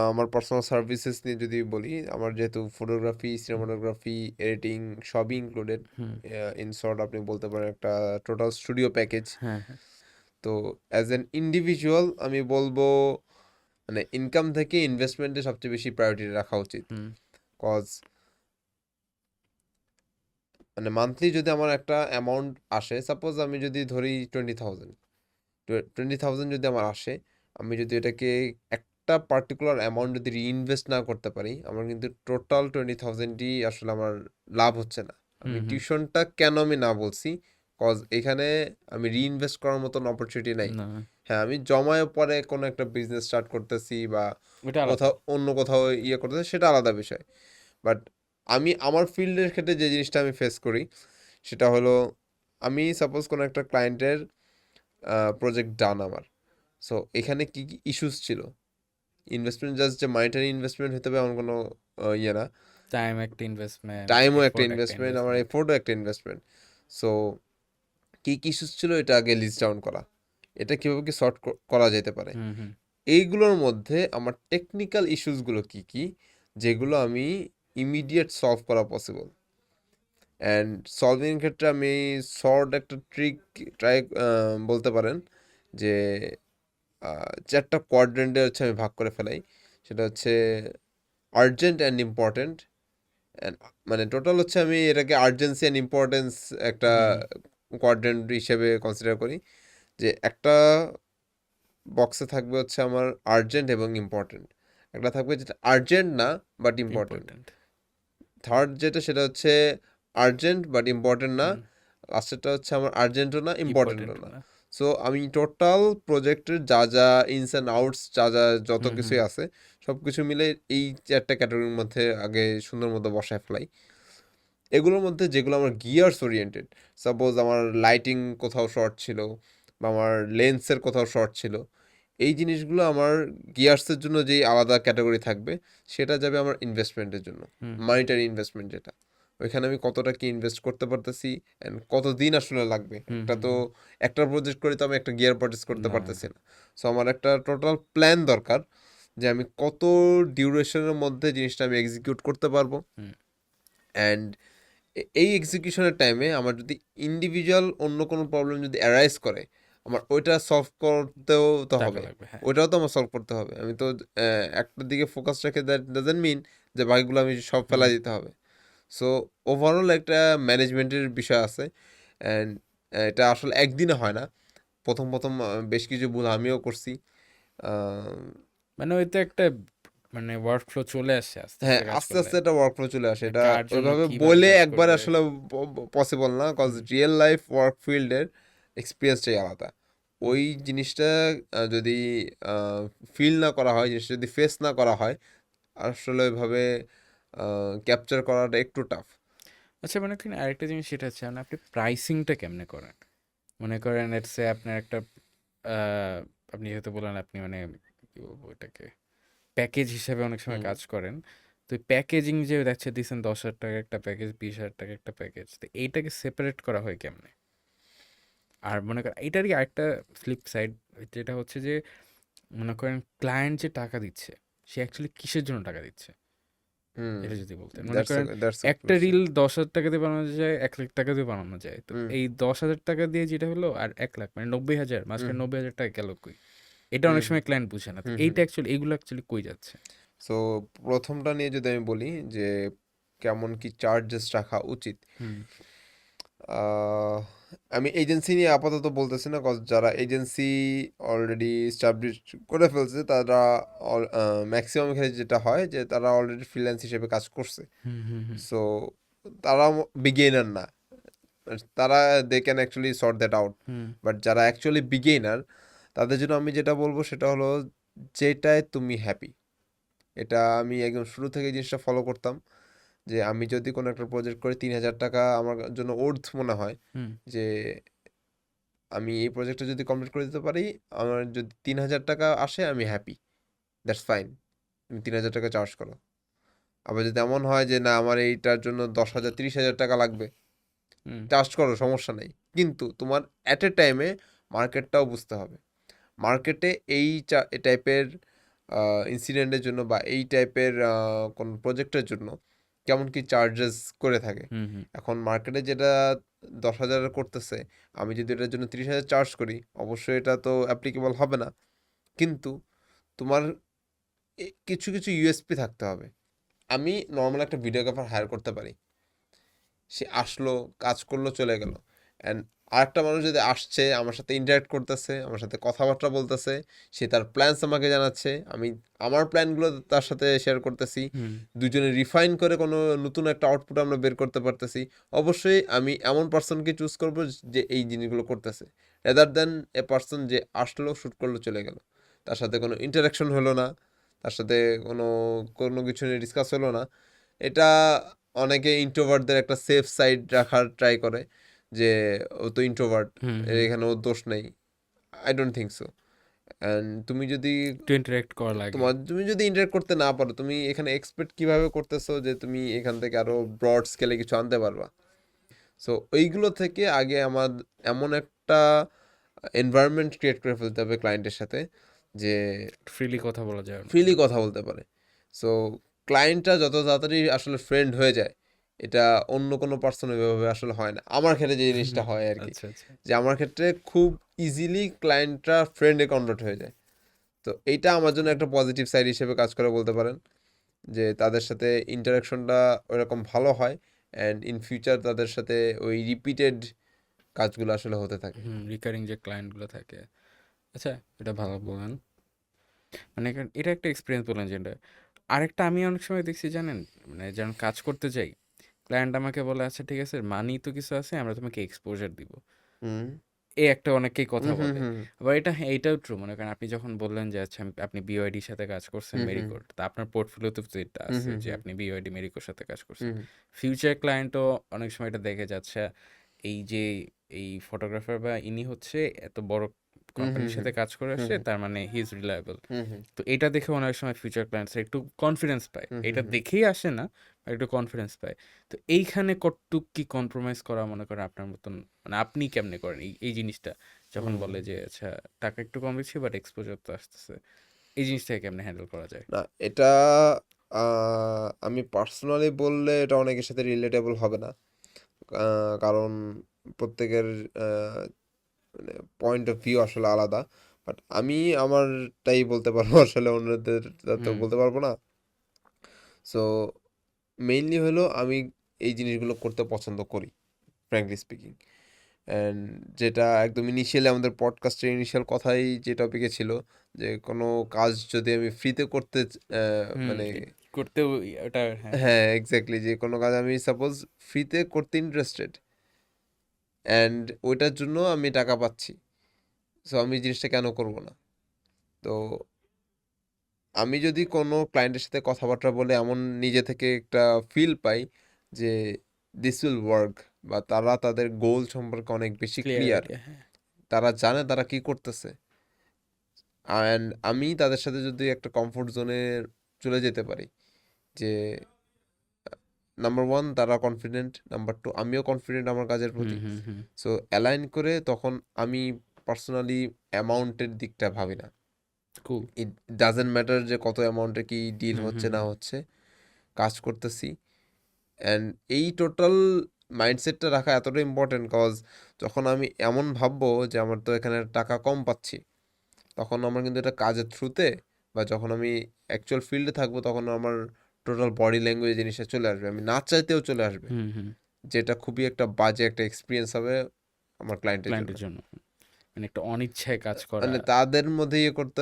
আমার পার্সোনাল সার্ভিসেস নিয়ে যদি বলি, আমার যেহেতু ফটোগ্রাফি, সিনেমাটোগ্রাফি, এডিটিং সবই ইনক্লুডেড, হুম। ইন শর্ট আপনি বলতে পারেন একটা টোটাল স্টুডিও প্যাকেজ। হ্যাঁ, হ্যাঁ। তো অ্যাজ অ্যান ইন্ডিভিজুয়াল আমি বলবো মানে ইনকাম থেকে ইনভেস্টমেন্টে সবচেয়ে বেশি প্রায়োরিটি রাখা উচিত। হুম, কজ মানে মান্থলি যদি আমার একটা অ্যামাউন্ট আসে, সাপোজ আমি যদি ধরি 20,000, 20,000 যদি আমার আসে, আমি যদি এটাকে একটা পার্টিকুলার অ্যামাউন্ট যদি রিইনভেস্ট না করতে পারি, আমার কিন্তু টোটাল 20,000ই আসলে আমার লাভ হচ্ছে না। আমি হুম, হুম। টিউশনটা কেন আমি না বলছি, কজ এখানে আমি রিইনভেস্ট করার মতন অপরচুনিটি নাই। না, হ্যাঁ, আমি জমায়ে পরে কোনো একটা বিজনেস স্টার্ট করতেছি বা ওটা আলাদা। কোথাও অন্য কোথাও ইয়ে করতেছি, সেটা আলাদা বিষয়। বাট আমি আমার ফিল্ডের ক্ষেত্রে যে জিনিসটা আমি ফেস করি সেটা হলো, আমি সাপোজ কোনো একটা ক্লায়েন্টের প্রজেক্ট ডান আমার, সো এখানে কি কি ইস্যুস ছিল, ইনভেস্টমেন্ট জাস্ট যে মানিটারি ইনভেস্টমেন্ট হতে হবে এমন কোনো ইয়ে না, টাইম একটা ইনভেস্টমেন্ট, টাইমও একটা এফোর্ট একটা ইনভেস্টমেন্ট, আমার ইনভেস্টমেন্ট। এফোর্টও একটা ইনভেস্টমেন্ট। সো কি কি ইস্যুস ছিল এটা আগে লিস্ট ডাউন করা, এটা কীভাবে কি সর্ট করা যেতে পারে, হুম, হুম, এইগুলোর মধ্যে আমার টেকনিক্যাল ইস্যুসগুলো কি কি, যেগুলো আমি ইমিডিয়েট সলভ করা পসিবল। অ্যান্ড সলভিং ক্ষেত্রে আমি শর্ট একটা ট্রিক ট্রাই বলতে পারেন যে 4টা কোয়াড্রেন্টে হচ্ছে আমি ভাগ করে ফেলাই। সেটা হচ্ছে আর্জেন্ট অ্যান্ড ইম্পর্ট্যান্ট, অ্যান্ড মানে টোটাল হচ্ছে আমি এটাকে আর্জেন্সি অ্যান্ড ইম্পর্টেন্স একটা হুম, হুম। কোয়াড্রেন্ট হিসেবে কনসিডার করি। যে একটা বক্সে থাকবে হচ্ছে আমার আর্জেন্ট এবং ইম্পর্ট্যান্ট, একটা থাকবে যেটা আর্জেন্ট না বাট ইম্পর্ট্যান্ট, ইম্পর্টেন্ট। থার্ড যেটা সেটা হচ্ছে আর্জেন্ট বাট ইম্পর্ট্যান্ট না, হুম। লাস্টেরটা হচ্ছে আমার আর্জেন্টও না ইম্পর্টেন্ট ইম্পর্ট্যান্টও না। না। সো আমি টোটাল প্রজেক্টের যা যা ইনস অ্যান্ড আউটস, যা যা যত হুম, হুম। কিছুই আছে সব কিছু মিলে এই 4টা ক্যাটাগরির মধ্যে আগে সুন্দর মতো বসায় ফেলাই। এগুলোর মধ্যে যেগুলো আমার গিয়ার্স ওরিয়েন্টেড, সাপোজ আমার লাইটিং কোথাও শর্ট ছিল বা আমার লেন্সের কোথাও শর্ট ছিল, এই জিনিসগুলো আমার গিয়ার্সের জন্য যেই আলাদা ক্যাটাগরি থাকবে সেটা যাবে আমার ইনভেস্টমেন্টের জন্য, হুম, মানিটারি ইনভেস্টমেন্ট যেটা। ওইখানে আমি কতটা কি ইনভেস্ট করতে পারতেছি অ্যান্ড কতদিন আসলে লাগবে। হুম, একটা হুম, তো হুম। একটা প্রজেক্ট করে তো আমি একটা গিয়ার পারচেস করতে না, পারতেছি না। সো আমার একটা টোটাল প্ল্যান দরকার যে আমি কত ডিউরেশনের মধ্যে জিনিসটা আমি এক্সিকিউট করতে পারবো, হুম, অ্যান্ড এই এক্সিকিউশনের টাইমে আমার যদি ইন্ডিভিজুয়াল অন্য কোনো প্রবলেম যদি অ্যারাইজ করে, আমার ওইটা সলভ করতেও তো টাকা হবে, লাগবে, হ্যাঁ। ওইটাও তো আমার সলভ করতে হবে। আমি তো একটার দিকে ফোকাস রেখে দ্যাট ডাজেন্ট মিন যে বাকিগুলো আমি সব হুম, ফেলাই দিতে হবে। সো ওভারঅল একটা ম্যানেজমেন্টের বিষয় আছে, অ্যান্ড এটা আসলে একদিনে হয় না। প্রথম প্রথম বেশ কিছু ভুল আমিও করছি। আহ, মানে ওইটা একটা মানে ওয়ার্ক ফ্লো চলে আসে আস্তে হ্যাঁ, আস্তে কাজ আস্তে করলে। আস্তে একটা ওয়ার্কফ্লো চলে আসে। মানে এটা কার জন্য ওইভাবে কিভাবে বলে কাজ একবারে করবে। আসলে পসিবল না, কজ হুম, রিয়েল লাইফ ওয়ার্ক ফিল্ডের এক্সপিরিয়েন্সটাই আলাদা। হুম। ওই জিনিসটা যদি ফিল না করা হয়, জিনিসটা যদি ফেস না করা হয়, আসলে ওইভাবে ক্যাপচার করাটা একটু টাফ। আচ্ছা, মনে করেন আরেকটা জিনিস সেটা হচ্ছে মানে আপনি প্রাইসিংটা কেমনে করেন? মনে করেন লেটস সে আপনার একটা আহ, আপনি যেহেতু বললেন আপনি মানে কি বলবো এটাকে প্যাকেজ হিসেবে অনেক সময় হুম কাজ করেন। তো প্যাকেজিং যে দেখছে দিচ্ছেন 10,000 টাকা একটা প্যাকেজ, 20,000 টাকা একটা প্যাকেজ, তো এইটাকে সেপারেট করা হয় কেমনে? আর মনে করেন এটারই আরেকটা ফ্লিপ সাইড যেটা হচ্ছে যে মনে করেন ক্লায়েন্ট যে টাকা দিচ্ছে সে অ্যাকচুয়ালি কিসের জন্য টাকা দিচ্ছে হুম এটা যদি বলতেন। মনে দ্যাটস করেন দ্যাটস একটা রিল 10,000 টাকা দিয়ে বানানো যায়, 1,00,000 টাকা দিয়ে বানানো যায়, তো হুম এই 10,000 টাকা দিয়ে যেটা হলো আর 1,00,000 মানে 90,000 হুম মাঝখানে 90,000 টাকা গেল কই? এটা অনেক হুম সময় ক্লায়েন্ট বুঝে না, তো হুম হুম। এইটা অ্যাকচুয়ালি এগুলো অ্যাকচুয়ালি কই যাচ্ছে? সো প্রথমটা নিয়ে যদি আমি বলি যে কেমন কি চার্জেস রাখা উচিত, হুম, আহ, আমি এজেন্সি নিয়ে আপাতত বলতেছি না, কজ যারা এজেন্সি অলরেডি স্টাবলিশ করে ফেলছে তারা ম্যাক্সিমাম ক্ষেত্রে যেটা হয় যে তারা অলরেডি ফ্রিল্যান্স হিসেবে কাজ করছে। হুম, হুম, হুম, সো তারা বিগেইনার না, তারা they can actually sort that out. Hmm, but যারা অ্যাকচুয়ালি বিগেইনার, তাদের জন্য আমি যেটা বলবো সেটা হলো যেটায় তুমি হ্যাপি। এটা আমি একদম শুরু থেকে এই জিনিসটা ফলো করতাম, যে আমি যদি কোনো একটা প্রজেক্ট করি 3,000 টাকা আমার জন্য ওর্থ মনে হয়, হুম, যে আমি এই প্রজেক্টটা যদি কমপ্লিট করে দিতে পারি, আমার যদি 3,000 টাকা আসে আমি হ্যাপি, দ্যাটস ফাইন, তুমি 3,000 টাকা চার্জ করো। আবার যদি এমন হয় যে না আমার এইটার জন্য 10,000 30,000 টাকা লাগবে, হুম, চার্জ করো, সমস্যা নেই। কিন্তু তোমার অ্যাট এ টাইমে মার্কেটটাও বুঝতে হবে। মার্কেটে এই টাইপের ইনসিডেন্টের জন্য বা এই টাইপের কোন প্রজেক্টের জন্য কেমন কি চার্জেস করে থাকে। হুম, হুম, এখন মার্কেটে যেটা 10,000 করতেছে, আমি যদি এটার জন্য 30,000 চার্জ করি, অবশ্যই এটা তো অ্যাপ্লিকেবল হবে না। কিন্তু তোমার কিছু কিছু ইউএসপি থাকতে হবে। আমি নর্মাল একটা ভিডিওগ্রাফার হায়ার করতে পারি, সে আসলো, কাজ করলো, চলে গেল। অ্যান্ড আরেকটা মানুষ যদি আসছে, আমার সাথে ইন্টারাক্ট করতেছে, আমার সাথে কথাবার্তা বলতেছে, সে তার প্ল্যানস আমাকে জানাচ্ছে, আমি আমার প্ল্যানগুলো তার সাথে শেয়ার করতেছি, হুম, দুজনে রিফাইন করে কোনো নতুন একটা আউটপুট আমরা বের করতে পারতেছি। অবশ্যই আমি এমন পার্সনকে চুজ করব যে এই জিনিসগুলো করতেছে, রেদার দ্যান এ পার্সন যে আসলো, শ্যুট করলো, চলে গেল, তার সাথে কোনো ইন্টারাকশন হলো না, তার সাথে কোনো কোনো কিছু নিয়ে ডিসকাস হলো না। এটা অনেকে ইন্ট্রোভার্টদের একটা সেফ সাইড রাখার ট্রাই করে, যে ও তো ইন্ট্রোভার্ট, হুম, হুম, এখানে ওর দোষ নেই। I don't think so. And তুমি যদি একটু ইন্টারেক্ট করা লাগে। তুমি যদি ইন্টারেক্ট করতে না পারো, তুমি এখানে এক্সপেক্ট কিভাবে করতেছো যে তুমি এখান থেকে আরো ব্রড স্কেলে কিছু আনতে পারবা? সো ওইগুলো থেকে আগে আমার এমন একটা এনভায়রনমেন্ট ক্রিয়েট করে ফেলতে হবে ক্লায়েন্টের সাথে, যে ফ্রিলি কথা বলা যায় ওর মতো। ফ্রিলি কথা বলতে পারে। সো ক্লায়েন্টটা যত তাড়াতাড়ি আসলে ফ্রেন্ড হয়ে যায়, এটা অন্য কোনো পার্সন এভাবে আসলে হয় না। আমার ক্ষেত্রে যে জিনিসটা হয় আর কি, আচ্ছা, আচ্ছা। যে আমার ক্ষেত্রে খুব ইজিলি ক্লায়েন্টরা ফ্রেন্ডে কনভার্ট হয়ে যায়। তো এইটা আমার জন্য একটা পজিটিভ সাইড হিসেবে কাজ করে বলতে পারেন, যে তাদের সাথে ইন্টারাকশনটা ওইরকম ভালো হয়, অ্যান্ড ইন ফিউচার তাদের সাথে ওই রিপিটেড কাজগুলো আসলে হতে থাকে। হুম, রিকারিং যে ক্লায়েন্টগুলো থাকে। আচ্ছা, এটা ভালো বললেন। মানে এটা একটা এক্সপিরিয়েন্স বললেন যেটা। আরেকটা আমি অনেক সময় দেখছি জানেন, মানে যখন কাজ করতে যাই, ক্লায়েন্ট আমাকে বলে, "আচ্ছা ঠিক আছে, মানি তো কিছু আছে, আমরা তোমাকে এক্সপোজার দিব।" হুম এই একটা অনেকেই হুম কথা হুম বলে। হুম আবার এটা হ্যাঁ, এটাও ট্রু। মনে করেন আপনি যখন বললেন যে আচ্ছা আপনি BYD-র সাথে কাজ করছেন, হুম হুম মেরিকোল্ড। তা আপনার পোর্টফোলিওতে তো এটা হুম আছে হুম যে হুম আপনি BYD, মেরিকোর সাথে কাজ করছেন। হুম ফিউচার ক্লায়েন্টও অনেক সময় এটা দেখে যাচ্ছে এই যে এই ফটোগ্রাফার বা ইনি হচ্ছে এত বড় হুম হুম কোম্পানির হুম সাথে কাজ করে হুম আসছে, হুম তার মানে he is reliable. Hmm hmm তো এটা দেখে অনেক সময় ফিউচার ক্লায়েন্টসরা একটু কনফিডেন্স পায়, হুম হুম এটা হুম। দেখেই আসে না, একটু কনফিডেন্স পায়। তো এইখানে কতটুক কি কম্প্রোমাইজ করা মনে করেন আপনার মতন, মানে আপনি কেমনে করেন এই এই জিনিসটা, যখন হুম। বলে যে আচ্ছা টাকা একটু কম দিচ্ছি বাট এক্সপোজার তো আসতেছে, এই জিনিসটাকে কেমনে হ্যান্ডেল করা যায়? না, এটা আমি পার্সোনালি বললে এটা অনেকের সাথে রিলেটেবল হবে না। কারণ প্রত্যেকের আহ, মানে পয়েন্ট অফ ভিউ আসলে আলাদা। বাট আমি আমারটাই বলতে পারবো, আসলে অন্যদের তো হুম বলতে পারবো না। সো মেইনলি হলো আমি এই জিনিসগুলো করতে পছন্দ করি, ফ্র্যাঙ্কলি স্পিকিং। অ্যান্ড যেটা একদম ইনিশিয়ালি আমাদের পডকাস্টের ইনিশিয়াল কথাই যে টপিকে ছিল, যে কোনো কাজ যদি আমি ফ্রিতে করতে হুম মানে করতেও ওটা, হ্যাঁ হ্যাঁ। হ্যাঁ এক্স্যাক্টলি, যে কোনো কাজ আমি সাপোজ ফ্রিতে করতে ইন্টারেস্টেড অ্যান্ড ওইটার জন্য আমি টাকা পাচ্ছি, সো আমি জিনিসটা কেন করব না? তো আমি যদি কোনো ক্লায়েন্টের সাথে কথাবার্তা বলে এমন নিজে থেকে একটা ফিল পাই যে দিস উইল ওয়ার্ক, বা তারা তাদের গোল সম্পর্কে অনেক বেশি ক্লিয়ার ক্লিয়ার, আইডিয়া, হ্যাঁ। তারা জানে তারা কি করতেছে, অ্যান্ড আমি তাদের সাথে যদি একটা কমফোর্ট জোনে চলে যেতে পারি, যে নাম্বার ওয়ান তারা কনফিডেন্ট, নাম্বার টু আমিও কনফিডেন্ট আমার কাজের হুম প্রতি, হুম হুম। সো অ্যালাইন করে তখন আমি পার্সোনালি অ্যামাউন্টের দিকটা ভাবি না। কুল। ইট ডাজেন্ট ম্যাটার যে কত অ্যামাউন্টে কি ডিল হুম হচ্ছে হুম না হুম। হচ্ছে, কাজ করতেছি। অ্যান্ড এই টোটাল মাইন্ডসেটটা রাখা এতটা ইম্পর্টেন্ট, কজ যখন আমি এমন ভাববো যে আমার তো এখানে টাকা কম পাচ্ছি, তখন আমার কিন্তু এটা কাজের থ্রুতে, বা যখন আমি অ্যাকচুয়াল ফিল্ডে থাকবো তখন আমার টোটাল বডি ল্যাঙ্গুয়েজ জিনিসটা চলে আসবে, আমি না চাইতেও চলে আসবে, হুম হুম। যেটা খুবই একটা বাজে একটা এক্সপিরিয়েন্স হবে আমার ক্লায়েন্টের জন্য। ক্লায়েন্টের জন্য মানে একটা অনিচ্ছায় কাজ করা। মানে তাদের মধ্যে ইয়ে করতে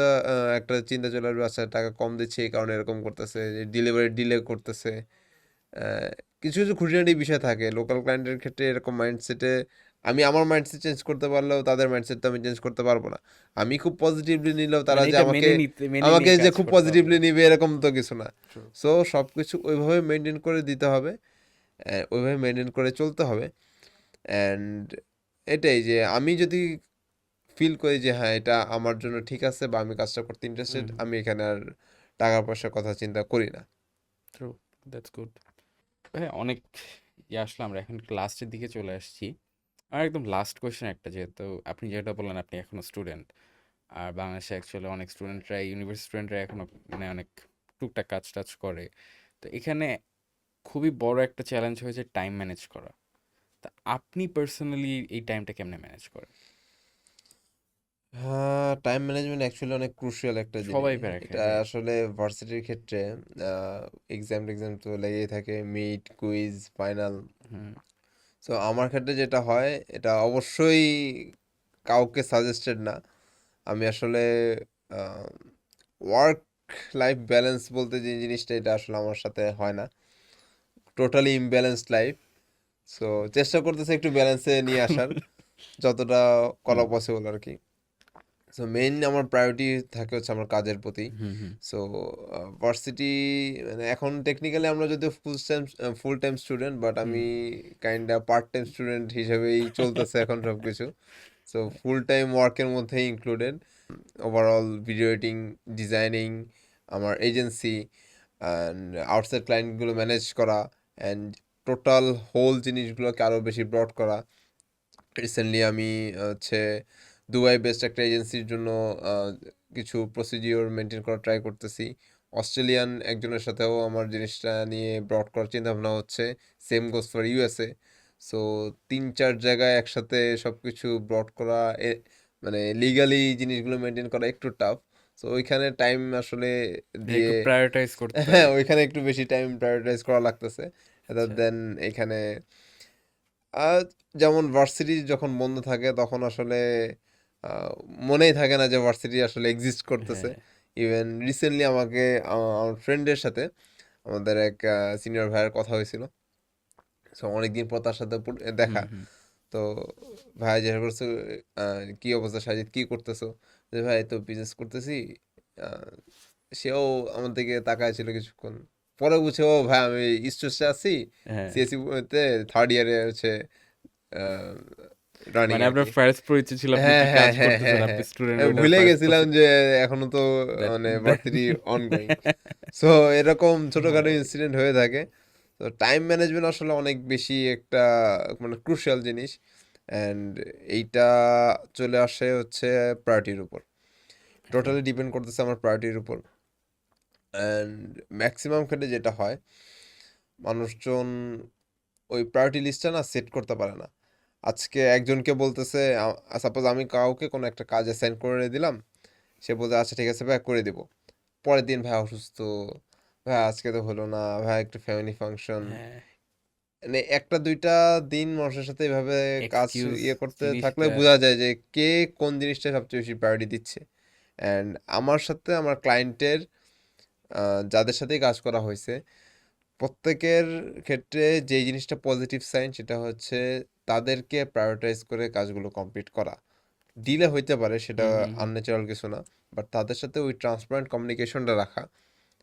একটা চিন্তা চলে আসবে, আচ্ছা টাকা কম দিচ্ছে এই কারণে এরকম করতেছে, ডেলিভারি ডিলে করতেছে। আহ, কিছু কিছু খুঁটিনাটি বিষয় থাকে লোকাল ক্লায়েন্টের ক্ষেত্রে, এরকম মাইন্ডসেটে আমি আমার মাইন্ডসেট চেঞ্জ করতে পারলেও তাদের মাইন্ডসেট তো আমি চেঞ্জ করতে পারবো না। আমি খুব পজিটিভলি নিলেও তারা মানে যে এটা আমাকে মেনে আমাকে নিয়ে যে কাজ খুব করতে হবে। পজিটিভলি নিবে এরকম তো কিছু না। True. সো সব কিছু ওইভাবে মেনটেন করে দিতে হবে, ওইভাবে মেনটেন করে চলতে হবে। অ্যান্ড এটাই যে আমি যদি ফিল করি যে হ্যাঁ এটা আমার জন্য ঠিক আছে, বা আমি কাজটা করতে হুম ইন্টারেস্টেড, হুম। আমি এখানে আর টাকা পয়সার কথা চিন্তা করি না। True, that's good. হ্যাঁ, অনেক আসলে আমরা এখন লাস্টের দিকে চলে আসছি। আর একদম লাস্ট কোয়েশ্চেন একটা, যেহেতু আপনি যেটা বললেন আপনি এখনো স্টুডেন্ট, আর বাংলাদেশে অ্যাকচুয়ালি অনেক স্টুডেন্টরাই, ইউনিভার্সিটি স্টুডেন্টরা এখনো মানে অনেক টুকটাক কাজ টাজ করে। তো এখানে খুবই বড় একটা চ্যালেঞ্জ হয়েছে টাইম ম্যানেজ করা। তা আপনি পার্সোনালি এই টাইমটা কেমনে ম্যানেজ করেন? হ্যাঁ, টাইম ম্যানেজমেন্ট অ্যাকচুয়ালি অনেক ক্রুশিয়াল একটা জিনিস। সবাই প্যারা এটা খায়, রাইট। আসলে ভার্সিটির ক্ষেত্রে এক্সাম টেক্সাম তো লেগেই থাকে, মিড কুইজ ফাইনাল। হুম সো আমার ক্ষেত্রে যেটা হয়, এটা অবশ্যই কাউকে সাজেস্টেড না। আমি আসলে ওয়ার্ক লাইফ ব্যালেন্স বলতে যে জিনিসটা, এটা আসলে আমার সাথে হয় না, টোটালি ইমব্যালেন্সড লাইফ। সো চেষ্টা করতেছে একটু ব্যালেন্সে নিয়ে আসার, যতটা করা হুম পসিবল আর কি। সো মেইন আমার প্রায়োরিটি থাকে হচ্ছে আমার কাজের প্রতি। হুম হুম সো ভার্সিটি মানে এখন টেকনিক্যালি আমরা যদিও ফুল টাইম স্টুডেন্ট, বাট হুম। আমি কাইন্ডা পার্ট টাইম স্টুডেন্ট হিসেবেই চলতেছে এখন সব কিছু। সো ফুল টাইম ওয়ার্কের মধ্যেই included overall video editing, designing, আমার এজেন্সি অ্যান্ড আউটসাইড ক্লায়েন্টগুলো ম্যানেজ করা, অ্যান্ড টোটাল হোল জিনিসগুলোকে আরও বেশি ব্রড করা। রিসেন্টলি আমি হচ্ছে দুবাই বেসড একটা এজেন্সির জন্য আহ, কিছু প্রসিডিওর মেনটেন করার ট্রাই করতেছি। অস্ট্রেলিয়ান একজনের সাথেও আমার জিনিসটা নিয়ে ব্রড করার চিন্তা ভাবনা হচ্ছে। Same goes for USA. So 3-4 জায়গায় একসাথে সব কিছু ব্রড করা, মানে লিগালি জিনিসগুলো মেনটেন করা একটু টাফ। সো ওইখানে টাইম আসলে দিয়ে, একটু প্রায়োরিটাইজ করতে হ্যাঁ হয়। ওইখানে একটু বেশি টাইম প্রায়োরিটাইজ করা লাগতেছে। রাদার আচ্ছা। দেন এখানে আর যেমন ভার্সিটি যখন বন্ধ থাকে তখন আসলে আহ, মনেই থাকে না যে ভার্সিটি আসলে এক্সিস্ট করতেছে। হ্যাঁ। ইভেন রিসেন্টলি আমাকে আমার ফ্রেন্ডের সাথে আমাদের এক সিনিয়র ভাইয়ের কথা হয়েছিল। সো অনেকদিন পর তার সাথে হুম দেখা। হুম। তো ভাই জিজ্ঞাসা করছে, কি অবস্থা সাজিদ, কি করতেছো? যে ভাই তো বিজনেস করতেছি। আহ, সেও আমার দিকে তাকায় ছিল কিছুক্ষণ, পরে বুঝছে ও ভাই আমি স্টুডেন্টে আছি, হ্যাঁ। সিএসসি তে থার্ড ইয়ারে হচ্ছে রানিং মানে আর আপনার কি। ফার্স্ট পরিচয় ছিল আপনি হ্যাঁ কি হ্যাঁ কাজ হ্যাঁ করতেছেন, হ্যাঁ আপনি হ্যাঁ স্টুডেন্ট আমি ওইটার ভুলে ফার্স্ট গেছিলাম বছর। যে এখনো তো দ্যাট মানে দ্যাট ভার্সিটি অনগোয়িং। সো এরকম ছোটখাটো ইনসিডেন্ট হয়ে থাকে। তো টাইম ম্যানেজমেন্ট আসলে অনেক বেশি একটা মানে ক্রুশিয়াল জিনিস, অ্যান্ড এইটা চলে আসে হচ্ছে প্রায়োরিটির উপর। টোটালি ডিপেন্ড করতেছে আমার প্রায়োরিটির উপর। অ্যান্ড ম্যাক্সিমাম ক্ষেত্রে যেটা হয়, মানুষজন ওই প্রায়োরিটি লিস্টটা না সেট করতে পারে না। আজকে একজনকে বলতেছে, সাপোজ আমি কাউকে কোনো একটা কাজ অ্যাসাইন করে দিলাম, সে বলতে আচ্ছা ঠিক আছে ভাই করে দিব। পরের দিন ভাই অসুস্থ, ভাই আজকে তো হলো না, ভাই একটু ফ্যামিলি ফাংশন। হ্যাঁ, মানে একটা দুইটা দিন মানুষের সাথে এভাবে কাজ এক্সকিউজ ইয়ে করতে থাকলে জিনিসটা। বোঝা যায় যে কে কোন জিনিসটা সবচেয়ে বেশি প্রায়োরিটি দিচ্ছে। অ্যান্ড আমার সাথে আমার ক্লায়েন্টের যাদের সাথেই কাজ করা হয়েছে, প্রত্যেকের ক্ষেত্রে যেই জিনিসটা পজিটিভ সাইন সেটা হচ্ছে তাদেরকে প্রায়োরিটাইজ করে কাজগুলো কমপ্লিট করা। ডিলে হইতে পারে, সেটা হুম, হুম, হুম। আনন্যাচারাল কিছু না, বাট তাদের সাথে ওই ট্রান্সপারেন্ট কমিউনিকেশনটা রাখা,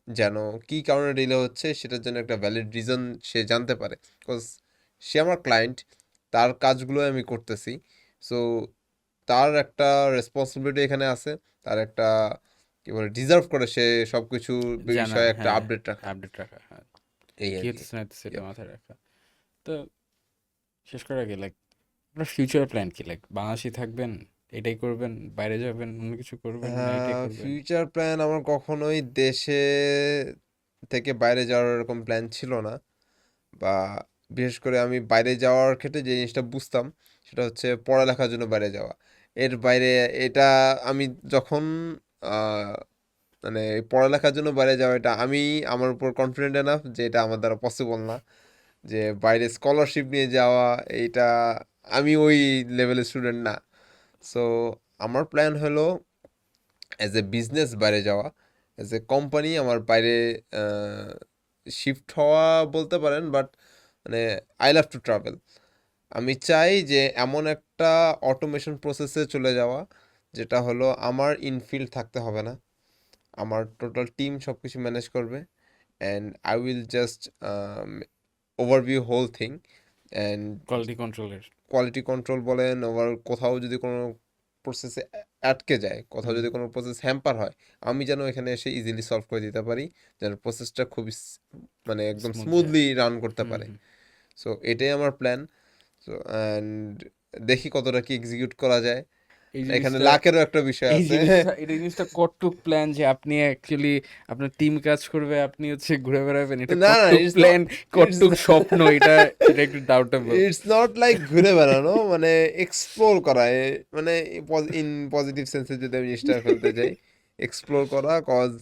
যেন কী কারণে ডিলে হচ্ছে সেটার জন্য একটা ভ্যালিড রিজন সে জানতে পারে। বিকজ সে আমার ক্লায়েন্ট, তার কাজগুলো আমি করতেছি। সো তার একটা রেসপন্সিবিলিটি এখানে আছে, তার একটা কী বলে ডিজার্ভ করে সে সব কিছু জানা, বিষয়ে একটা হ্যাঁ, আপডেট রাখা। আপডেট রাখা, হ্যাঁ। এই কি আর কি। হচ্ছে না হচ্ছে সেটা Yep. মাথায় রাখা। তো শেষ করার আগে লাইক আপনার ফিউচার প্ল্যান কি? লাইক বাংলাদেশে থাকবেন, এটাই করবেন, বাইরে যাবেন, অন্য কিছু করবেন, না এটাই করবেন? ফিউচার প্ল্যান আমার কখনোই দেশে থেকে বাইরে যাওয়ার এরকম প্ল্যান ছিল না। বা বিশেষ করে আমি বাইরে যাওয়ার ক্ষেত্রে যে জিনিসটা বুঝতাম সেটা হচ্ছে পড়ালেখার জন্য বাইরে যাওয়া। এর বাইরে এটা আমি যখন আহ, মানে এই পড়ালেখার জন্য বাইরে যাওয়া, এটা আমি আমার উপর কনফিডেন্ট এনাফ যে এটা আমার দ্বারা পসিবল না। যে বাইরে স্কলারশিপ নিয়ে যাওয়া, এইটা আমি ওই লেভেলের স্টুডেন্ট না। সো আমার প্ল্যান হলো অ্যাজ এ বিজনেস বাইরে যাওয়া, অ্যাজ এ কোম্পানি আমার বাইরে শিফট হওয়া বলতে পারেন, বাট মানে আই লাভ টু ট্রাভেল। আমি চাই যে এমন একটা অটোমেশন প্রসেসে চলে যাওয়া যেটা হলো আমার ইনফিল্ড থাকতে হবে না, আমার টোটাল টিম সব কিছু ম্যানেজ করবে, and I will just overview whole thing. And quality কন্ট্রোলের। কোয়ালিটি কন্ট্রোল বলেন, ওভার কোথাও যদি কোনো প্রসেসে আটকে যায়, কোথাও হুম, যদি কোনো প্রসেস হ্যাম্পার হয়, আমি যেন এখানে এসে ইজিলি সলভ করে দিতে পারি, যেন প্রসেসটা খুবই মানে একদম স্মুথ যায়। স্মুথলি রান করতে হুম, পারে। হুম। সো এটাই আমার প্ল্যান। সো অ্যান্ড দেখি কতটা কি এক্সিকিউট করা যায়, এই এখানে জিনিসটা লাখেরও একটা বিষয় আছে। এই জিনিসটা কটুক প্ল্যান যে আপনি অ্যাকচুয়ালি আপনার টিম কাজ করবে, আপনি হচ্ছে ঘুরে বেড়াবেন, এটা না না, কটুক ইটস নট, প্ল্যান, ইটস কটুক স্বপ্ন, এটা এটা একটু ডাউটেবল। ইটস নট লাইক ঘুরে বেড়ানো, মানে এক্সপ্লোর করা, মানে ইন পজিটিভ সেন্সে যদি আমি জিনিসটা ফেলতে চাই, এক্সপ্লোর করা। কজ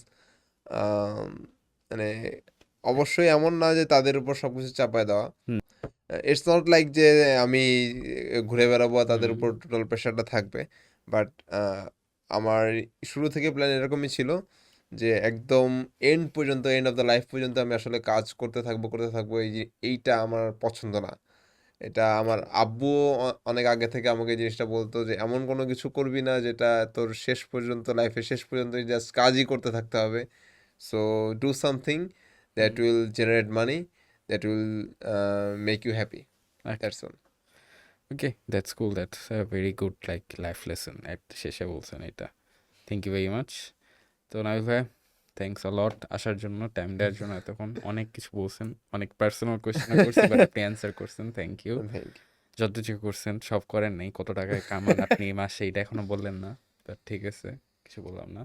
মানে অবশ্যই এমন না যে তাদের উপর সবকিছু চাপায় দেওয়া। হুম, ইটস নট লাইক যে আমি ঘুরে বেড়াবো আর তাদের হুম, উপর টোটাল প্রেশারটা থাকবে। বাট আমার শুরু থেকে প্ল্যান এরকমই ছিল যে একদম এন্ড পর্যন্ত, এন্ড অফ দ্য লাইফ পর্যন্ত আমি আসলে কাজ করতে থাকবো, এই যে এইটা আমার পছন্দ না। এটা আমার আব্বুও অনেক আগে থেকে আমাকে এই জিনিসটা বলতো যে এমন কোনো কিছু করবি না যেটা তোর শেষ পর্যন্ত, লাইফের শেষ পর্যন্ত জাস্ট কাজই করতে থাকতে হবে। So do something that hmm. Will generate money, that will make you happy. Okay, that's all. Okay, that's cool, that's a very good like life lesson at শেষে বলছেন এটা। Thank you very much. তো নাবিল ভাই, থ্যাংকস আ লট আসার জন্য, টাইম দেওয়ার জন্য। এতক্ষণ অনেক কিছু বলছেন, অনেক পার্সোনাল কোয়েশ্চেনও করছি, বাট আপনি অ্যান্সার করছেন, থ্যাংক ইউ। থ্যাংক যতটুকু করছেন সব করেন নাই, কত টাকায় কামান আপনি এই মাসে এটা এখনো বললেন না, বাট ঠিক আছে, কিছু বললাম না।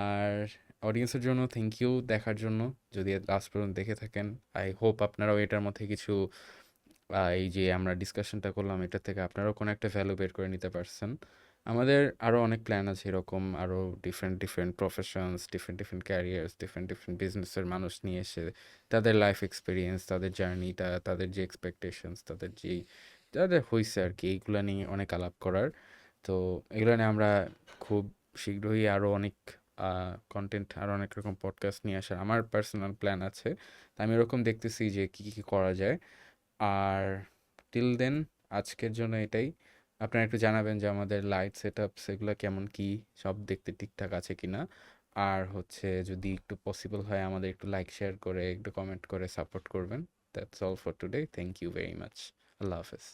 আর অডিয়েন্সের জন্য থ্যাংক ইউ দেখার জন্য, যদি লাস্ট পর্যন্ত দেখে থাকেন। আই হোপ আপনারাও এটার মধ্যে কিছু এই যে আমরা ডিসকাশনটা করলাম এটা থেকে আপনারাও কোনো একটা ভ্যালু বের করে নিতে পারছেন। আমাদের আরও অনেক প্ল্যান আছে এরকম, আরও different different professions, different different carriers, different different বিজনেসের মানুষ নিয়ে এসে তাদের লাইফ এক্সপিরিয়েন্স, তাদের জার্নিটা, তাদের যে এক্সপেকটেশনস, তাদের যেই তাদের হয়েছে আর কি, এইগুলো নিয়ে অনেক আলাপ করার। তো এগুলো নিয়ে আমরা খুব শীঘ্রই আরও অনেক কন্টেন্ট, আরও অনেক রকম পডকাস্ট নিয়ে আসার আমার পার্সোনাল প্ল্যান আছে। তা আমি এরকম দেখতেছি যে কী কী করা যায়। আর টিল দেন আজকের জন্য এটাই। আপনারা একটু জানাবেন যে আমাদের লাইট সেটআপস এগুলো কেমন কি, সব দেখতে ঠিকঠাক আছে কিনা। আর হচ্ছে যদি একটু পসিবল হয় আমাদের একটু লাইক শেয়ার করে একটু কমেন্ট করে সাপোর্ট করবেন। That's all for today, thank you very much. আল্লাহ হাফেজ।